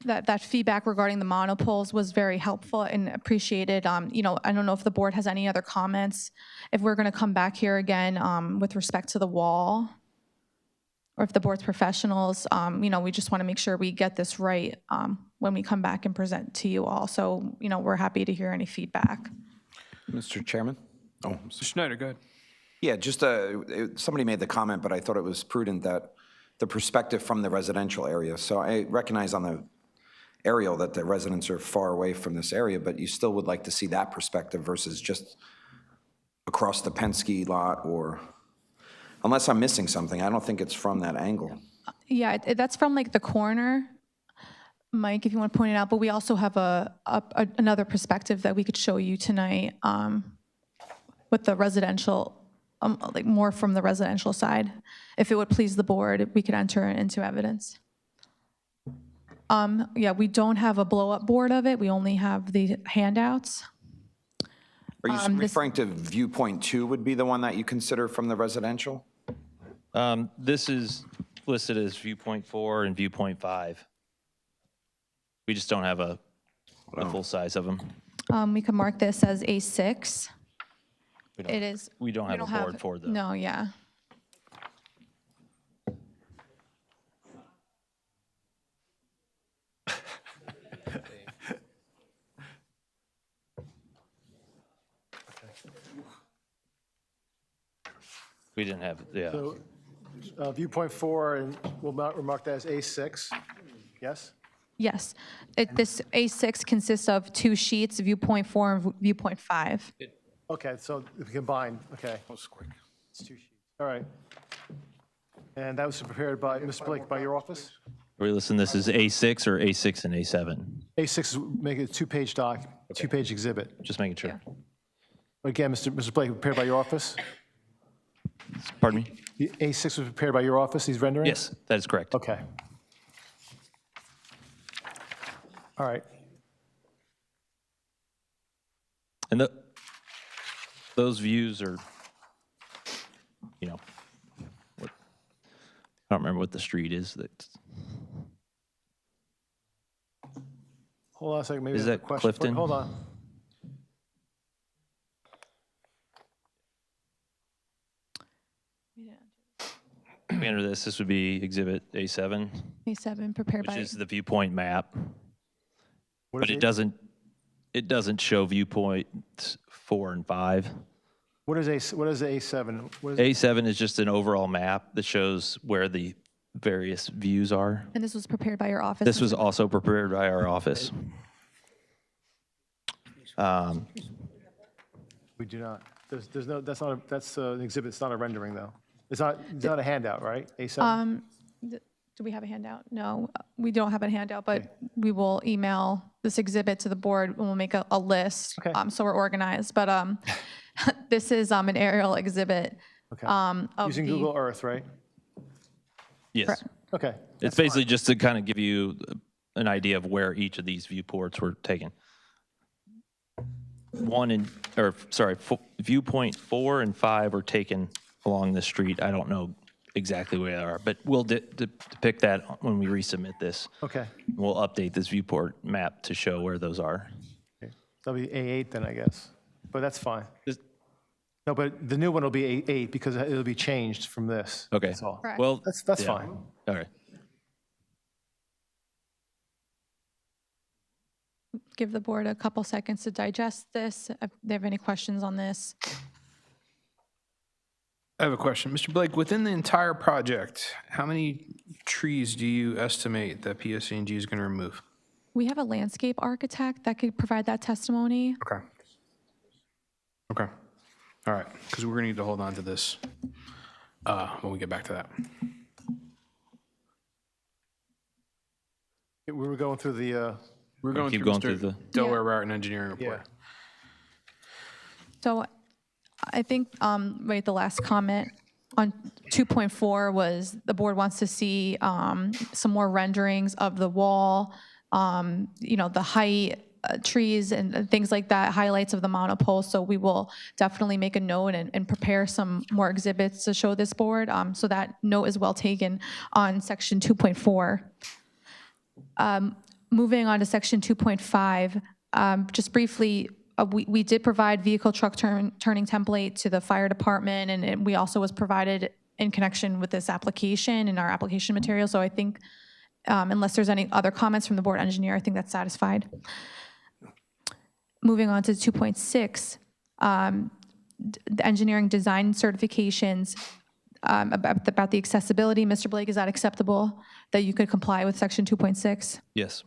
That feedback regarding the monopoles was very helpful and appreciated. I don't know if the board has any other comments. If we're going to come back here again with respect to the wall, or if the board's professionals, we just want to make sure we get this right when we come back and present to you all. So, we're happy to hear any feedback. Mr. Chairman? Oh, Mr. Schneider, go ahead. yeah, just somebody made the comment, but I thought it was prudent that the perspective from the residential area. So I recognize on the aerial that the residents are far away from this area, but you still would like to see that perspective versus just across the Penske lot, or, unless I'm missing something, I don't think it's from that angle. Yeah, that's from like the corner, Mike, if you want to point it out, but we also have another perspective that we could show you tonight with the residential, like more from the residential side. If it would please the board, we could enter it into evidence. Yeah, we don't have a blow-up board of it. We only have the handouts. Are you referring to viewpoint 2 would be the one that you consider from the residential? This is listed as viewpoint 4 and viewpoint 5. We just don't have a full size of them. We can mark this as A6. It is. We don't have a board for them. No, yeah. We didn't have, yeah. So viewpoint 4, and we'll mark that as A6, yes? Yes. This A6 consists of 2 sheets, viewpoint 4 and viewpoint 5. Okay, so if we combine, okay. It's 2 sheets. All right. And that was prepared by, Mr. Blake, by your office? Are we listening, this is A6 or A6 and A7? A6 is make it a 2-page doc, 2-page exhibit. Just making sure. Again, Mr. Blake, prepared by your office? Pardon me? The A6 was prepared by your office, these renderings? Yes, that is correct. Okay. All right. And those views are, you know, what, I don't remember what the street is. That's, Hold on a second, maybe Is I have that a question. Clifton? Hold on. we enter this, this would be Exhibit A7, A7 prepared which by, is the viewpoint map. What But is it doesn't show viewpoints 4 and 5. What is the A7? What is A7 is just an overall map that shows where the various views are. and this was prepared by your office? This was also prepared by our office. We do not. There's no, that's an exhibit, it's not a rendering, though. It's not a handout, right? A7? Do we have a handout? No, we don't have a handout, but we will email this exhibit to the board and we'll make a list. Okay. So we're organized, but this is an aerial exhibit. Okay. Of Using the- Google Earth, right? Yes. Correct. Okay. It's basically just to kind of give you an idea of where each of these viewports were taken. Viewpoint 4 and 5 were taken along the street. I don't know exactly where they are, but we'll depict that when we resubmit this. Okay. We'll update this viewport map to show where those are. Okay. That'll be A8 then, I guess. But that's fine. No, but the new one will be A8 because it'll be changed from this. Okay. That's all. Correct. Well, That's yeah. fine. All right. Give the board a couple seconds to digest this. If they have any questions on this. I have a question. Mr. Blake, within the entire project, how many trees do you estimate that PSC&G is going to remove? We have a landscape architect that could provide that testimony. Okay. Okay. All right, because we're going to need to hold on to this when we get back to that. We were going through the, We're going Keep through going Mr. through the- Delaware Route and Engineering yeah. Report. So I think, right, the last comment on 2.4 was the board wants to see some more renderings of the wall, the height, trees and things like that, highlights of the monopole. So we will definitely make a note and prepare some more exhibits to show this board. So that note is well taken on section 2.4. Moving on to section 2.5, just briefly, we did provide vehicle truck turning template to the fire department, and we also was provided in connection with this application in our application material. So I think unless there's any other comments from the board engineer, I think that's satisfied. Moving on to 2.6, the engineering design certifications about the accessibility. Mr. Blake, is that acceptable that you could comply with section 2.6? Yes.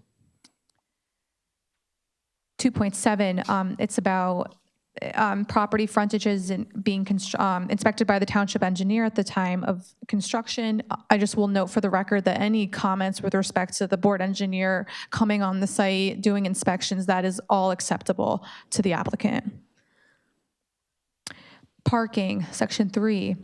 2.7, it's about property frontages and being inspected by the township engineer at the time of construction. I just will note for the record that any comments with respect to the board engineer coming on the site, doing inspections, that is all acceptable to the applicant. Parking, section 3.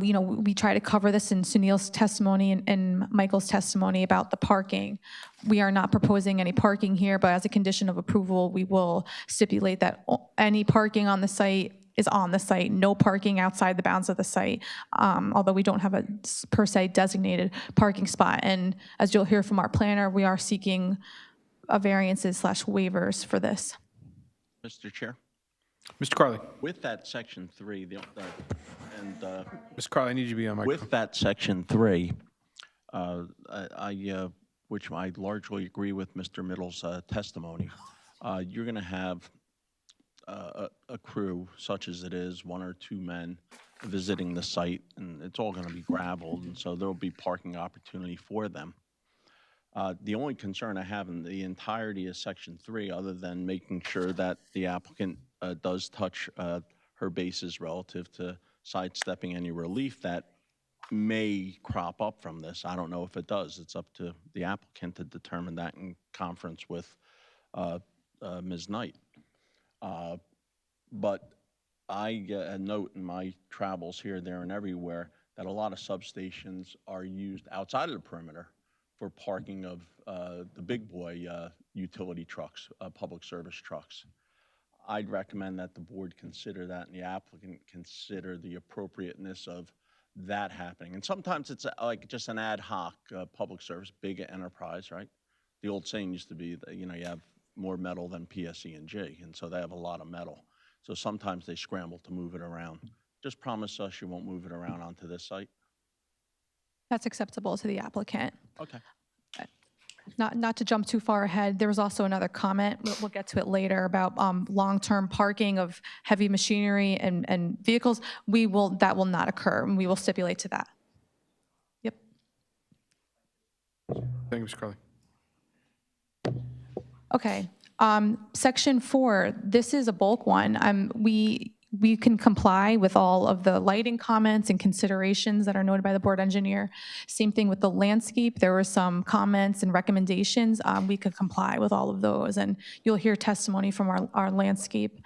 We try to cover this in Sunil's testimony and Michael's testimony about the parking. We are not proposing any parking here, but as a condition of approval, we will stipulate that any parking on the site is on the site, no parking outside the bounds of the site, although we don't have a per se designated parking spot. And as you'll hear from our planner, we are seeking variances / waivers for this. Mr. Chair, Mr. Carley. with that section 3, Mr. Carley, I need you to be on microphone. with that section 3, which I largely agree with Mr. Middle's testimony, you're going to have a a crew, such as it is, 1 or 2 men visiting the site, and it's all going to be gravelled, and so there'll be parking opportunity for them. The only concern I have in the entirety of Section 3, other than making sure that the applicant does touch her bases relative to sidestepping any relief that may crop up from this. I don't know if it does. It's up to the applicant to determine that in conference with Ms. Knight. But I note in my travels here, there, and everywhere that a lot of substations are used outside of the perimeter for parking of the big boy utility trucks, public service trucks. I'd recommend that the board consider that and the applicant consider the appropriateness of that happening. And sometimes it's like just an ad hoc public service, big enterprise, right? The old saying used to be that, you have more metal than PSE&G, and so they have a lot of metal. So sometimes they scramble to move it around. Just promise us you won't move it around onto this site. That's acceptable to the applicant. Okay. Not to jump too far ahead, there was also another comment, we'll get to it later, about long-term parking of heavy machinery and vehicles. That will not occur, and we will stipulate to that. Yep. Thank you, Ms. Carly. Okay. Section 4, this is a bulk one. We can comply with all of the lighting comments and considerations that are noted by the board engineer. Same thing with the landscape. There were some comments and recommendations. We could comply with all of those, and you'll hear testimony from our landscape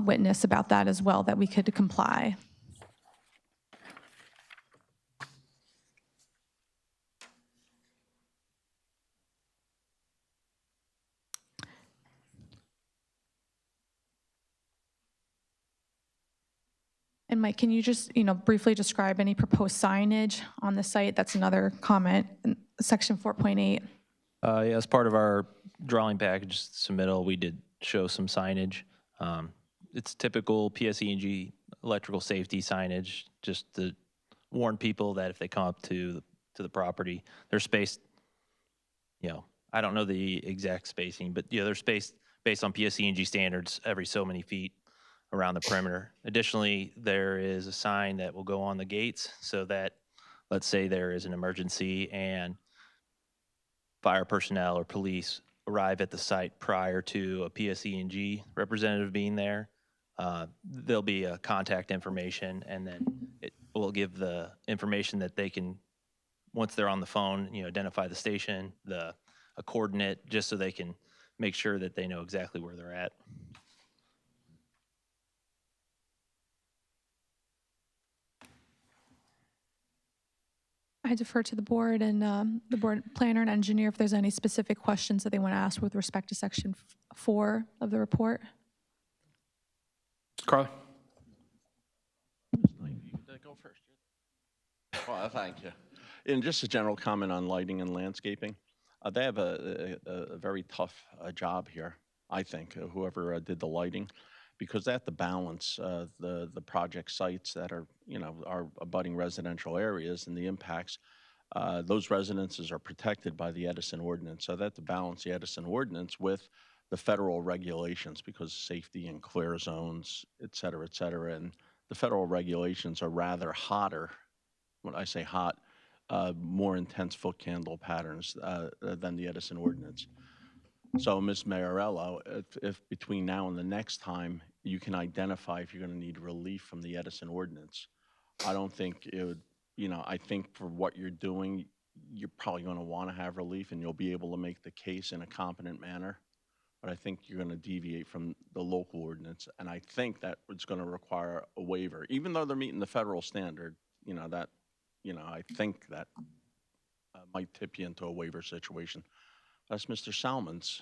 witness about that as well, that we could comply. And Mike, can you just, briefly describe any proposed signage on the site? That's another comment in section 4.8. Yeah, as part of our drawing package submittal, we did show some signage. It's typical PSE&G electrical safety signage, just to warn people that if they come up to the property, they're spaced, I don't know the exact spacing, but they're spaced based on PSE&G standards every so many feet around the perimeter. Additionally, there is a sign that will go on the gates so that, let's say there is an emergency and fire personnel or police arrive at the site prior to a PSE&G representative being there, there'll be a contact information, and then it will give the information that they can, once they're on the phone, identify the station, a coordinate, just so they can make sure that they know exactly where they're at. I defer to the board and the board planner and engineer if there's any specific questions that they want to ask with respect to section 4 of the report. Carly? Go first. Well, thank you. And just a general comment on lighting and landscaping. They have a very tough job here, I think, whoever did the lighting, because they have to balance the project sites that are, are abutting residential areas and the impacts. Those residences are protected by the Edison ordinance, so they have to balance the Edison ordinance with the federal regulations, because safety and clear zones, et cetera, and the federal regulations are rather hotter. When I say hot, more intense foot candle patterns than the Edison ordinance. So, Ms. Mayorello, if between now and the next time you can identify if you're going to need relief from the Edison ordinance, I don't think it would, I think for what you're doing, you're probably going to want to have relief, and you'll be able to make the case in a competent manner. But I think you're going to deviate from the local ordinance, and I think that it's going to require a waiver, even though they're meeting the federal standard. I think that might tip you into a waiver situation. That's Mr. Salmon's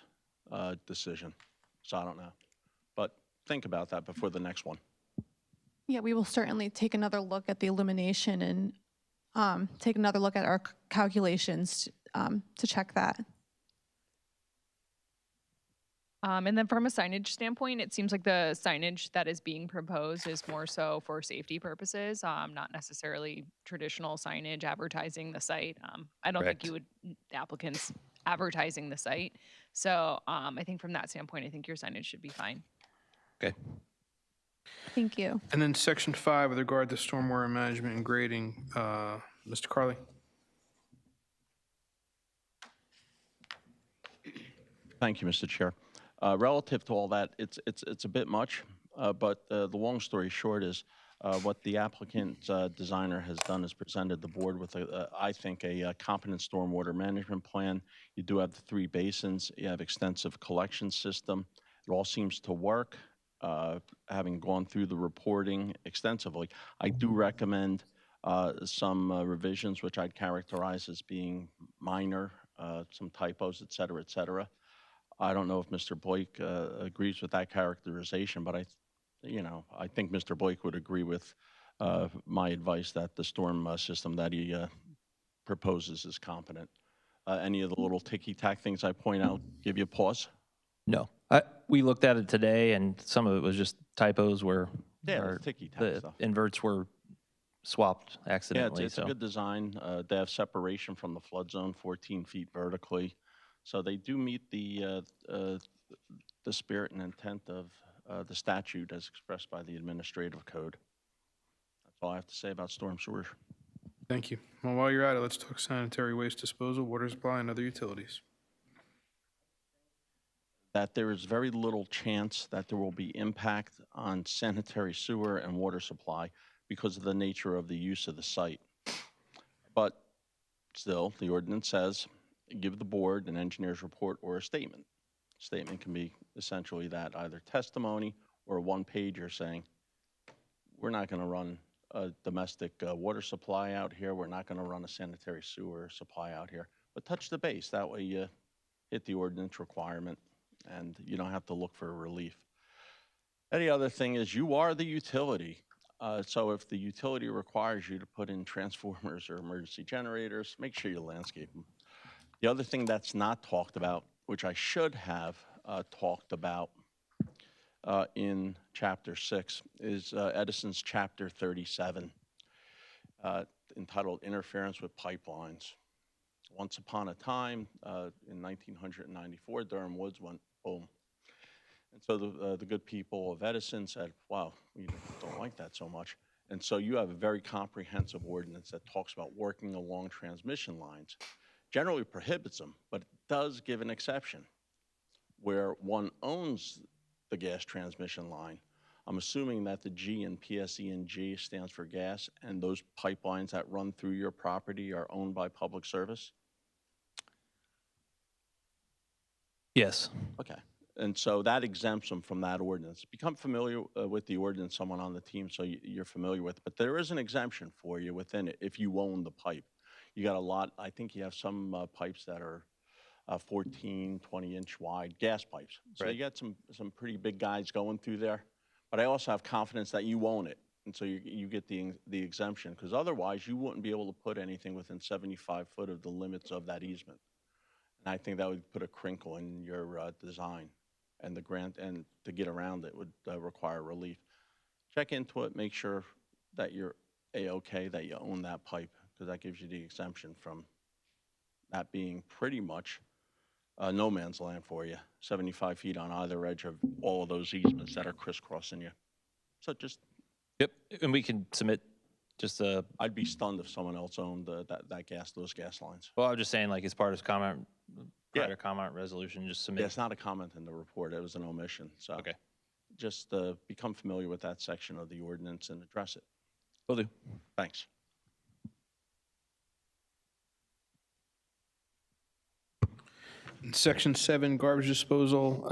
decision, so I don't know. But think about that before the next one. Yeah, we will certainly take another look at the illumination and take another look at our calculations to check that. And then from a signage standpoint, it seems like the signage that is being proposed is more so for safety purposes, not necessarily traditional signage advertising the site. I don't think you would, applicants advertising the site. So I think from that standpoint, I think your signage should be fine. Okay. Thank you. And then section 5 with regard to stormwater management and grading, Mr. Carly? Thank you, Mr. Chair. Relative to all that, it's a bit much, but the long story short is what the applicant designer has done is presented the board with, I think, a competent stormwater management plan. You do have the 3 basins. You have extensive collection system. It all seems to work. Having gone through the reporting extensively, I do recommend some revisions, which I'd characterize as being minor, some typos, et cetera, et cetera. I don't know if Mr. Blake agrees with that characterization, but I think Mr. Blake would agree with my advice that the storm system that he proposes is competent. Any of the little ticky-tack things I point out give you pause? No. We looked at it today, and some of it was just typos where Yeah, ticky-tack the stuff. inverts were swapped Yeah, accidentally. it's a good design. They have separation from the flood zone, 14 feet vertically. So they do meet the spirit and intent of the statute as expressed by the administrative code. That's all I have to say about storm sewers. Thank you. Well, while you're at it, let's talk sanitary waste disposal, water supply, and other utilities. That there is very little chance that there will be impact on sanitary sewer and water supply because of the nature of the use of the site. But still, the ordinance says, give the board an engineer's report or a statement. Statement can be essentially that, either testimony or a one-pager saying, we're not going to run a domestic water supply out here. We're not going to run a sanitary sewer supply out here. But touch the base. That way you hit the ordinance requirement and you don't have to look for relief. Any other thing is you are the utility. So if the utility requires you to put in transformers or emergency generators, make sure you landscape them. The other thing that's not talked about, which I should have talked about in Chapter 6, is Edison's Chapter 37, entitled Interference with Pipelines. Once upon a time, in 1994, Durham Woods went boom. And so the good people of Edison said, wow, we don't like that so much. And so you have a very comprehensive ordinance that talks about working along transmission lines. Generally prohibits them, but it does give an exception where one owns the gas transmission line. I'm assuming that the G in PSE&G stands for gas, and those pipelines that run through your property are owned by public service? Yes. Okay. And so that exempts them from that ordinance. Become familiar with the ordinance, someone on the team, so you're familiar with it. But there is an exemption for you within it if you own the pipe. You got a lot, I think you have some pipes that are 14, 20-inch wide gas pipes. So you got some pretty big guys going through there. But I also have confidence that you own it. And so you get the exemption, because otherwise you wouldn't be able to put anything within 75 foot of the limits of that easement. And I think that would put a crinkle in your design. And the grant, and to get around it would require relief. Check into it, make sure that you're A-okay, that you own that pipe, because that gives you the exemption from that being pretty much no man's land for you, 75 feet on either edge of all of those easements that are crisscrossing you. So just... Yep, and we can submit just a... I'd be stunned if someone else owned those gas lines. Well, I was just saying, like, as part of comment, prior comment resolution, just submit. Yeah, it's not a comment in the report, it was an omission. So okay. Just become familiar with that section of the ordinance and address it. Will do. Thanks. In Section 7, garbage disposal,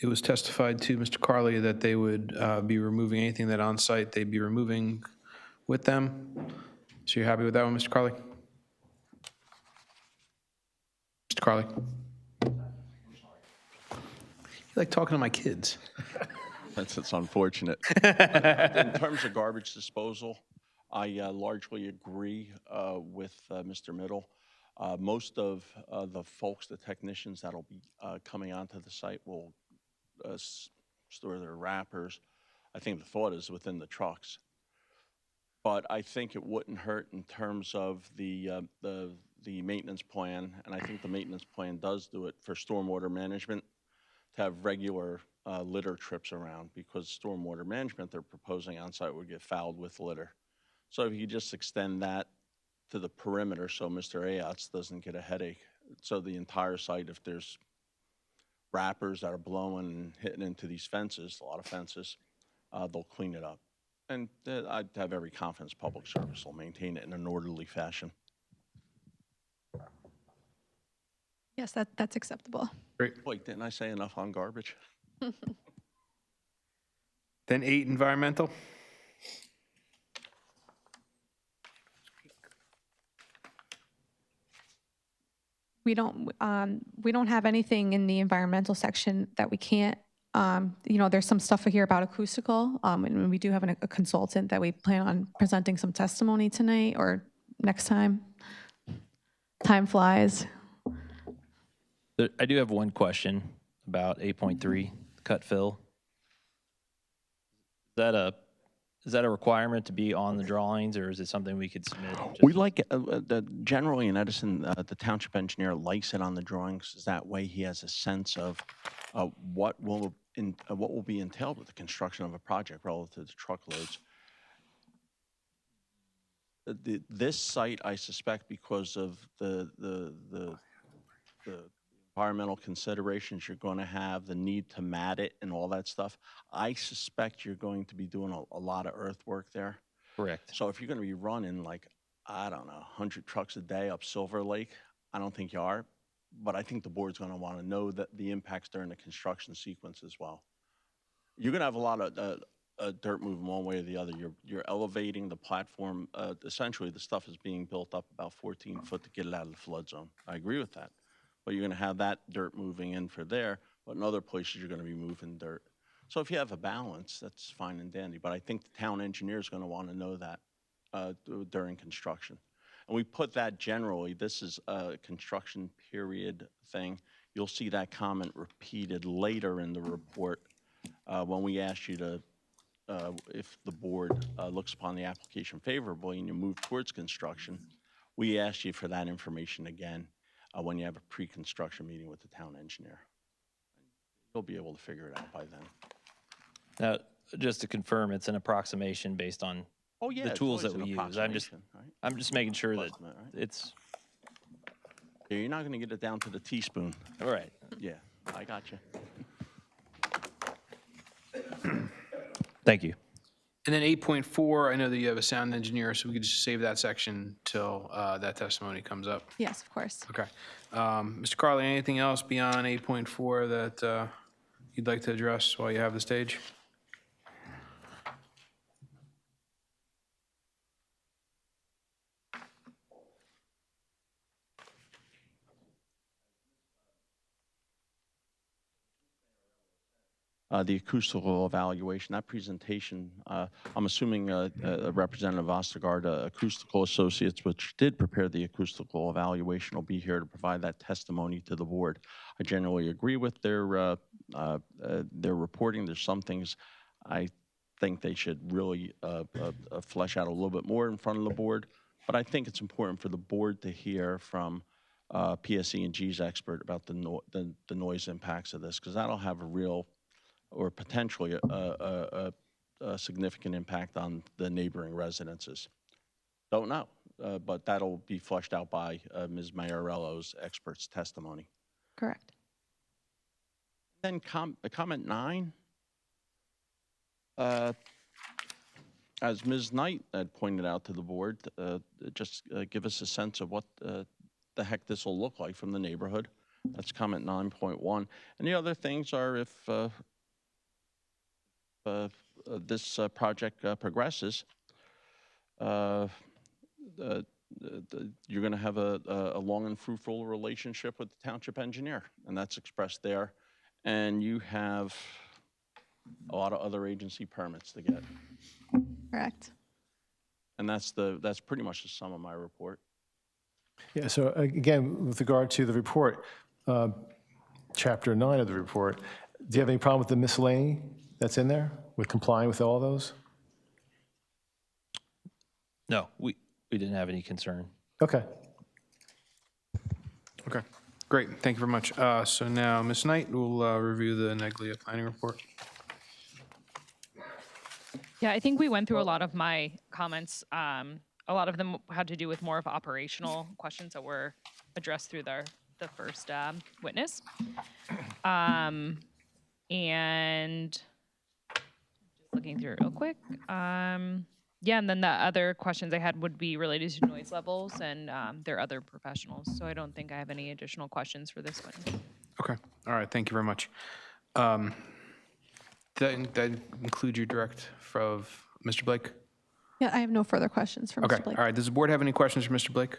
it was testified to Mr. Carly that they would be removing anything that on site they'd be removing with them. So you're happy with that one, Mr. Carly? Mr. Carly? You like talking to my kids. That's unfortunate. In terms of garbage disposal, I largely agree with Mr. Middle. Most of the folks, the technicians that'll be coming onto the site will store their wrappers. I think the thought is within the trucks. But I think it wouldn't hurt in terms of the maintenance plan, and I think the maintenance plan does do it for stormwater management, to have regular litter trips around, because stormwater management they're proposing on site would get fouled with litter. So if you just extend that to the perimeter so Mr. Ayotz doesn't get a headache. So the entire site, if there's wrappers that are blowing and hitting into these fences, a lot of fences, they'll clean it up. And I'd have every confidence public service will maintain it in an orderly fashion. Yes, that's acceptable. Great. Wait, didn't I say enough on garbage? Then 8, environmental. We don't have anything in the environmental section that we can't, there's some stuff here about acoustical, and we do have a consultant that we plan on presenting some testimony tonight or next time. Time flies. I do have one question about 8.3, cut fill. Is that a requirement to be on the drawings, or is it something we could submit? We like, generally in Edison, the township engineer likes it on the drawings. That way he has a sense of what will be entailed with the construction of a project relative to truckloads. This site, I suspect, because of the environmental considerations you're going to have, the need to mat it and all that stuff, I suspect you're going to be doing a lot of earthwork there. Correct. So if you're going to be running like, I don't know, 100 trucks a day up Silver Lake, I don't think you are, but I think the board's going to want to know that the impacts during the construction sequence as well. You're going to have a lot of dirt moving one way or the other. You're elevating the platform. Essentially, the stuff is being built up about 14 foot to get it out of the flood zone. I agree with that. But you're going to have that dirt moving in for there, but in other places you're going to be moving dirt. So if you have a balance, that's fine and dandy. But I think the town engineer is going to want to know that during construction. And we put that generally, this is a construction period thing. You'll see that comment repeated later in the report when we ask you to, if the board looks upon the application favorably and you move towards construction, we ask you for that information again when you have a pre-construction meeting with the town engineer. You'll be able to figure it out by then. Now, just to confirm, it's an approximation based on the tools that we use. I'm just making sure that it's. Yeah, you're not going to get it down to the teaspoon. All right. Yeah, I got you. Thank you. And then 8.4, I know that you have a sound engineer, so we could just save that section till that testimony comes up. Yes, of course. Okay. Mr. Carley, anything else beyond 8.4 that you'd like to address while you have the stage? The acoustical evaluation, that presentation, I'm assuming Representative Ostergaard, Acoustical Associates, which did prepare the acoustical evaluation, will be here to provide that testimony to the board. I generally agree with their reporting. There's some things I think they should really flesh out a little bit more in front of the board, but I think it's important for the board to hear from PSE&G's expert about the noise impacts of this, because that'll have a real or potentially a significant impact on the neighboring residences. Don't know, but that'll be fleshed out by Ms. Maiorello's expert's testimony. Correct. Then comment 9, as Ms. Knight had pointed out to the board, just give us a sense of what the heck this will look like from the neighborhood. That's comment 9.1. And the other things are if this project progresses, you're going to have a long and fruitful relationship with the township engineer, and that's expressed there. And you have a lot of other agency permits to get. Correct. And that's pretty much the sum of my report. Yeah, so again, with regard to the report, chapter 9 of the report, do you have any problem with the miscellany that's in there, with complying with all those? No, we didn't have any concern. Okay. Okay. Great, thank you very much. So now, Ms. Knight will review the Neglia planning report. Yeah, I think we went through a lot of my comments. A lot of them had to do with more of operational questions that were addressed through the first witness. And just looking through it real quick. Yeah, and then the other questions I had would be related to noise levels and their other professionals. So I don't think I have any additional questions for this one. Okay, all right, thank you very much. That include your direct of Mr. Blake? Yeah, I have no further questions for Okay, Mr. Blake. all right, does the board have any questions for Mr. Blake?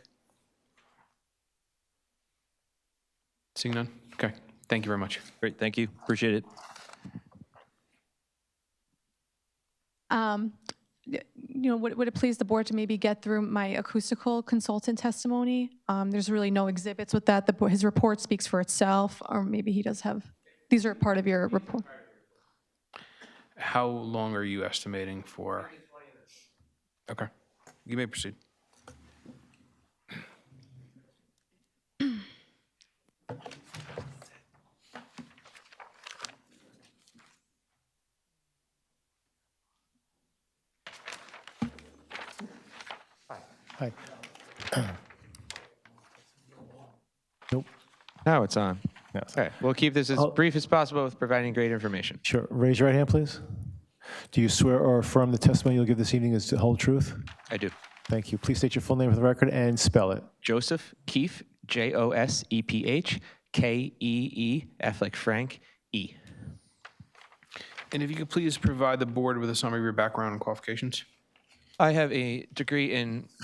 Seeing none? Okay, thank you very much. Great, thank you. Appreciate it. Would it please the board to maybe get through my acoustical consultant testimony? There's really no exhibits with that. His report speaks for itself, or maybe he does have, these are part of your report. How long are you estimating for? Okay, you may proceed. Hi. Nope. Now it's on. Yes. Okay, we'll keep this as brief as possible with providing great information. Sure. Raise your right hand, please. Do you swear or affirm the testimony you'll give this evening is the whole truth? I do. Thank you. Please state your full name for the record and spell it. Joseph Keefe, Joseph, Keeef like Frank, E. And if you could please provide the board with a summary of your background and qualifications. I have a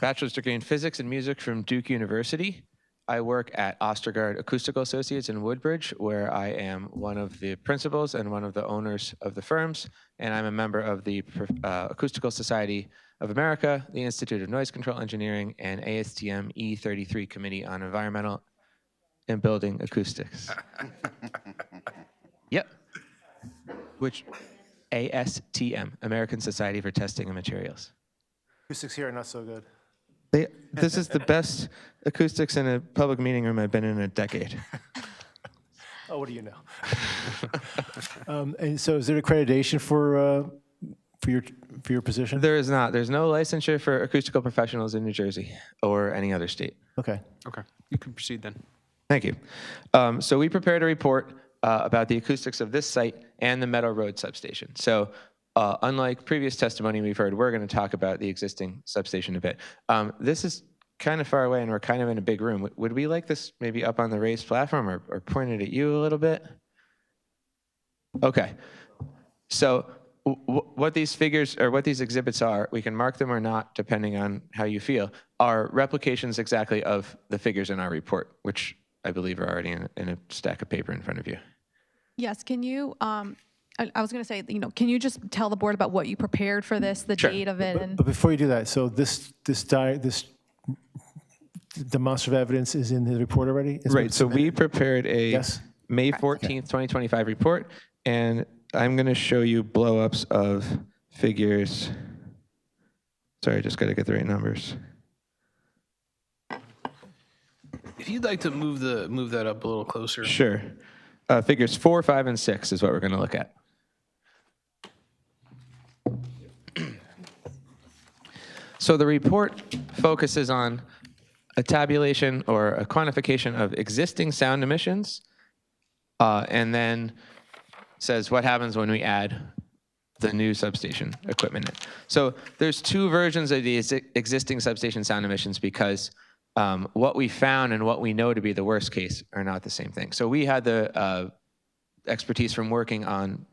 bachelor's degree in physics and music from Duke University. I work at Ostergaard Acoustical Associates in Woodbridge, where I am one of the principals and one of the owners of the firms, and I'm a member of the Acoustical Society of America, the Institute of Noise Control Engineering, and ASTM E33 Committee on Environmental and Building Acoustics. Yep. Which, ASTM, American Society for Testing and Materials. Acoustics here are not so good. This is the best acoustics in a public meeting room I've been in a decade. Oh, what do you know? And so is there accreditation for your position? There is not. There's no licensure for acoustical professionals in New Jersey or any other state. Okay. Okay, you can proceed then. Thank you. So we prepared a report about the acoustics of this site and the Meadow Road substation. So unlike previous testimony we've heard, we're going to talk about the existing substation a bit. This is kind of far away and we're kind of in a big room. Would we like this maybe up on the raised platform or pointed at you a little bit? Okay. So what these figures or what these exhibits are, we can mark them or not depending on how you feel, are replications exactly of the figures in our report, which I believe are already in a stack of paper in front of you. Yes, can you, I was going to say, can you just tell the board about what you prepared for this, the Sure. date of it? And But before you do that, so this demonstrative evidence is in the report already? Right, so we prepared a Yes. May 14th, 2025 report, and I'm going to show you blow-ups of figures. Sorry, I just got to get the right numbers. If you'd like to move that up a little closer. Sure. Figures 4, 5, and 6 is what we're going to look at. So the report focuses on a tabulation or a quantification of existing sound emissions, and then says what happens when we add the new substation equipment in. So there's two versions of the existing substation sound emissions because what we found and what we know to be the worst case are not the same thing. So we had the expertise from working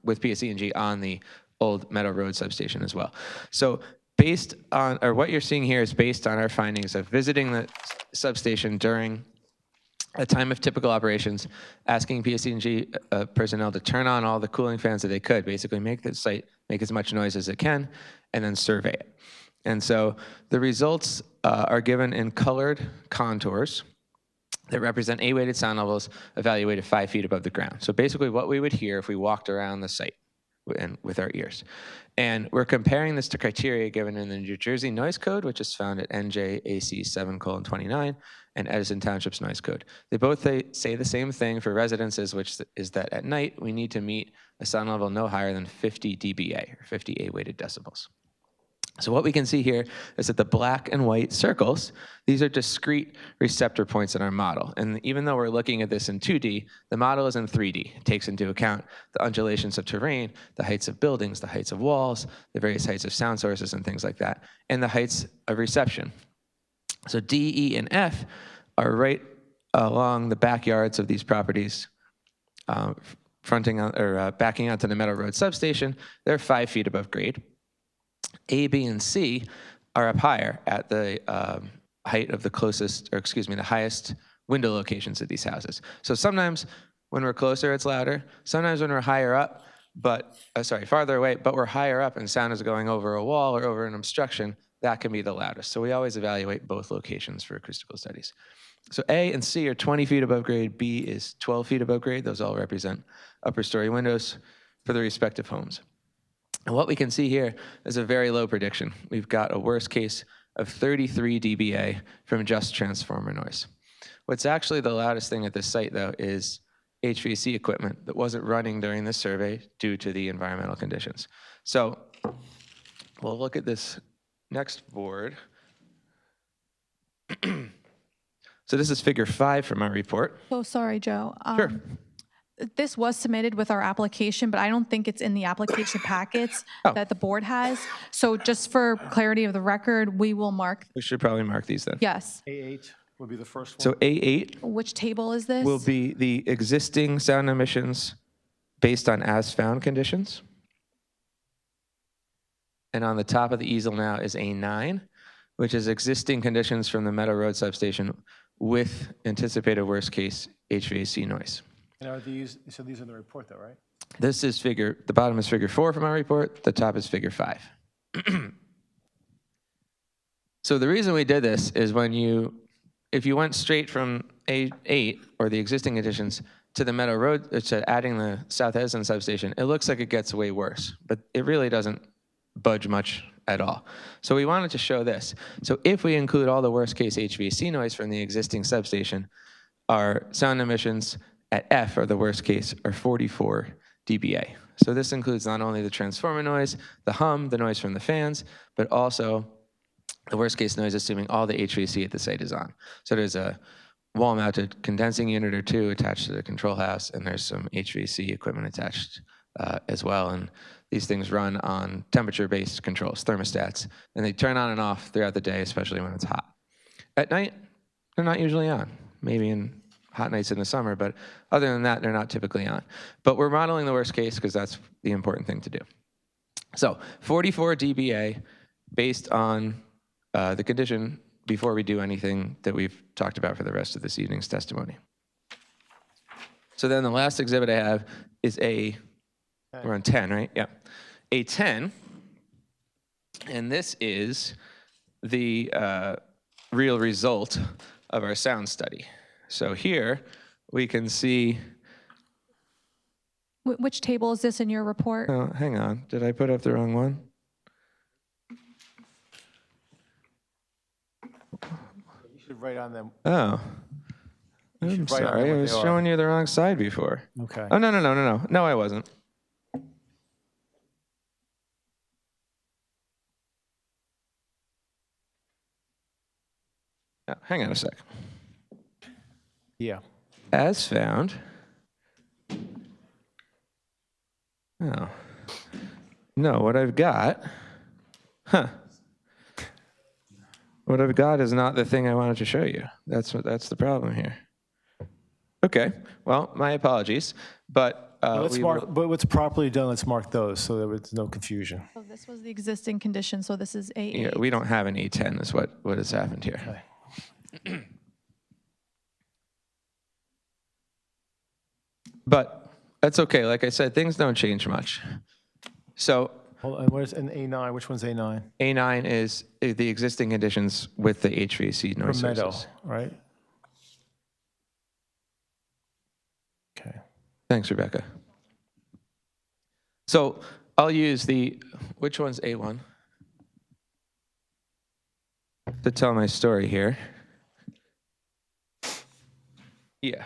with PSE&G on the old Meadow Road substation as well. So based on, or what you're seeing here is based on our findings of visiting the substation during a time of typical operations, asking PSE&G personnel to turn on all the cooling fans that they could, basically make the site make as much noise as it can, and then survey it. And so the results are given in colored contours that represent A-weighted sound levels evaluated 5 feet above the ground. So basically what we would hear if we walked around the site. and with our ears. And we're comparing this to criteria given in the New Jersey Noise Code, which is found at NJAC 7:29, and Edison Township's Noise Code. They both say the same thing for residences, which is that at night we need to meet a sound level no higher than 50 dBA, or 50 A-weighted decibels. So what we can see here is that the black and white circles, these are discrete receptor points in our model. And even though we're looking at this in 2D, the model is in 3D. It takes into account the undulations of terrain, the heights of buildings, the heights of walls, the various heights of sound sources and things like that, and the heights of reception. So D, E, and F are right along the backyards of these properties, backing onto the Meadow Road substation. They're 5 feet above grade. A, B, and C are up higher at the height of the highest window locations of these houses. So sometimes when we're closer, it's louder. Sometimes when we're higher up, farther away, but we're higher up and sound is going over a wall or over an obstruction, that can be the loudest. So we always evaluate both locations for acoustical studies. So A and C are 20 feet above grade. B is 12 feet above grade. Those all represent upper story windows for the respective homes. And what we can see here is a very low prediction. We've got a worst case of 33 dBA from just transformer noise. What's actually the loudest thing at this site, though, is HVAC equipment that wasn't running during this survey due to the environmental conditions. So we'll look at this next board. So this is figure 5 from our report. Oh, sorry, Joe. Sure. This was submitted with our application, but I don't think it's in the application packets that the board has. So just for clarity of the record, we will mark. We should probably mark these then. Yes. A8 would be the first one. So A8 Which table is this? will be the existing sound emissions based on as-found conditions. And on the top of the easel now is A9, which is existing conditions from the Meadow Road substation with anticipated worst-case HVAC noise. And are these, so these are in the report though, right? This is the bottom is figure 4 from our report, the top is figure 5. So the reason we did this is if you went straight from A8 or the existing conditions to the Meadow Road, to adding the South Edison substation, it looks like it gets way worse, but it really doesn't budge much at all. So we wanted to show this. So if we include all the worst case HVAC noise from the existing substation, our sound emissions at F, or the worst case, are 44 dBA. So this includes not only the transformer noise, the hum, the noise from the fans, but also the worst case noise, assuming all the HVAC at the site is on. So there's a wall-mounted condensing unit or two attached to the control house, and there's some HVAC equipment attached as well. And these things run on temperature-based controls, thermostats, and they turn on and off throughout the day, especially when it's hot. At night, they're not usually on, maybe in hot nights in the summer, but other than that, they're not typically on. But we're modeling the worst case because that's the important thing to do. So 44 dBA based on the condition before we do anything that we've talked about for the rest of this evening's testimony. So then the last exhibit I have is we're on 10, right? Yeah. A10, and this is the real result of our sound study. So here we can see. Which table is this in your report? Oh, hang on. Did I put up the wrong one? You should write on them. Oh. I'm sorry. I was showing you the wrong side before. Okay. Oh, no. No, I wasn't. Oh, hang on a sec. Yeah. As found. Oh. No, what I've got, what I've got is not the thing I wanted to show you. That's the problem here. Okay, well, my apologies, but Let's mark, but what's properly done, let's mark those so there was no confusion. So this was the existing condition, so this is A8. Yeah, we don't have an A10 is what has happened here. Okay. But that's okay. Like I said, things don't change much. So Hold on, where's an A9? Which one's A9? A9 is the existing conditions with the HVAC noise From Meadow, sources. right? Okay. Thanks, Rebecca. So I'll use which one's A1? To tell my story here. Yeah.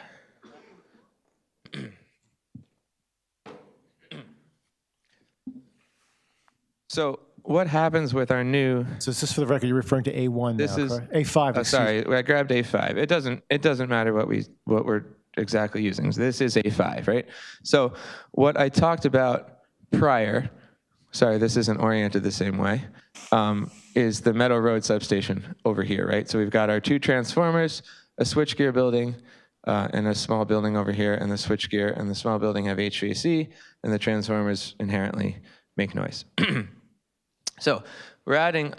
So what happens with our new? So it's just for the record, you're referring to A1 This now, is correct? A5, excuse me. sorry, I grabbed A5. It doesn't matter what we're exactly using. So this is A5, right? So what I talked about prior, sorry, this isn't oriented the same way, is the Meadow Road substation over here, right? So we've got our 2 transformers, a switchgear building, and a small building over here, and the switchgear and the small building have HVAC, and the transformers inherently make noise. So we're adding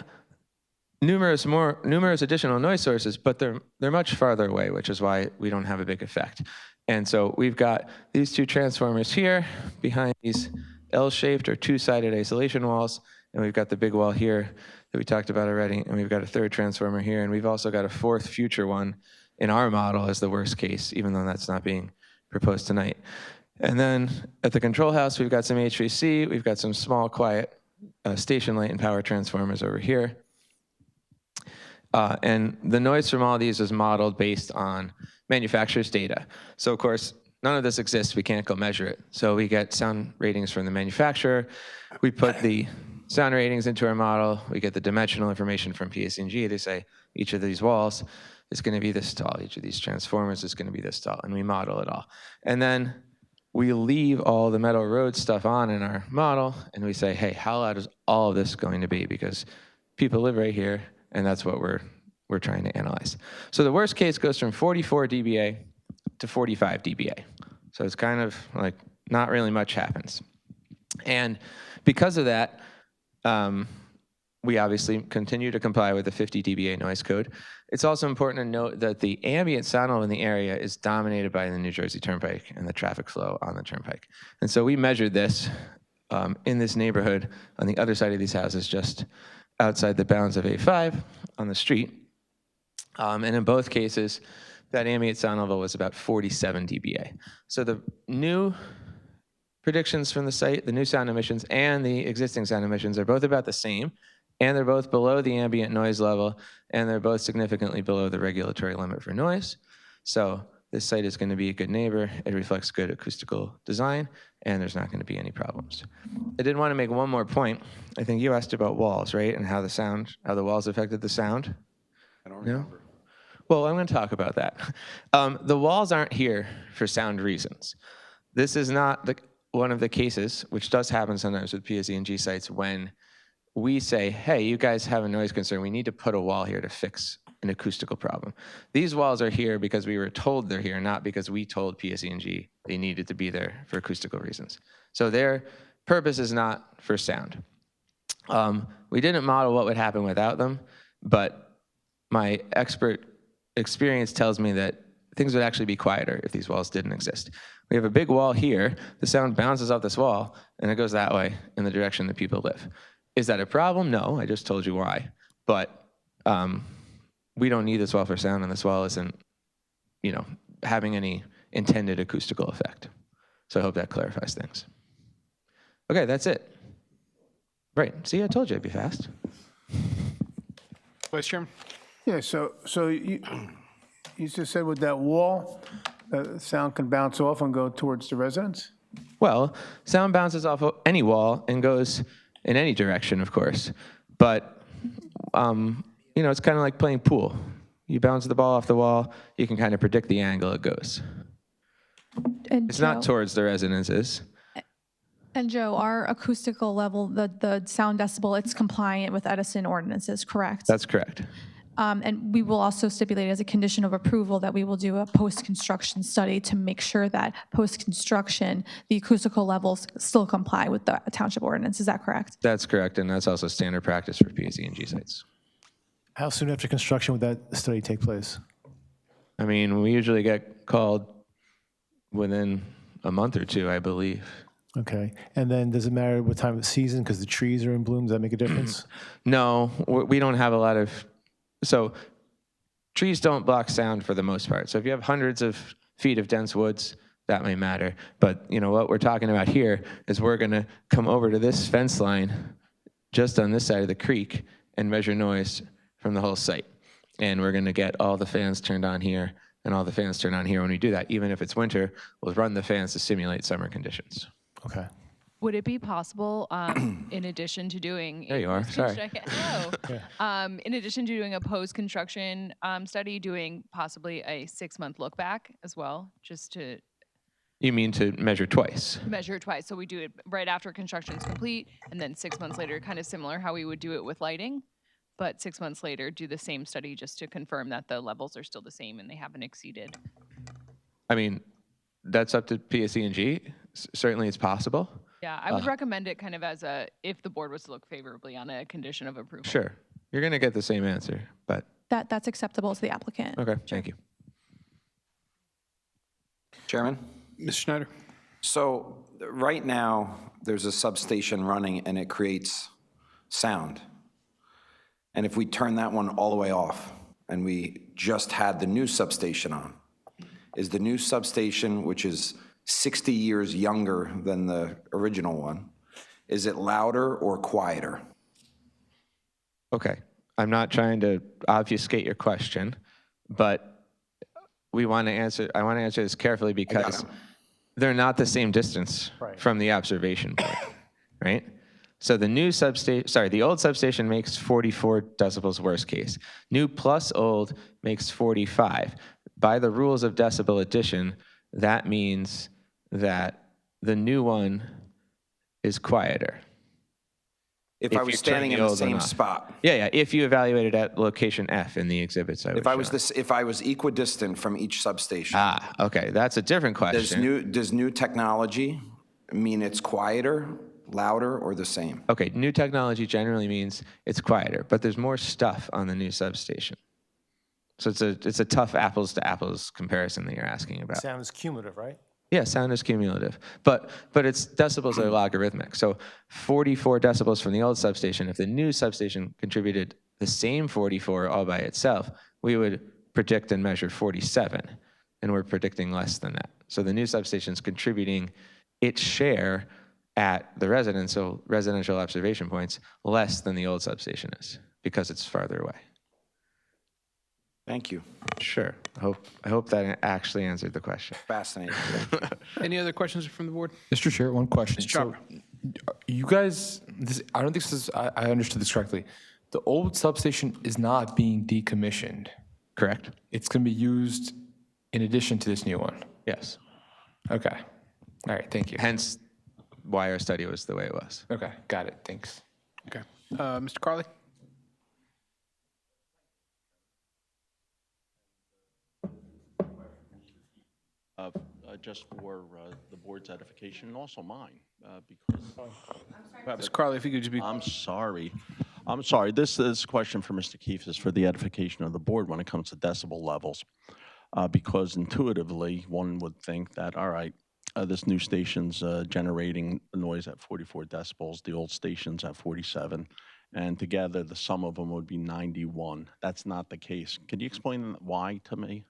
numerous additional noise sources, but they're much farther away, which is why we don't have a big effect. And so we've got these 2 transformers here behind these L-shaped or 2-sided isolation walls, and we've got the big wall here that we talked about already, and we've got a 3rd transformer here, and we've also got a 4th future one in our model as the worst case, even though that's not being proposed tonight. And then at the control house, we've got some HVAC, we've got some small, quiet station light and power transformers over here. And the noise from all these is modeled based on manufacturer's data. So of course, none of this exists, we can't go measure it. So we get sound ratings from the manufacturer, we put the sound ratings into our model, we get the dimensional information from PSE&G, they say each of these walls is gonna be this tall, each of these transformers is gonna be this tall, and we model it all. And then we leave all the Meadow Road stuff on in our model, and we say, hey, how loud is all of this going to be? Because people live right here, and that's what we're trying to analyze. So the worst case goes from 44 dBA to 45 dBA. So it's kind of like not really much happens. And because of that, we obviously continue to comply with the 50 dBA noise code. It's also important to note that the ambient sound level in the area is dominated by the New Jersey Turnpike and the traffic flow on the Turnpike. And so we measured this in this neighborhood on the other side of these houses, just outside the bounds of A5 on the street. And in both cases, that ambient sound level was about 47 dBA. So the new predictions from the site, the new sound emissions and the existing sound emissions are both about the same, and they're both below the ambient noise level, and they're both significantly below the regulatory limit for noise. So this site is going to be a good neighbor, it reflects good acoustical design, and there's not going to be any problems. I did want to make one more point. I think you asked about walls, right? And how the walls affected the sound? I don't remember. No? Well, I'm going to talk about that. The walls aren't here for sound reasons. This is not one of the cases, which does happen sometimes with PSE&G sites, when we say, hey, you guys have a noise concern, we need to put a wall here to fix an acoustical problem. These walls are here because we were told they're here, not because we told PSE&G they needed to be there for acoustical reasons. So their purpose is not for sound. We didn't model what would happen without them, but my expert experience tells me that things would actually be quieter if these walls didn't exist. We have a big wall here, the sound bounces off this wall, and it goes that way in the direction that people live. Is that a problem? No, I just told you why. But we don't need this wall for sound, and this wall isn't, having any intended acoustical effect. So I hope that clarifies things. Okay, that's it. Right, see, I told you I'd be fast. Vice Chairman? Yeah, so you just said with that wall, sound can bounce off and go towards the residents? Well, sound bounces off of any wall and goes in any direction, of course. But, it's kind of like playing pool. You bounce the ball off the wall, you can kind of predict the angle it goes. And It's Joe, not towards the residences. And Joe, our acoustical level, the sound decibel, it's compliant with Edison ordinances, correct? That's correct. And we will also stipulate as a condition of approval that we will do a post-construction study to make sure that post-construction, the acoustical levels still comply with the township ordinance. Is that correct? That's correct, and that's also standard practice for PSE&G sites. How soon after construction would that study take place? I mean, we usually get called within a month or two, I believe. Okay, and then does it matter what time of season, because the trees are in bloom, does that make a difference? No, we don't have a lot of, so trees don't block sound for the most part. So if you have hundreds of feet of dense woods, that may matter. But what we're talking about here is we're going to come over to this fence line just on this side of the creek and measure noise from the whole site. And we're going to get all the fans turned on here and all the fans turned on here. When we do that, even if it's winter, we'll run the fans to simulate summer conditions. Okay. Would it be possible, in addition to doing There you are. Sorry. in addition to doing a post-construction study, doing possibly a 6-month look back as well, just to You mean to measure twice? measure it twice? So we do it right after construction is complete, and then 6 months later, kind of similar how we would do it with lighting, but 6 months later, do the same study just to confirm that the levels are still the same and they haven't exceeded. I mean, that's up to PSE&G. Certainly it's possible. Yeah, I would recommend it kind of as if the board was to look favorably on a condition of approval. Sure. You're going to get the same answer, but That's acceptable to the applicant. okay, thank you. Chairman? Mr. Schneider? So right now, there's a substation running and it creates sound. And if we turn that one all the way off and we just had the new substation on, is the new substation, which is 60 years younger than the original one, is it louder or quieter? Okay. I'm not trying to obfuscate your question, but I want to answer this carefully because they're not the same distance from the observation point, right? So the old substation makes 44 decibels worst case. New plus old makes 45. By the rules of decibel addition, that means that the new one is quieter. If I was standing in the same spot. Yeah, if you evaluated at location F in the exhibits, I would If I was equidistant from each substation. Okay, that's a different question. Does new technology mean it's quieter, louder, or the same? Okay, new technology generally means it's quieter, but there's more stuff on the new substation. So it's a tough apples to apples comparison that you're asking about. Sound is cumulative, right? Yeah, sound is cumulative, but its decibels are logarithmic. So 44 decibels from the old substation, if the new substation contributed the same 44 all by itself, we would predict and measure 47, and we're predicting less than that. So the new substation is contributing its share at the residential observation points less than the old substation is because it's farther away. Thank you. Sure. I hope that actually answered the question. Fascinating. Any other questions from the board? Mr. Chair, one question. Mr. Chopra. You guys, I don't think this is, I understood this correctly. The old substation is not being decommissioned. Correct. It's going to be used in addition to this new one. Yes. Okay. All right, thank you. Hence why our study was the way it was. Okay, got it. Thanks. Okay. Mr. Carley? Just for the board's edification and also mine, because. Mr. Carley, if you could just be. I'm sorry. This is a question for Mr. Keefe is for the edification of the board when it comes to decibel levels. Because intuitively, one would think that, all right, this new station's generating noise at 44 decibels, the old station's at 47, and together the sum of them would be 91. That's not the case. Could you explain why to me?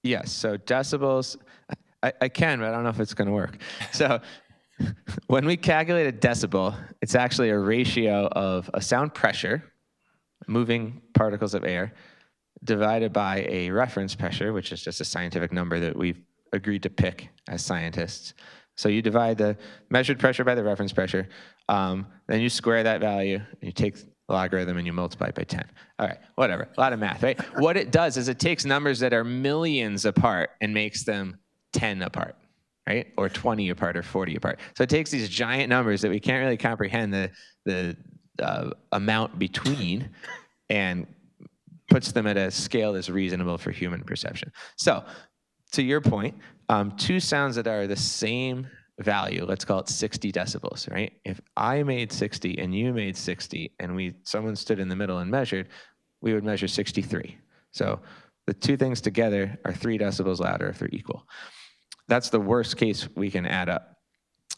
Yes, so decibels, I can, but I don't know if it's going to work. So when we calculate a decibel, it's actually a ratio of a sound pressure, moving particles of air, divided by a reference pressure, which is just a scientific number that we've agreed to pick as scientists. So you divide the measured pressure by the reference pressure, then you square that value, and you take the logarithm and you multiply it by 10. All right, whatever, a lot of math, right? What it does is it takes numbers that are millions apart and makes them 10 apart, right? Or 20 apart or 40 apart. So it takes these giant numbers that we can't really comprehend the amount between and puts them at a scale that's reasonable for human perception. So to your point, two sounds that are the same value, let's call it 60 decibels, right? If I made 60 and you made 60 and someone stood in the middle and measured, we would measure 63. So the two things together are 3 decibels louder if they're equal. That's the worst case we can add up.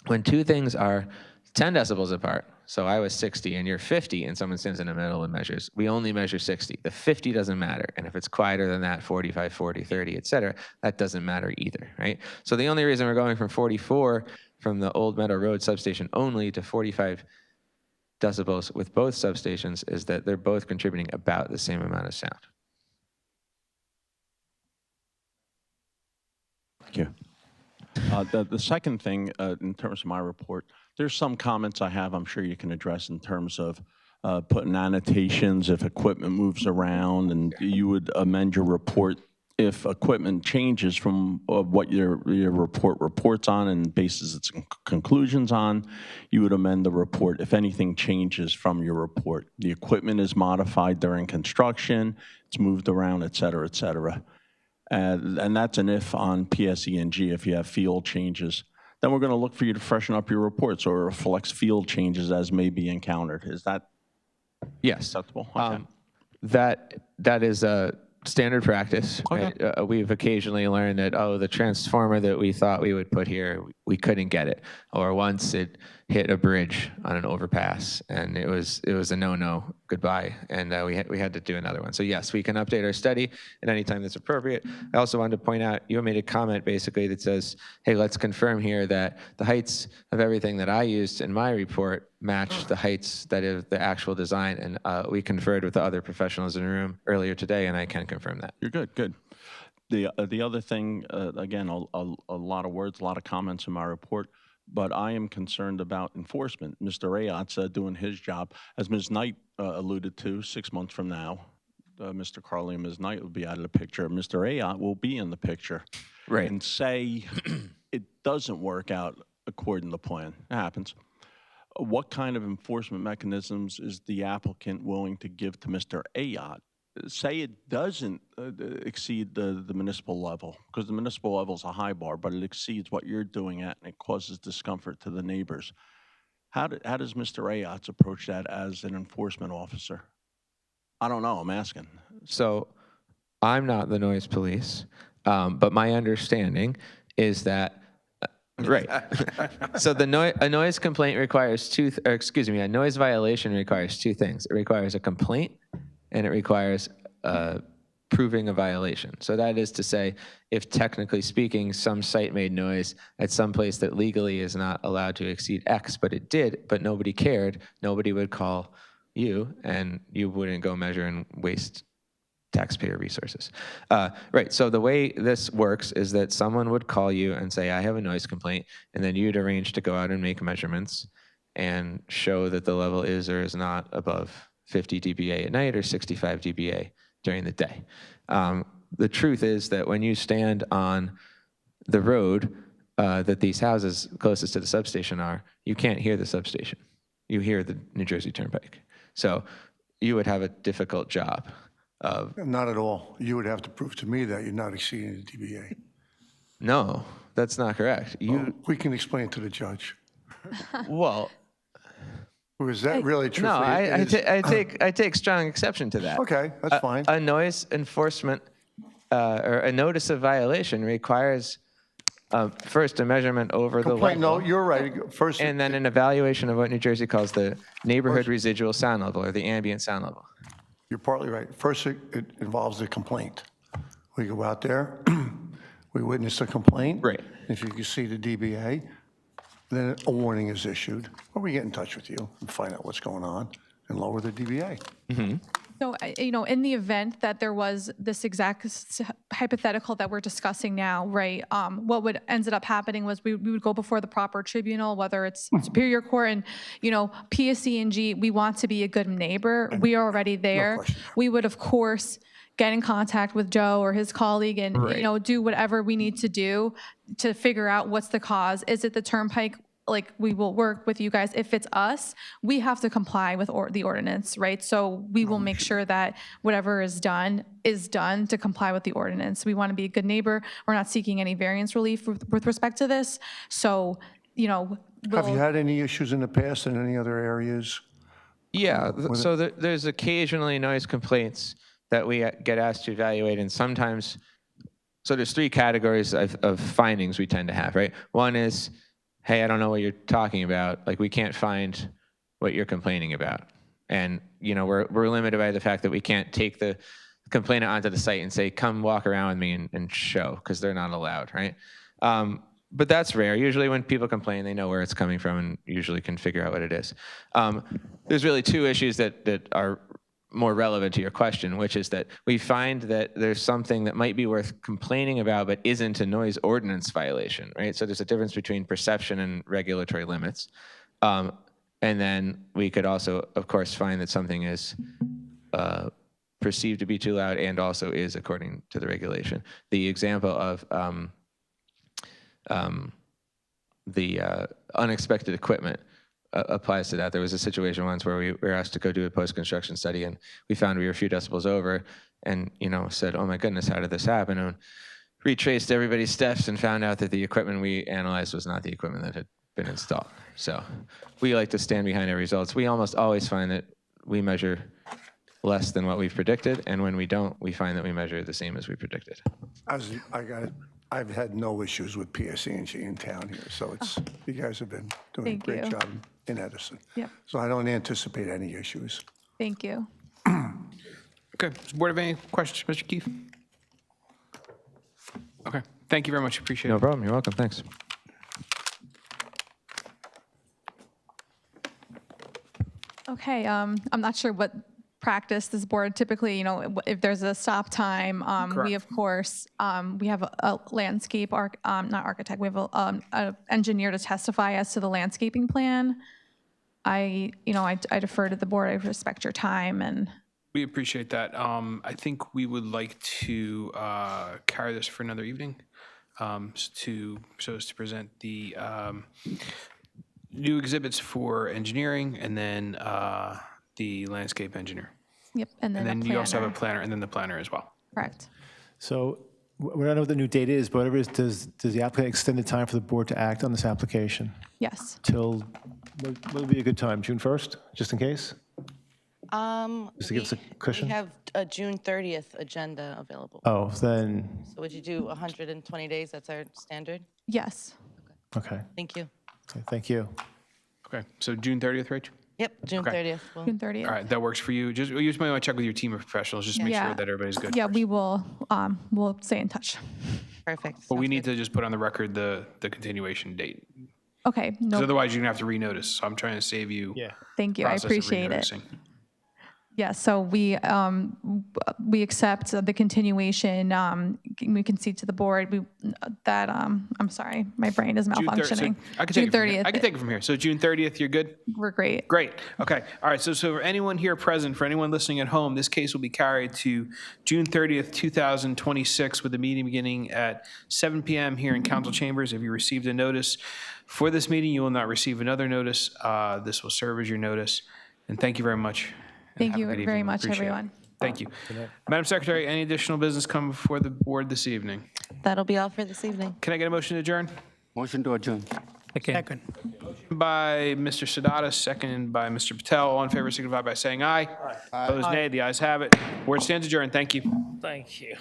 When two things are 10 decibels apart, So I was 60 and you're 50 and someone stands in the middle and measures. We only measure 60. The 50 doesn't matter. And if it's quieter than that, 45, 40, 30, et cetera, that doesn't matter either, right? So the only reason we're going from 44 from the Old Meadow Road substation only to 45 decibels with both substations is that they're both contributing about the same amount of sound. Thank you. The second thing, in terms of my report, there's some comments I have I'm sure you can address in terms of putting annotations if equipment moves around, and you would amend your report if equipment changes from what your report reports on and bases its conclusions on. You would amend the report if anything changes from your report. The equipment is modified during construction, it's moved around, et cetera, et cetera. And that's an if on PSE&G if you have field changes. Then we're going to look for you to freshen up your reports or reflects field changes as may be encountered. Is that acceptable? Okay. That is a standard practice. Okay. Right? We've occasionally learned that, oh, the transformer that we thought we would put here, we couldn't get it. Or once it hit a bridge on an overpass and it was a no-no, goodbye. And we had to do another one. So yes, we can update our study at any time that's appropriate. I also wanted to point out, you made a comment basically that says, hey, let's confirm here that the heights of everything that I used in my report match the heights that is the actual design. And we conferred with the other professionals in the room earlier today, and I can confirm that. You're good, good. The other thing, again, a lot of words, a lot of comments in my report, but I am concerned about enforcement. Mr. Ayot's doing his job. As Ms. Knight alluded to, 6 months from now, Mr. Carley and Ms. Knight will be out of the picture. Mr. Ayot will be in the picture. Right. And say it doesn't work out according to plan. It happens. What kind of enforcement mechanisms is the applicant willing to give to Mr. Ayot? Say it doesn't exceed the municipal level, because the municipal level is a high bar, but it exceeds what you're doing at, and it causes discomfort to the neighbors. How does Mr. Ayot's approach that as an enforcement officer? I don't know, I'm asking. So I'm not the noise police, but my understanding is that right. So a noise complaint requires a noise violation requires two things. It requires a complaint and it requires proving a violation. So that is to say, if technically speaking, some site made noise at some place that legally is not allowed to exceed X, but it did, but nobody cared, nobody would call you and you wouldn't go measure and waste taxpayer resources. Right, so the way this works is that someone would call you and say, I have a noise complaint, and then you'd arrange to go out and make measurements and show that the level is or is not above 50 dBA at night or 65 dBA during the day. The truth is that when you stand on the road that these houses closest to the substation are, you can't hear the substation. You hear the New Jersey Turnpike. So you would have a difficult job of... Not at all. You would have to prove to me that you're not exceeding the dBA. No, that's not correct. We can explain it to the judge. Well... Or is that really true? No, I take strong exception to that. Okay, that's fine. A noise enforcement or a notice of violation requires first a measurement over the level. No, you're right. First, and then an evaluation of what New Jersey calls the neighborhood residual sound level or the ambient sound level. You're partly right. First, it involves a complaint. We go out there, we witness a complaint. Right. If you can see the dBA, then a warning is issued, or we get in touch with you and find out what's going on and lower the dBA. Mm-hmm. So, in the event that there was this exact hypothetical that we're discussing now, right, what would ended up happening was we would go before the proper tribunal, whether it's Superior Court, and, PSE&G, we want to be a good neighbor. We are already there. No question. We would, of course, get in contact with Joe or his colleague and, do whatever we need to do to figure out what's the cause. Is it the turnpike? Like, we will work with you guys. If it's us, we have to comply with the ordinance, right? So we will make sure that whatever is done to comply with the ordinance. We want to be a good neighbor. We're not seeking any variance relief with respect to this. So, Have you had any issues in the past in any other areas? Yeah, so there's occasionally noise complaints that we get asked to evaluate, and sometimes, so there's three categories of findings we tend to have, right? One is, hey, I don't know what you're talking about. Like, we can't find what you're complaining about. And, we're limited by the fact that we can't take the complainant onto the site and say, come walk around with me and show, because they're not allowed, right? But that's rare. Usually when people complain, they know where it's coming from and usually can figure out what it is. There's really two issues that are more relevant to your question, which is that we find that there's something that might be worth complaining about but isn't a noise ordinance violation, right? So there's a difference between perception and regulatory limits. And then we could also, of course, find that something is perceived to be too loud and also is according to the regulation. The example of the unexpected equipment applies to that. There was a situation once where we were asked to go do a post-construction study, and we found we were a few decibels over, and said, "Oh my goodness, how did this happen?" And retraced everybody's steps and found out that the equipment we analyzed was not the equipment that had been installed. So we like to stand behind our results. We almost always find that we measure less than what we've predicted, and when we don't, we find that we measure the same as we predicted. I've had no issues with PSE&G in town here, so you guys have been doing Thank a great you. job in Edison. Yep. So I don't anticipate any issues. Thank you. Okay, does the board have any questions, Mr. Keefe? Okay, thank you very much, appreciate it. No problem. You're welcome. Thanks. Okay, I'm not sure what practice this board typically, if there's a stop time, we of course, we have a landscape, not architect, we have a engineer to testify as to the landscaping plan. I defer to the board, I respect your time and. We appreciate that. I think we would like to carry this for another evening, so as to present the new exhibits for engineering and then the landscape engineer. Yep, and then you also have a planner, and then the planner as well. Correct. So we don't know what the new date is, but whatever it is, does the applicant extend the time for the board to act on this application? Yes. Till, what would be a good time, June 1st, just in case? Just to give us a cushion? We have a June 30th agenda available. Oh, then, So would you do 120 days? That's our standard? Yes. okay. Thank you. Okay, thank you. Okay, so June 30th, Rach? Yep, June Okay. 30th. Well, June 30th. All right, that works for you. You just might want to check with your team of professionals, just make Yeah. sure that everybody's good. Yeah, we will, we'll stay in touch. Perfect. But we Sounds need good. to just put on the record the continuation date. Okay, Because no, otherwise, you're going to have to renotice. So I'm trying to save you. Yeah. thank you, I process of appreciate it. renoticing. Yeah, so we accept the continuation. We can see to the board that, I'm sorry, my brain is June thir- so malfunctioning. I can June take it from here. 30th. I can take it from here. So June 30th, you're good? We're great. Great. Okay. All right. So for anyone here present, for anyone listening at home, this case will be carried to June 30th, 2026, with the meeting beginning at 7 p.m. here in council chambers. If you received a notice for this meeting, you will not receive another notice. This will serve as your notice. And thank you very much. And Thank have a you good very evening. much, Appreciate it. everyone. Thank you. Madam Secretary, any additional business come before the board this evening? That'll be all for this evening. Can I get a motion to adjourn? Motion to adjourn. Second. By Mr. Sadata, seconded by Mr. Patel. All in favor signify by saying aye. Opposed, nay. The ayes have it. Board stands adjourned. Thank you. Thank you.